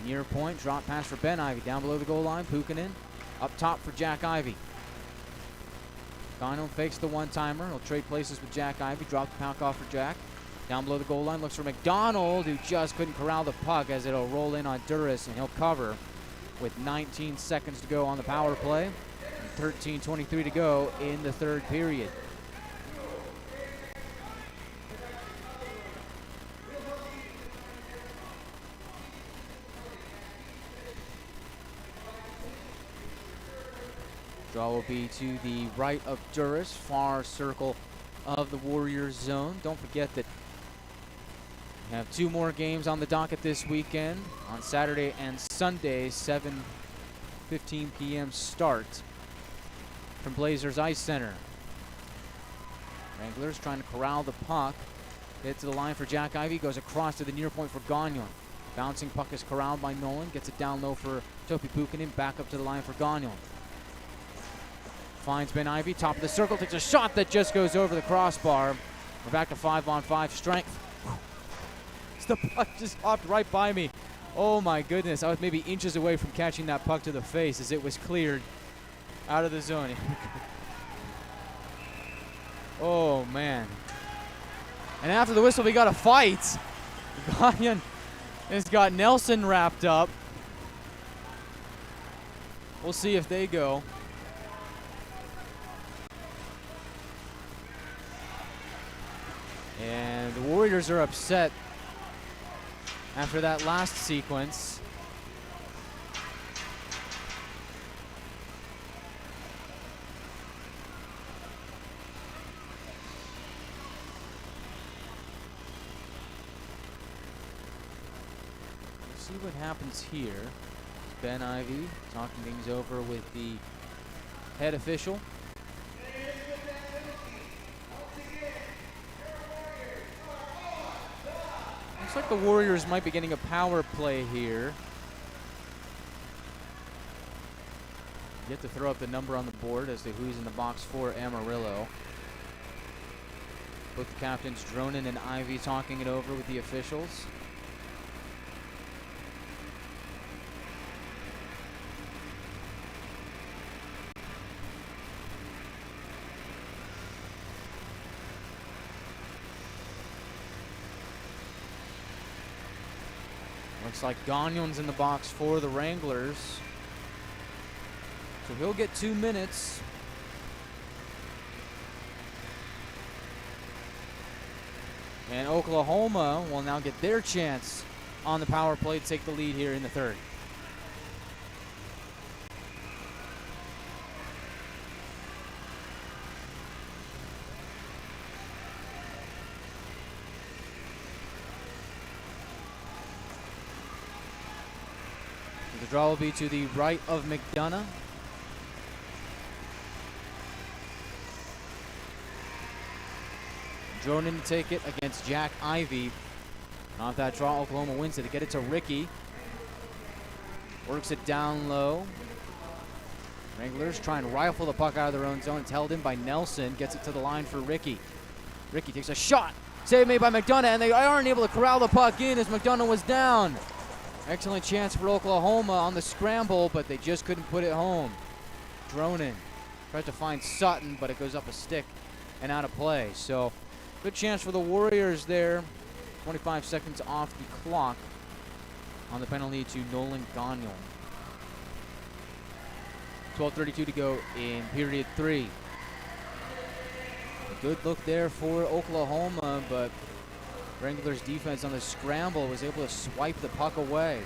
Near point, drop pass for Ben Ivy. Down below the goal line, Pukinen. Up top for Jack Ivy. Gagnon fakes the one-timer. He'll trade places with Jack Ivy. Drop the puck off for Jack. Down below the goal line, looks for McDonald, who just couldn't corral the puck as it'll roll in on Duras, and he'll cover with 19 seconds to go on the power play. And 13:23 to go in the third period. Draw will be to the right of Duras, far circle of the Warriors zone. Don't forget that we have two more games on the docket this weekend. On Saturday and Sunday, 7:15 p.m. start from Blazers Ice Center. Wranglers trying to corral the puck. Get to the line for Jack Ivy, goes across to the near point for Gagnon. Bouncing puck is corralled by Nolan, gets it down low for Topi Pukinen, back up to the line for Gagnon. Finds Ben Ivy, top of the circle, takes a shot that just goes over the crossbar. We're back to 5-on-5 strength. The puck just hopped right by me. Oh my goodness, I was maybe inches away from catching that puck to the face as it was cleared out of the zone. Oh man. And after the whistle, we got a fight. Gagnon has got Nelson wrapped up. We'll see if they go. And the Warriors are upset after that last sequence. Let's see what happens here. Ben Ivy talking things over with the head official. Looks like the Warriors might be getting a power play here. Get to throw up the number on the board as to who's in the box for Amarillo. Both the captains, Dronin and Ivy, talking it over with the officials. Looks like Gagnon's in the box for the Wranglers. So he'll get 2 minutes. And Oklahoma will now get their chance on the power play to take the lead here in the third. The draw will be to the right of McDonough. Dronin to take it against Jack Ivy. Off that draw, Oklahoma wins it. They get it to Ricky. Works it down low. Wranglers try and rifle the puck out of their own zone. It's held in by Nelson. Gets it to the line for Ricky. Ricky takes a shot. Save made by McDonough, and they aren't able to corral the puck in as McDonough was down. Excellent chance for Oklahoma on the scramble, but they just couldn't put it home. Dronin tries to find Sutton, but it goes up a stick and out of play. So good chance for the Warriors there. 25 seconds off the clock on the penalty to Nolan Gagnon. 12:32 to go in period 3. Good look there for Oklahoma, but Wranglers defense on the scramble was able to swipe the puck away.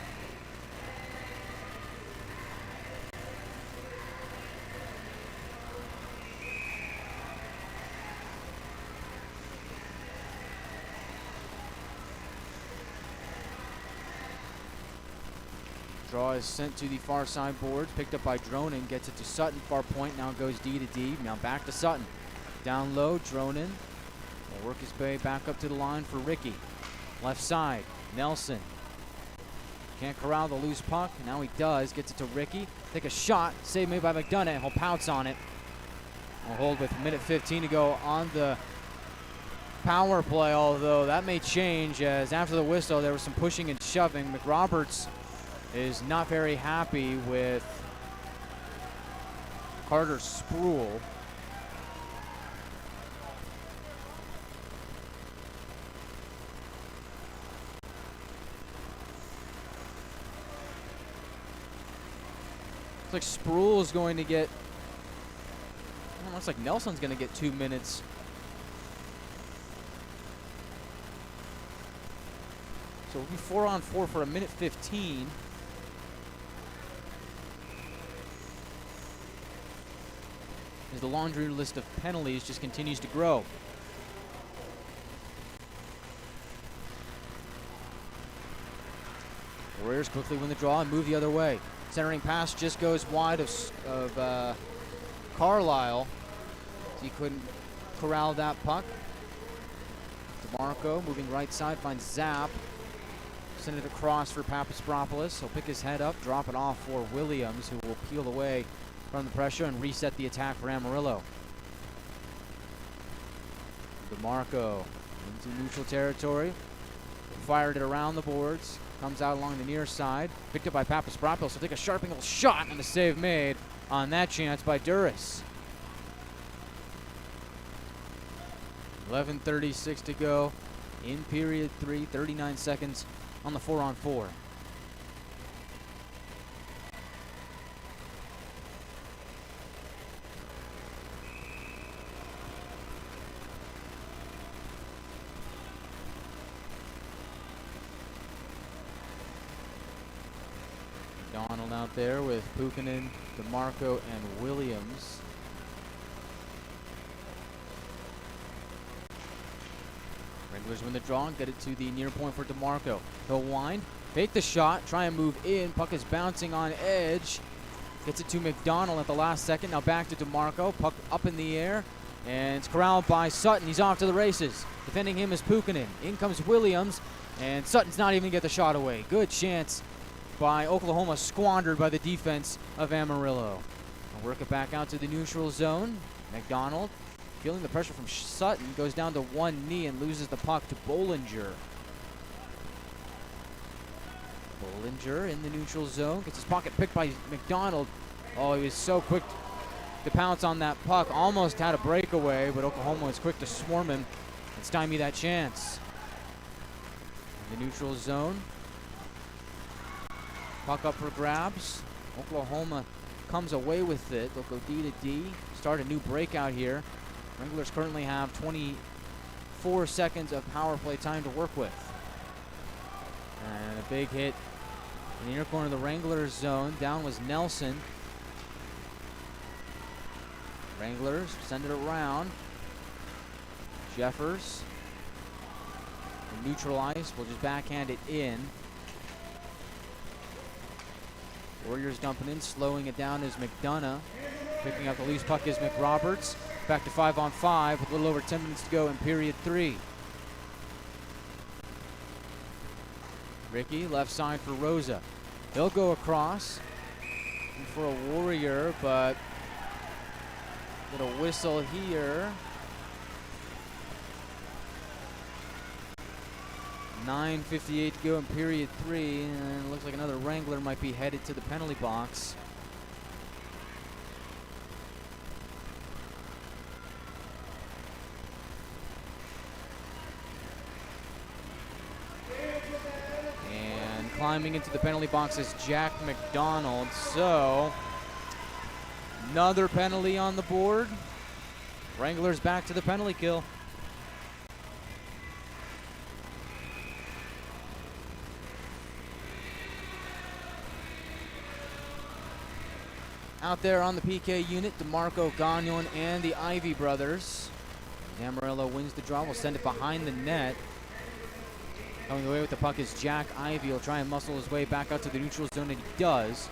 Draw is sent to the far side boards, picked up by Dronin, gets it to Sutton, far point, now goes D to D, now back to Sutton. Down low, Dronin will work his way back up to the line for Ricky. Left side, Nelson. Can't corral the loose puck, now he does, gets it to Ricky. Take a shot, save made by McDonough, and he'll pounce on it. We'll hold with a minute 15 to go on the power play, although that may change as after the whistle there was some pushing and shoving. McRoberts is not very happy with Carter Sproul. Looks like Sproul is going to get, well, looks like Nelson's going to get 2 minutes. So it'll be 4-on-4 for a minute 15. As the laundry list of penalties just continues to grow. Warriors quickly win the draw and move the other way. Centering pass just goes wide of Carlisle. He couldn't corral that puck. DeMarco moving right side, finds Zapp. Send it across for Papaspropoulos. He'll pick his head up, drop it off for Williams, who will peel away from the pressure and reset the attack for Amarillo. DeMarco into neutral territory. Fired it around the boards. Comes out along the near side. Picked up by Papaspropoulos. So take a sharp angle shot and a save made on that chance by Duras. 11:36 to go in period 3. 39 seconds on the 4-on-4. Donald out there with Pukinen, DeMarco, and Williams. Wranglers win the draw and get it to the near point for DeMarco. He'll wind, fake the shot, try and move in. Puck is bouncing on edge. Gets it to McDonald at the last second. Now back to DeMarco. Puck up in the air. And it's corralled by Sutton. He's off to the races. Defending him is Pukinen. In comes Williams. And Sutton's not even going to get the shot away. Good chance by Oklahoma, squandered by the defense of Amarillo. I'll work it back out to the neutral zone. McDonald, feeling the pressure from Sutton, goes down to one knee and loses the puck to Bollinger. Bollinger in the neutral zone, gets his pocket picked by McDonald. Oh, he was so quick to pounce on that puck. Almost had a breakaway, but Oklahoma was quick to swarm him and stymie that chance. In the neutral zone, puck up for grabs. Oklahoma comes away with it. They'll go D to D. Start a new breakout here. Wranglers currently have 24 seconds of power play time to work with. And a big hit in the inner corner of the Wranglers zone. Down was Nelson. Wranglers send it around. Jeffers. Neutral ice. We'll just backhand it in. Warriors dumping in, slowing it down is McDonough. Picking up the loose puck is McRoberts. Back to 5-on-5 with a little over 10 minutes to go in period 3. Ricky, left side for Rosa. He'll go across for a Warrior, but little whistle here. 9:58 to go in period 3, and it looks like another Wrangler might be headed to the penalty box. And climbing into the penalty box is Jack McDonald. So another penalty on the board. Wranglers back to the penalty kill. Out there on the PK unit, DeMarco Gagnon and the Ivy brothers. Amarillo wins the draw. Will send it behind the net. Coming away with the puck is Jack Ivy. He'll try and muscle his way back out to the neutral zone, and he does.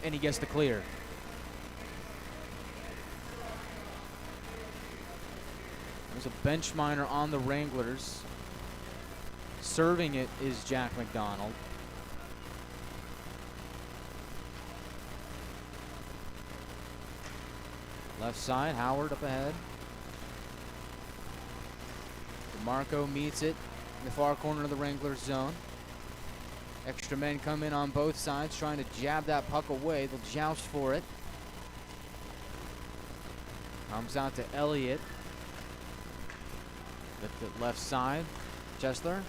And he gets the clear. There's a bench minor on the Wranglers. Serving it is Jack McDonald. Left side, Howard up ahead. DeMarco meets it in the far corner of the Wranglers zone. Extra men come in on both sides trying to jab that puck away. They'll joust for it. Comes out to Elliott. Lift it left side. Chesler.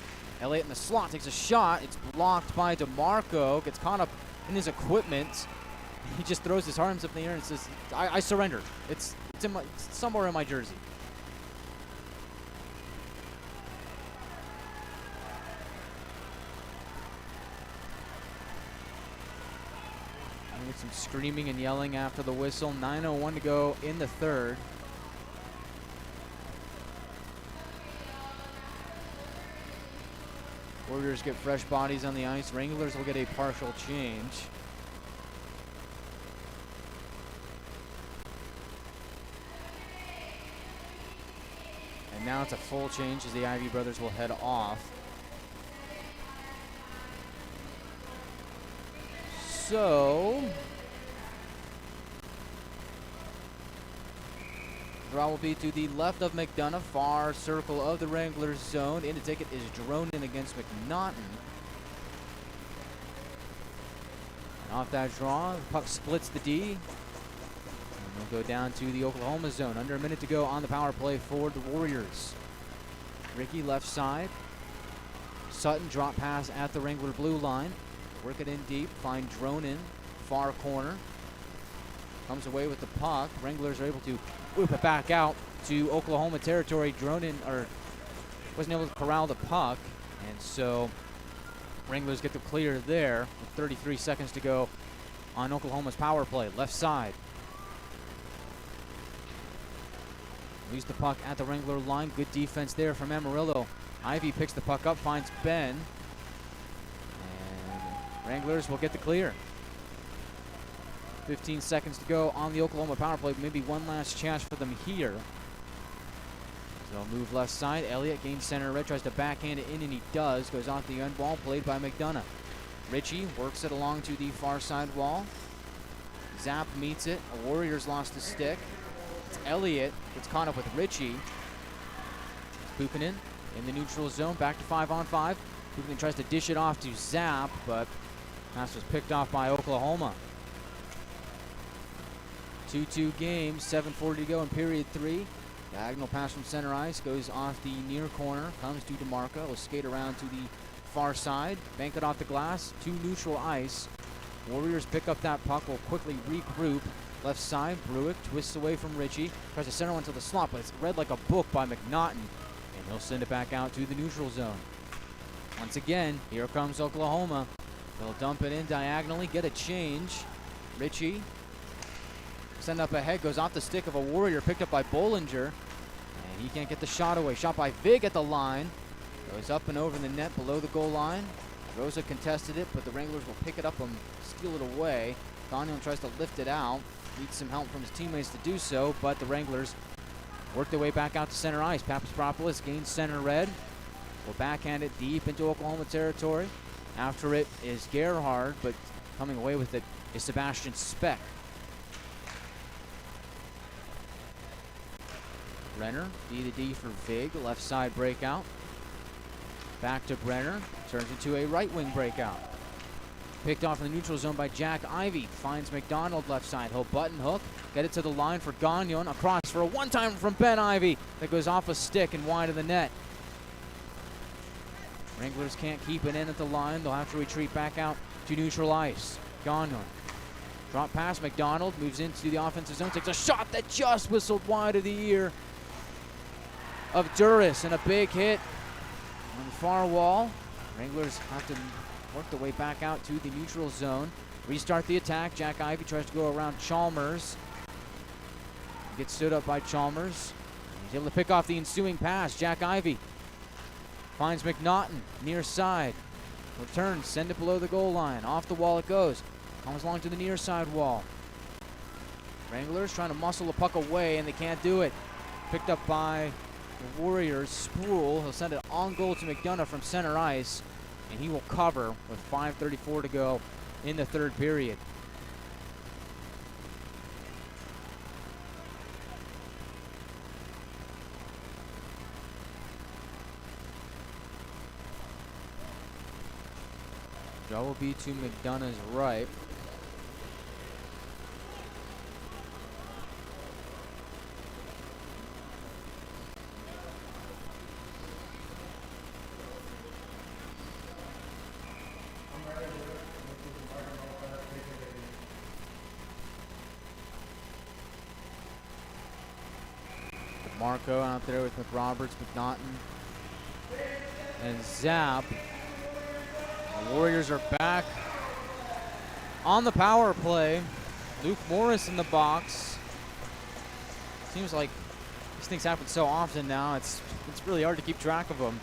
Elliott in the slot takes a shot. It's blocked by DeMarco. Gets caught up in his equipment. He just throws his arms up in the air and says, I surrender. It's somewhere in my jersey. And with some screaming and yelling after the whistle. 9:01 to go in the third. Warriors get fresh bodies on the ice. Wranglers will get a partial change. And now it's a full change as the Ivy brothers will head off. So, draw will be to the left of McDonough, far circle of the Wranglers zone. In to take it is Dronin against McNaughton. And off that draw, the puck splits the D. And we'll go down to the Oklahoma zone. Under a minute to go on the power play for the Warriors. Ricky left side. Sutton drop pass at the Wrangler blue line. Work it in deep, find Dronin, far corner. Comes away with the puck. Wranglers are able to whip it back out to Oklahoma territory. Dronin wasn't able to corral the puck, and so Wranglers get the clear there with 33 seconds to go on Oklahoma's power play. Left side. Leaves the puck at the Wrangler line. Good defense there from Amarillo. Ivy picks the puck up, finds Ben. And Wranglers will get the clear. 15 seconds to go on the Oklahoma power play. Maybe one last chance for them here. So they'll move left side. Elliott gains center red, tries to backhand it in, and he does. Goes off the end wall, played by McDonough. Ritchie works it along to the far side wall. Zapp meets it. The Warriors lost the stick. It's Elliott. Gets caught up with Ritchie. Pukanen in the neutral zone. Back to 5-on-5. Pukanen tries to dish it off to Zapp, but pass was picked off by Oklahoma. 2-2 game, 7:40 to go in period 3. Diagonal pass from center ice goes off the near corner, comes to DeMarco. Will skate around to the far side, bank it off the glass to neutral ice. Warriors pick up that puck, will quickly regroup. Left side, Bruick twists away from Ritchie, tries to center one to the slot, but it's read like a book by McNaughton, and he'll send it back out to the neutral zone. Once again, here comes Oklahoma. They'll dump it in diagonally, get a change. Ritchie, send up ahead, goes off the stick of a Warrior, picked up by Bollinger, and he can't get the shot away. Shot by Vig at the line, goes up and over the net below the goal line. Rosa contested it, but the Wranglers will pick it up and steal it away. Gagnon tries to lift it out, needs some help from his teammates to do so, but the Wranglers work their way back out to center ice. Papadopoulos gains center red, will backhand it deep into Oklahoma territory. After it is Gerhard, but coming away with it is Sebastian Speck. Brenner, D to D for Vig, left side breakout. Back to Brenner, turns into a right wing breakout. Picked off in the neutral zone by Jack Ivy, finds McDonald left side. He'll button hook, get it to the line for Gagnon, across for a one-timer from Ben Ivy that goes off a stick and wide of the net. Wranglers can't keep it in at the line. They'll have to retreat back out to neutral ice. Gagnon Drop pass, McDonald moves into the offensive zone, takes a shot that just whistled wide of the ear of Duras, and a big hit on the far wall. Wranglers have to work their way back out to the neutral zone. Restart the attack. Jack Ivey tries to go around Chalmers. Gets stood up by Chalmers. He's able to pick off the ensuing pass. Jack Ivey finds McNaughton near side. Returns, send it below the goal line. Off the wall it goes. Comes along to the near side wall. Wranglers trying to muscle the puck away, and they can't do it. Picked up by the Warriors. Sproul, he'll send it on goal to McDonough from center ice, and he will cover with 5:34 to go in the third period. Draw will be to McDonough's right. Marco out there with McRoberts, McNaughton, and Zapp. The Warriors are back on the power play. Luke Morris in the box. Seems like these things happen so often now, it's really hard to keep track of them.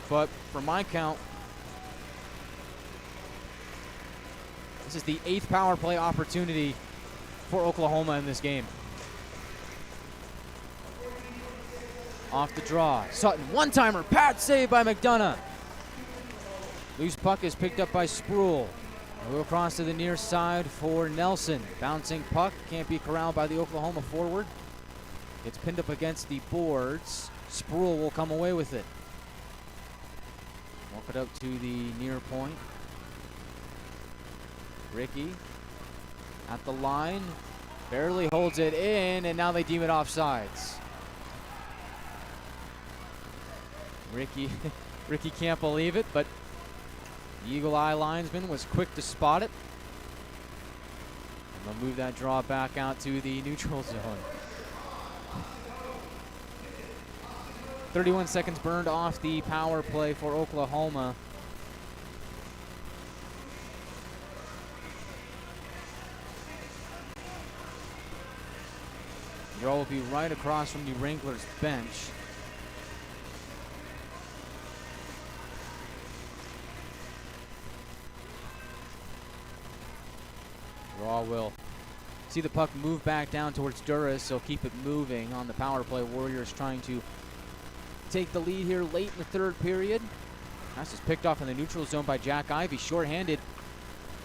But for my count, this is the 8th power play opportunity for Oklahoma in this game. Off the draw, Sutton, one-timer, pad save by McDonough. Loose puck is picked up by Sproul. We'll cross to the near side for Nelson. Bouncing puck, can't be corralled by the Oklahoma forward. It's pinned up against the boards. Sproul will come away with it. Walk it up to the near point. Ricky at the line, barely holds it in, and now they deem it offsides. Ricky can't believe it, but the Eagle Eye linesman was quick to spot it. And they'll move that draw back out to the neutral zone. 31 seconds burned off the power play for Oklahoma. Draw will be right across from the Wranglers bench. Draw will see the puck move back down towards Duras, so keep it moving on the power play. Warriors trying to take the lead here late in the third period. Pass is picked off in the neutral zone by Jack Ivey, shorthanded.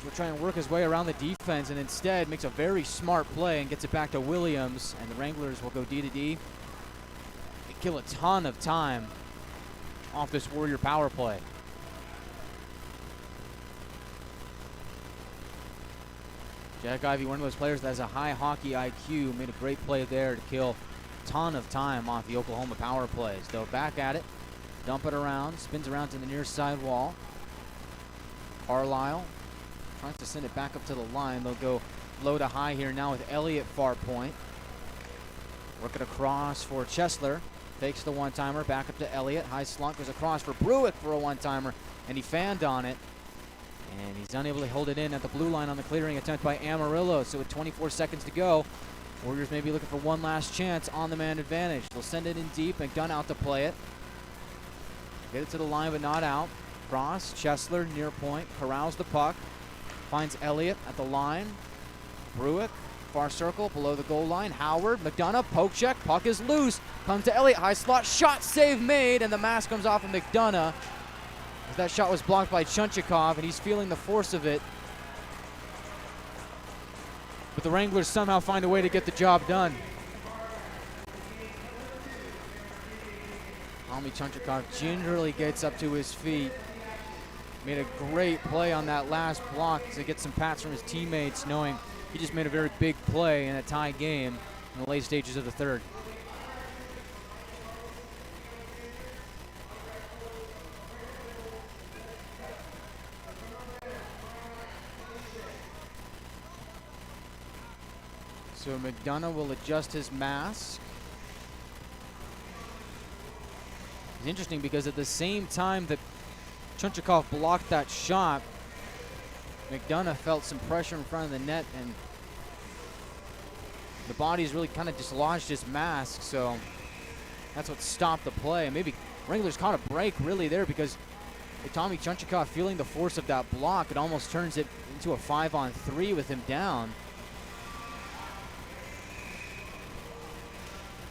Will try and work his way around the defense, and instead makes a very smart play and gets it back to Williams, and the Wranglers will go D to D. They kill a ton of time off this Warrior power play. Jack Ivey, one of those players that has a high hockey IQ, made a great play there to kill a ton of time off the Oklahoma power plays. Though back at it, dump it around, spins around to the near side wall. Carlisle tries to send it back up to the line. They'll go low to high here now with Elliott far point. Work it across for Chesler. Takes the one-timer, back up to Elliott. High slunk goes across for Bruick for a one-timer, and he fanned on it. And he's unable to hold it in at the blue line on the clearing attempt by Amarillo. So with 24 seconds to go, Warriors may be looking for one last chance on the man advantage. They'll send it in deep, McDonough out to play it. Get it to the line, but not out. Cross, Chesler near point, corrals the puck. Finds Elliott at the line. Bruick, far circle, below the goal line. Howard, McDonough, poke check, puck is loose. Comes to Elliott, high slot, shot, save made, and the mask comes off of McDonough. That shot was blocked by Chunchikov, and he's feeling the force of it. But the Wranglers somehow find a way to get the job done. Tommy Chunchikov gingerly gets up to his feet. Made a great play on that last block to get some pats from his teammates, knowing he just made a very big play in a tie game in the late stages of the third. So McDonough will adjust his mask. It's interesting because at the same time that Chunchakov blocked that shot, McDonough felt some pressure in front of the net, and the body's really kind of dislodged his mask, so that's what stopped the play. And maybe Wranglers caught a break really there, because with Tommy Chunchakov feeling the force of that block, it almost turns it into a 5-on-3 with him down.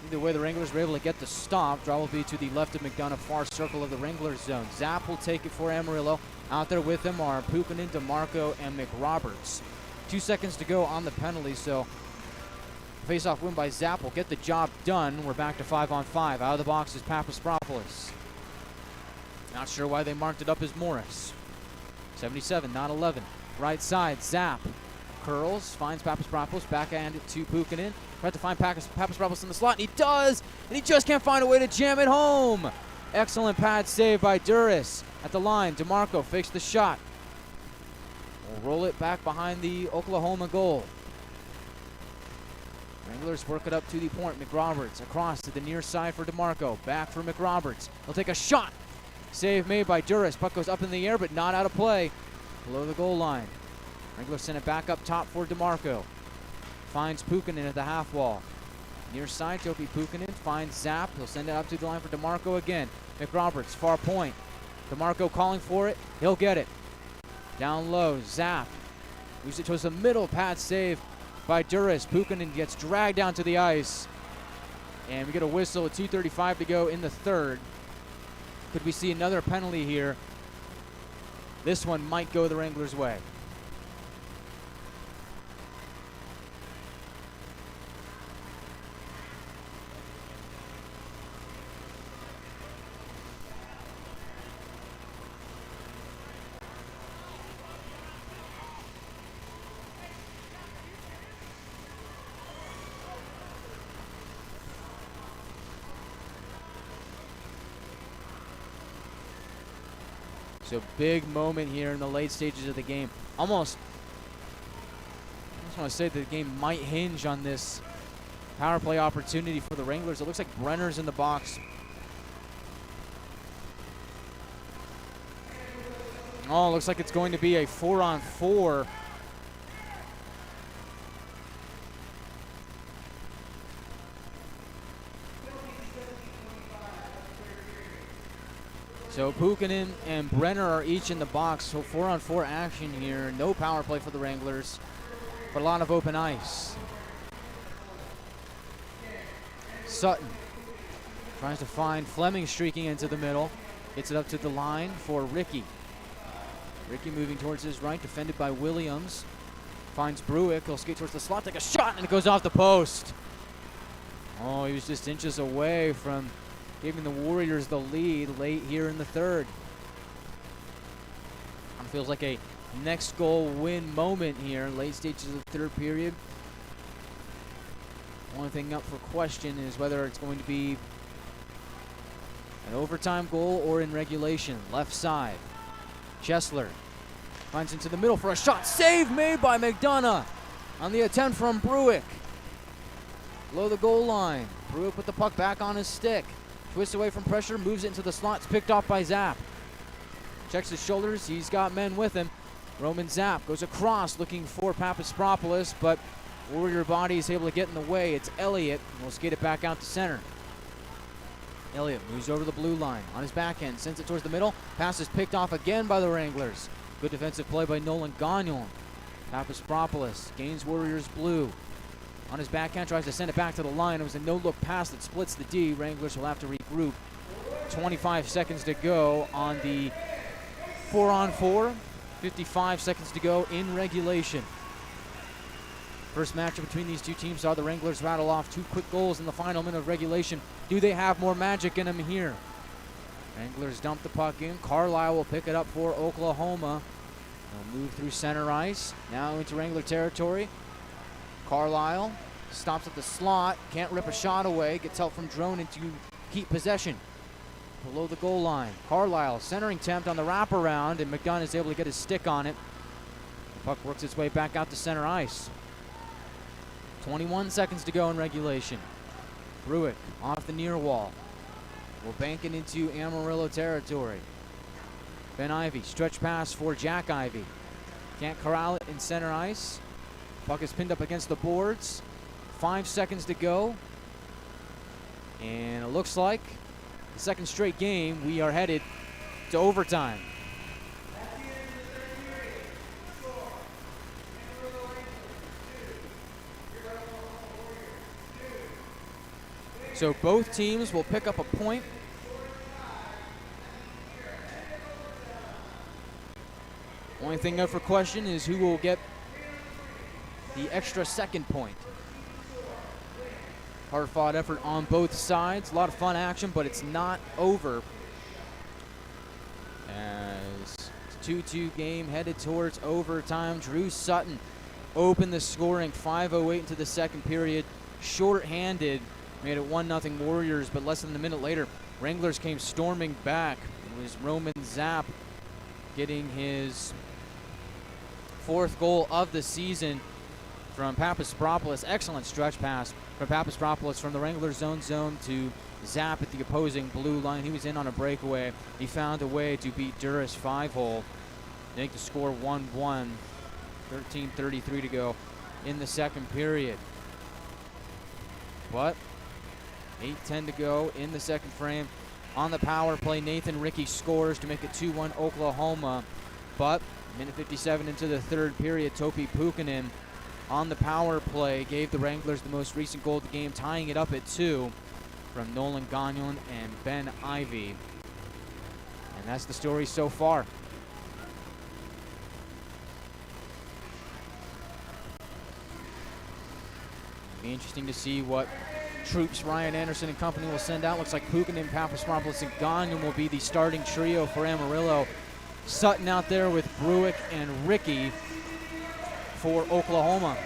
Either way, the Wranglers were able to get the stop. Draw will be to the left of McDonough, far circle of the Wranglers zone. Zapp will take it for Amarillo. Out there with him are Pukanen, DeMarco, and McRoberts. 2 seconds to go on the penalty, so face-off win by Zapp will get the job done. We're back to 5-on-5. Out of the box is Papaspropoulos. Not sure why they marked it up as Morris. 77, not 11. Right side, Zapp curls, finds Papaspropoulos, backhand it to Pukanen. Tried to find Papaspropoulos in the slot, and he does, and he just can't find a way to jam it home. Excellent pad save by Duras. At the line, DeMarco fakes the shot. We'll roll it back behind the Oklahoma goal. Wranglers work it up to the point. McRoberts across to the near side for DeMarco. Back for McRoberts. He'll take a shot. Save made by Duras. Puck goes up in the air, but not out of play. Below the goal line. Wranglers send it back up top for DeMarco. Finds Pukanen at the half wall. Near side, Topi Pukanen finds Zapp. He'll send it up to the line for DeMarco again. McRoberts, far point. DeMarco calling for it. He'll get it. Down low, Zapp moves it towards the middle. Pad save by Duras. Pukanen gets dragged down to the ice. And we get a whistle with 2:35 to go in the third. Could we see another penalty here? This one might go the Wranglers' way. So big moment here in the late stages of the game. I just want to say that the game might hinge on this power play opportunity for the Wranglers. It looks like Brenner's in the box. Oh, looks like it's going to be a 4-on-4. So Pukanen and Brenner are each in the box, so 4-on-4 action here. No power play for the Wranglers, but a lot of open ice. Sutton tries to find Fleming streaking into the middle. Gets it up to the line for Ricky. Ricky moving towards his right, defended by Williams. Finds Bruick, he'll skate towards the slot, take a shot, and it goes off the post. Oh, he was just inches away from giving the Warriors the lead late here in the third. It feels like a next goal win moment here, late stages of the third period. One thing up for question is whether it's going to be an overtime goal or in regulation. Left side, Chesler finds into the middle for a shot. Save made by McDonough on the attempt from Bruick. Below the goal line, Bruick put the puck back on his stick. Twists away from pressure, moves it into the slot. It's picked off by Zapp. Checks his shoulders. He's got men with him. Roman Zapp goes across looking for Papaspropoulos, but Warrior body is able to get in the way. It's Elliott. We'll skate it back out to center. Elliott moves over the blue line on his backhand, sends it towards the middle. Pass is picked off again by the Wranglers. Good defensive play by Nolan Gagnon. Papaspropoulos gains Warriors blue. On his backhand, tries to send it back to the line. It was a no-look pass that splits the D. Wranglers will have to regroup. 25 seconds to go on the 4-on-4. 55 seconds to go in regulation. First matchup between these two teams saw the Wranglers rattle off 2 quick goals in the final minute of regulation. Do they have more magic in them here? Wranglers dump the puck in. Carlisle will pick it up for Oklahoma. They'll move through center ice. Now into Wrangler territory. Carlisle stops at the slot, can't rip a shot away, gets help from Dronin to keep possession. Below the goal line, Carlisle centering attempt on the wraparound, and McDonough is able to get his stick on it. The puck works its way back out to center ice. 21 seconds to go in regulation. Bruick off the near wall. Will bank it into Amarillo territory. Ben Ivy, stretch pass for Jack Ivy. Can't corral it in center ice. Puck is pinned up against the boards. 5 seconds to go. And it looks like the second straight game, we are headed to overtime. So both teams will pick up a point. Only thing up for question is who will get the extra second point. Hard-fought effort on both sides. A lot of fun action, but it's not over. As it's a 2-2 game headed towards overtime. Drew Sutton opened the scoring. 5:08 into the second period. Short-handed. Made it 1-0 Warriors, but less than a minute later, Wranglers came storming back. It was Roman Zapp getting his 4th goal of the season from Papaspropoulos. Excellent stretch pass from Papaspropoulos from the Wranglers zone to Zapp at the opposing blue line. He was in on a breakaway. He found a way to beat Duras 5-hole. Make the score 1-1. 13:33 to go in the second period. But 8:10 to go in the second frame. On the power play, Nathan Rickey scores to make it 2-1 Oklahoma. But minute 57 into the third period, Topi Pukkanen on the power play gave the Wranglers the most recent goal of the game, tying it up at 2 from Nolan Gagnon and Ben Ivy. And that's the story so far. Be interesting to see what troops Ryan Anderson and company will send out. Looks like Pukkanen, Papaspropoulos, and Gagnon will be the starting trio for Amarillo. Sutton out there with Bruick and Rickey for Oklahoma.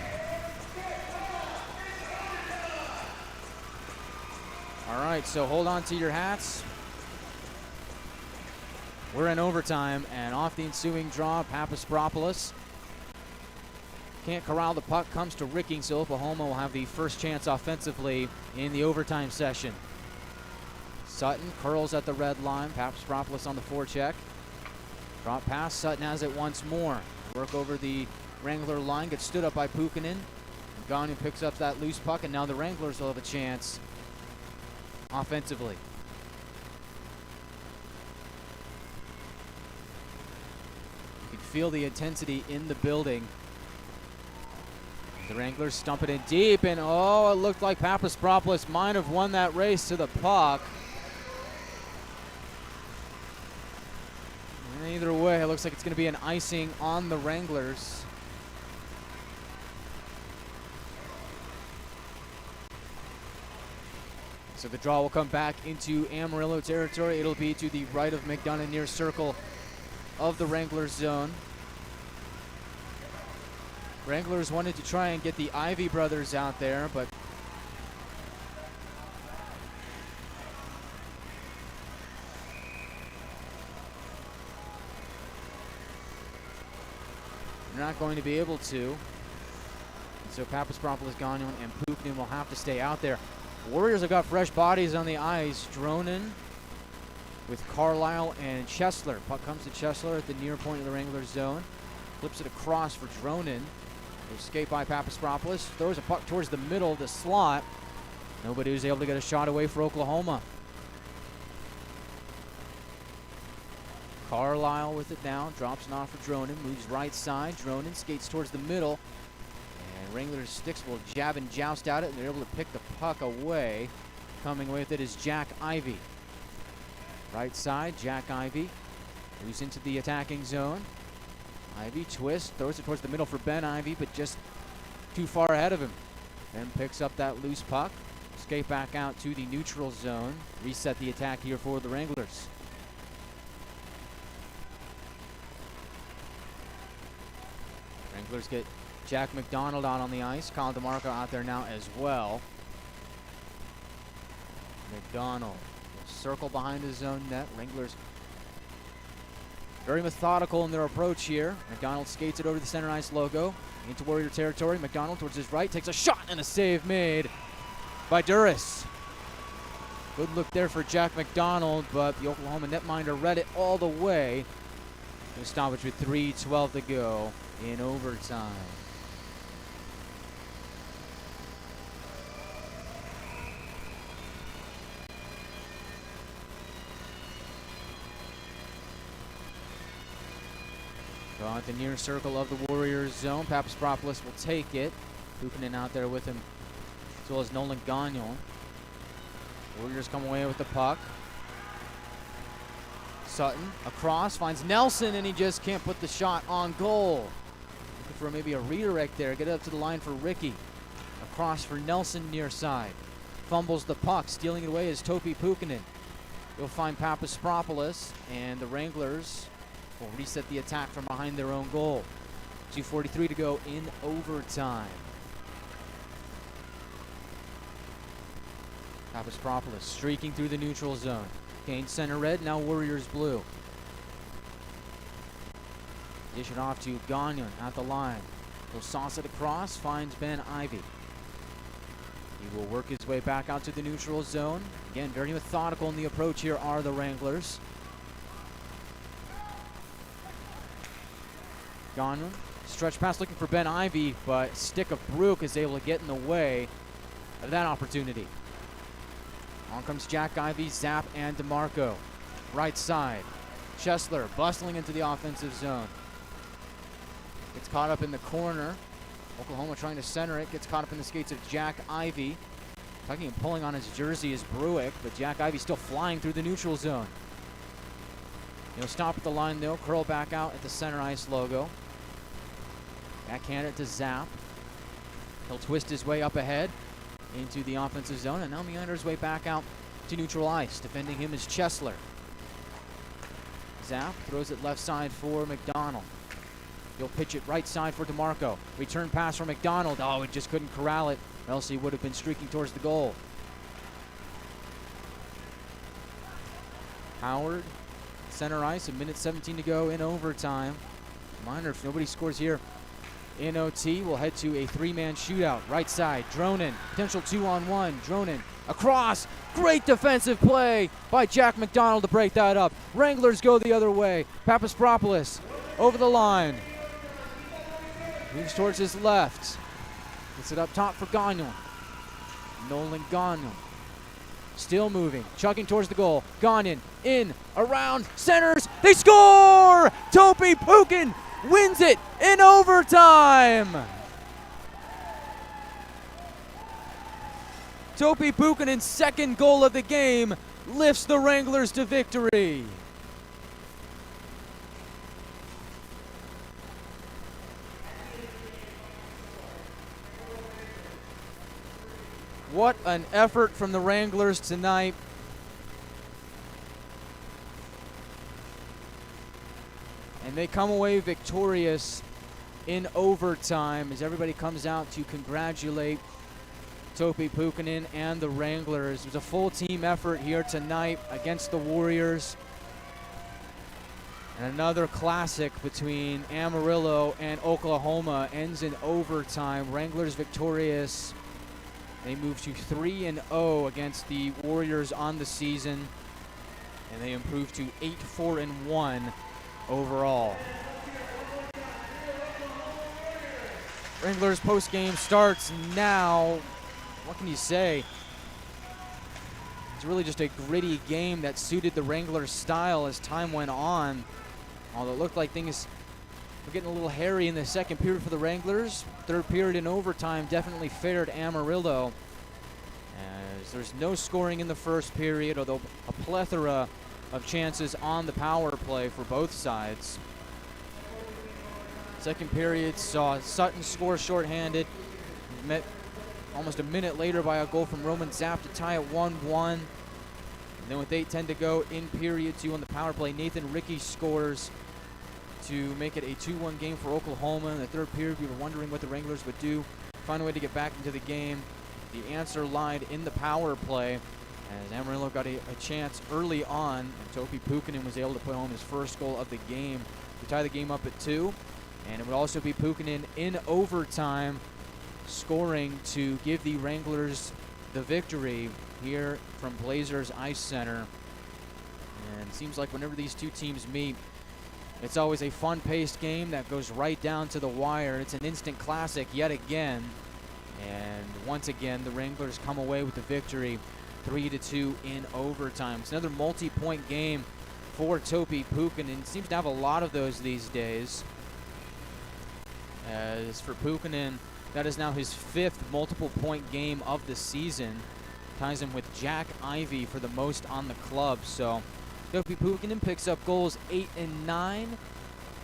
All right, so hold on to your hats. We're in overtime, and off the ensuing draw, Papaspropoulos can't corral the puck, comes to Rickey, so Oklahoma will have the first chance offensively in the overtime session. Sutton curls at the red line. Papaspropoulos on the forecheck. Drop pass, Sutton has it once more. Work over the Wrangler line, gets stood up by Pukkanen. Gagnon picks up that loose puck, and now the Wranglers will have a chance offensively. You can feel the intensity in the building. The Wranglers stump it in deep, and oh, it looked like Papaspropoulos might have won that race to the puck. And either way, it looks like it's going to be an icing on the Wranglers. So the draw will come back into Amarillo territory. It'll be to the right of McNaughton, near circle of the Wranglers zone. Wranglers wanted to try and get the Ivy brothers out there, but they're not going to be able to. So Papaspropoulos, Gagnon, and Pukkanen will have to stay out there. Warriors have got fresh bodies on the ice. Dronin with Carlisle and Chesler. Puck comes to Chesler at the near point of the Wranglers zone. Flips it across for Dronin. Escape by Papaspropoulos. Throws a puck towards the middle of the slot. Nobody was able to get a shot away for Oklahoma. Carlisle with it now. Drops it off for Dronin. Moves right side. Dronin skates towards the middle. And Wranglers sticks will jab and joust at it, and they're able to pick the puck away. Coming away with it is Jack Ivy. Right side, Jack Ivy moves into the attacking zone. Ivy twists, throws it towards the middle for Ben Ivy, but just too far ahead of him. Then picks up that loose puck. Skate back out to the neutral zone. Reset the attack here for the Wranglers. Wranglers get Jack McDonald out on the ice. Colin DeMarco out there now as well. McDonald will circle behind his own net. Wranglers very methodical in their approach here. McDonald skates it over the center ice logo. into Warrior territory. McNaughton towards his right, takes a shot and a save made by Duras. Good look there for Jack McDonald, but the Oklahoma netminder read it all the way. A stoppage with 3:12 to go in overtime. At the near circle of the Warriors zone, Papaspropoulos will take it. Buchanan out there with him, as well as Nolan Gagnon. Warriors come away with the puck. Sutton across, finds Nelson, and he just can't put the shot on goal. Looking for maybe a redirect there. Get up to the line for Ricky. Across for Nelson near side. Fumbles the puck, stealing it away is Topi Puukkonen. He'll find Papaspropoulos, and the Wranglers will reset the attack from behind their own goal. 2:43 to go in overtime. Papaspropoulos streaking through the neutral zone. Gains center red, now Warriors blue. Dish it off to Gagnon at the line. He'll sauce it across, finds Ben Ivy. He will work his way back out to the neutral zone. Again, very methodical in the approach here are the Wranglers. Gagnon, stretch pass looking for Ben Ivy, but stick of Brook is able to get in the way of that opportunity. On comes Jack Ivy, Zapp, and DeMarco. Right side. Chesler bustling into the offensive zone. Gets caught up in the corner. Oklahoma trying to center it. Gets caught up in the skates of Jack Ivy. Tugging and pulling on his jersey is Bruick, but Jack Ivy still flying through the neutral zone. He'll stop at the line though, curl back out at the center ice logo. Backhand it to Zapp. He'll twist his way up ahead into the offensive zone, and now meander his way back out to neutral ice. Defending him is Chesler. Zapp throws it left side for McDonald. He'll pitch it right side for DeMarco. Return pass for McDonald. Oh, he just couldn't corral it, or else he would have been streaking towards the goal. Howard, center ice, a minute 17 to go in overtime. Reminder, if nobody scores here in OT, we'll head to a three-man shootout. Right side, Dronin, potential 2-on-1. Dronin across, great defensive play by Jack McDonald to break that up. Wranglers go the other way. Papaspropoulos over the line. Moves towards his left. Gets it up top for Gagnon. Nolan Gagnon. Still moving, chugging towards the goal. Gagnon in, around, centers. They score! Topi Puukkonen wins it in overtime. Topi Puukkonen's second goal of the game lifts the Wranglers to victory. What an effort from the Wranglers tonight. And they come away victorious in overtime as everybody comes out to congratulate Topi Puukkonen and the Wranglers. It was a full team effort here tonight against the Warriors. And another classic between Amarillo and Oklahoma ends in overtime. Wranglers victorious. They move to 3-0 against the Warriors on the season, and they improve to 8-4-1 overall. Wranglers postgame starts now. What can you say? It's really just a gritty game that suited the Wranglers' style as time went on. Although it looked like things were getting a little hairy in the second period for the Wranglers. Third period in overtime definitely favored Amarillo, as there's no scoring in the first period, although a plethora of chances on the power play for both sides. Second period saw Sutton score shorthanded, met almost a minute later by a goal from Roman Zapp to tie it 1-1. And then with 8:10 to go in period two on the power play, Nathan Ricky scores to make it a 2-1 game for Oklahoma. In the third period, we were wondering what the Wranglers would do, find a way to get back into the game. The answer lied in the power play, as Amarillo got a chance early on, and Topi Puukkonen was able to put home his first goal of the game to tie the game up at 2. And it would also be Puukkonen in overtime, scoring to give the Wranglers the victory here from Blazers Ice Center. And it seems like whenever these two teams meet, it's always a fun-paced game that goes right down to the wire. It's an instant classic yet again. And once again, the Wranglers come away with the victory, 3-2 in overtime. It's another multi-point game for Topi Puukkonen. Seems to have a lot of those these days. As for Puukkonen, that is now his 5th multiple-point game of the season. Ties him with Jack Ivey for the most on the club. So Topi Puukkonen picks up goals 8 and 9.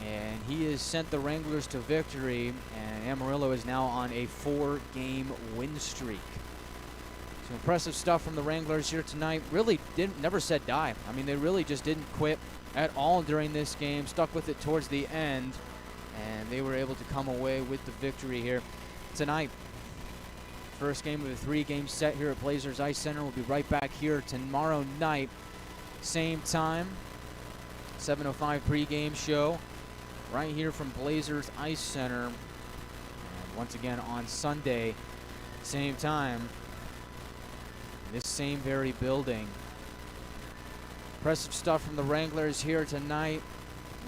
And he has sent the Wranglers to victory, and Amarillo is now on a 4-game win streak. So impressive stuff from the Wranglers here tonight. Really never said die. I mean, they really just didn't quit at all during this game. Stuck with it towards the end, and they were able to come away with the victory here tonight. First game of a 3-game set here at Blazers Ice Center. We'll be right back here tomorrow night, same time, 7:05 pregame show, right here from Blazers Ice Center. And once again on Sunday, same time, in this same very building. Impressive stuff from the Wranglers here tonight.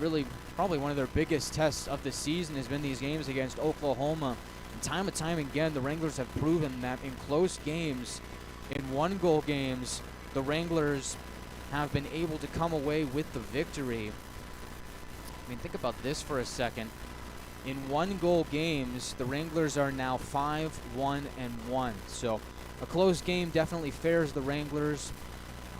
Really, probably one of their biggest tests of the season has been these games against Oklahoma. And time again, the Wranglers have proven that in close games, in 1-goal games, the Wranglers have been able to come away with the victory. I mean, think about this for a second. In 1-goal games, the Wranglers are now 5-1-1. So a close game definitely fares the Wranglers.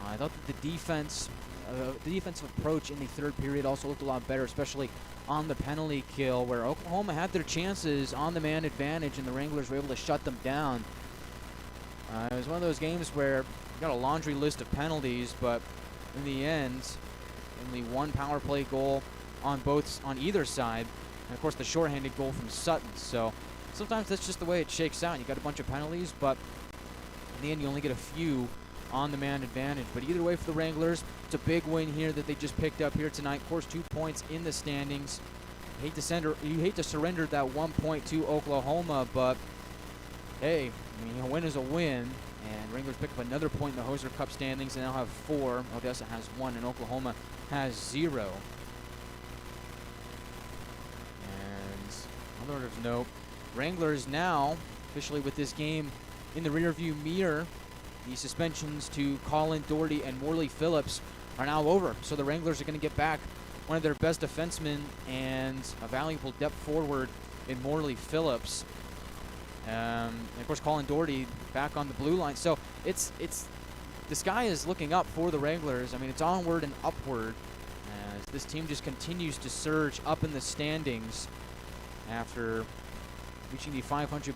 I thought that the defensive approach in the third period also looked a lot better, especially on the penalty kill, where Oklahoma had their chances on the man advantage and the Wranglers were able to shut them down. It was one of those games where you got a laundry list of penalties, but in the end, only one power play goal on either side, and of course the shorthanded goal from Sutton. So sometimes that's just the way it shakes out. You got a bunch of penalties, but in the end you only get a few on the man advantage. But either way for the Wranglers, it's a big win here that they just picked up here tonight. Of course, 2 points in the standings. You hate to surrender that 1 point to Oklahoma, but hey, I mean, a win is a win. And Wranglers pick up another point in the Hoser Cup standings and now have 4. Odessa has 1 and Oklahoma has 0. And on order of note, Wranglers now officially with this game in the rearview mirror. The suspensions to Colin Doherty and Morley Phillips are now over. So the Wranglers are going to get back one of their best defensemen and a valuable depth forward in Morley Phillips. And of course, Colin Doherty back on the blue line. So the sky is looking up for the Wranglers. I mean, it's onward and upward as this team just continues to surge up in the standings after reaching the 500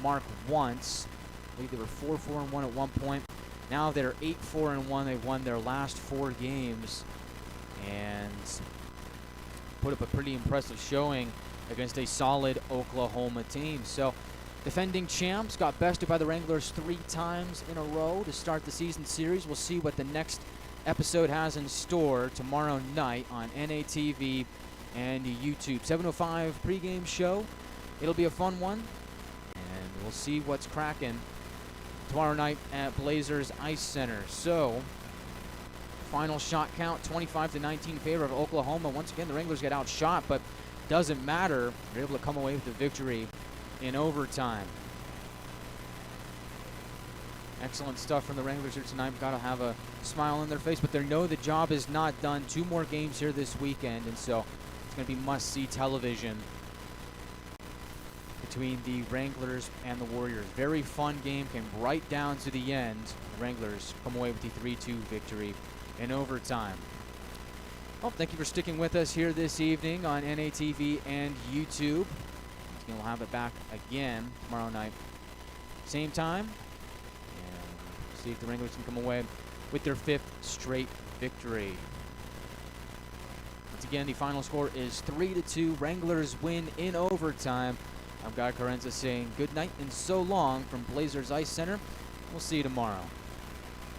mark once. I believe they were 4-4-1 at one point. Now they're 8-4-1. They've won their last 4 games and put up a pretty impressive showing against a solid Oklahoma team. So defending champs got bested by the Wranglers 3 times in a row to start the season series. We'll see what the next episode has in store tomorrow night on NATV and YouTube. 7:05 pregame show. It'll be a fun one, and we'll see what's cracking tomorrow night at Blazers Ice Center. So, final shot count, 25-19 in favor of Oklahoma. Once again, the Wranglers get outshot, but doesn't matter. They're able to come away with the victory in overtime. Excellent stuff from the Wranglers here tonight. Got to have a smile on their face, but they know the job is not done. 2 more games here this weekend, and so it's going to be must-see television between the Wranglers and the Warriors. Very fun game, came right down to the end. The Wranglers come away with the 3-2 victory in overtime. Well, thank you for sticking with us here this evening on NATV and YouTube. We'll have it back again tomorrow night, same time, and see if the Wranglers can come away with their 5th straight victory. Once again, the final score is 3-2. Wranglers win in overtime. I'm Chiarenza saying good night and so long from Blazers Ice Center. We'll see you tomorrow.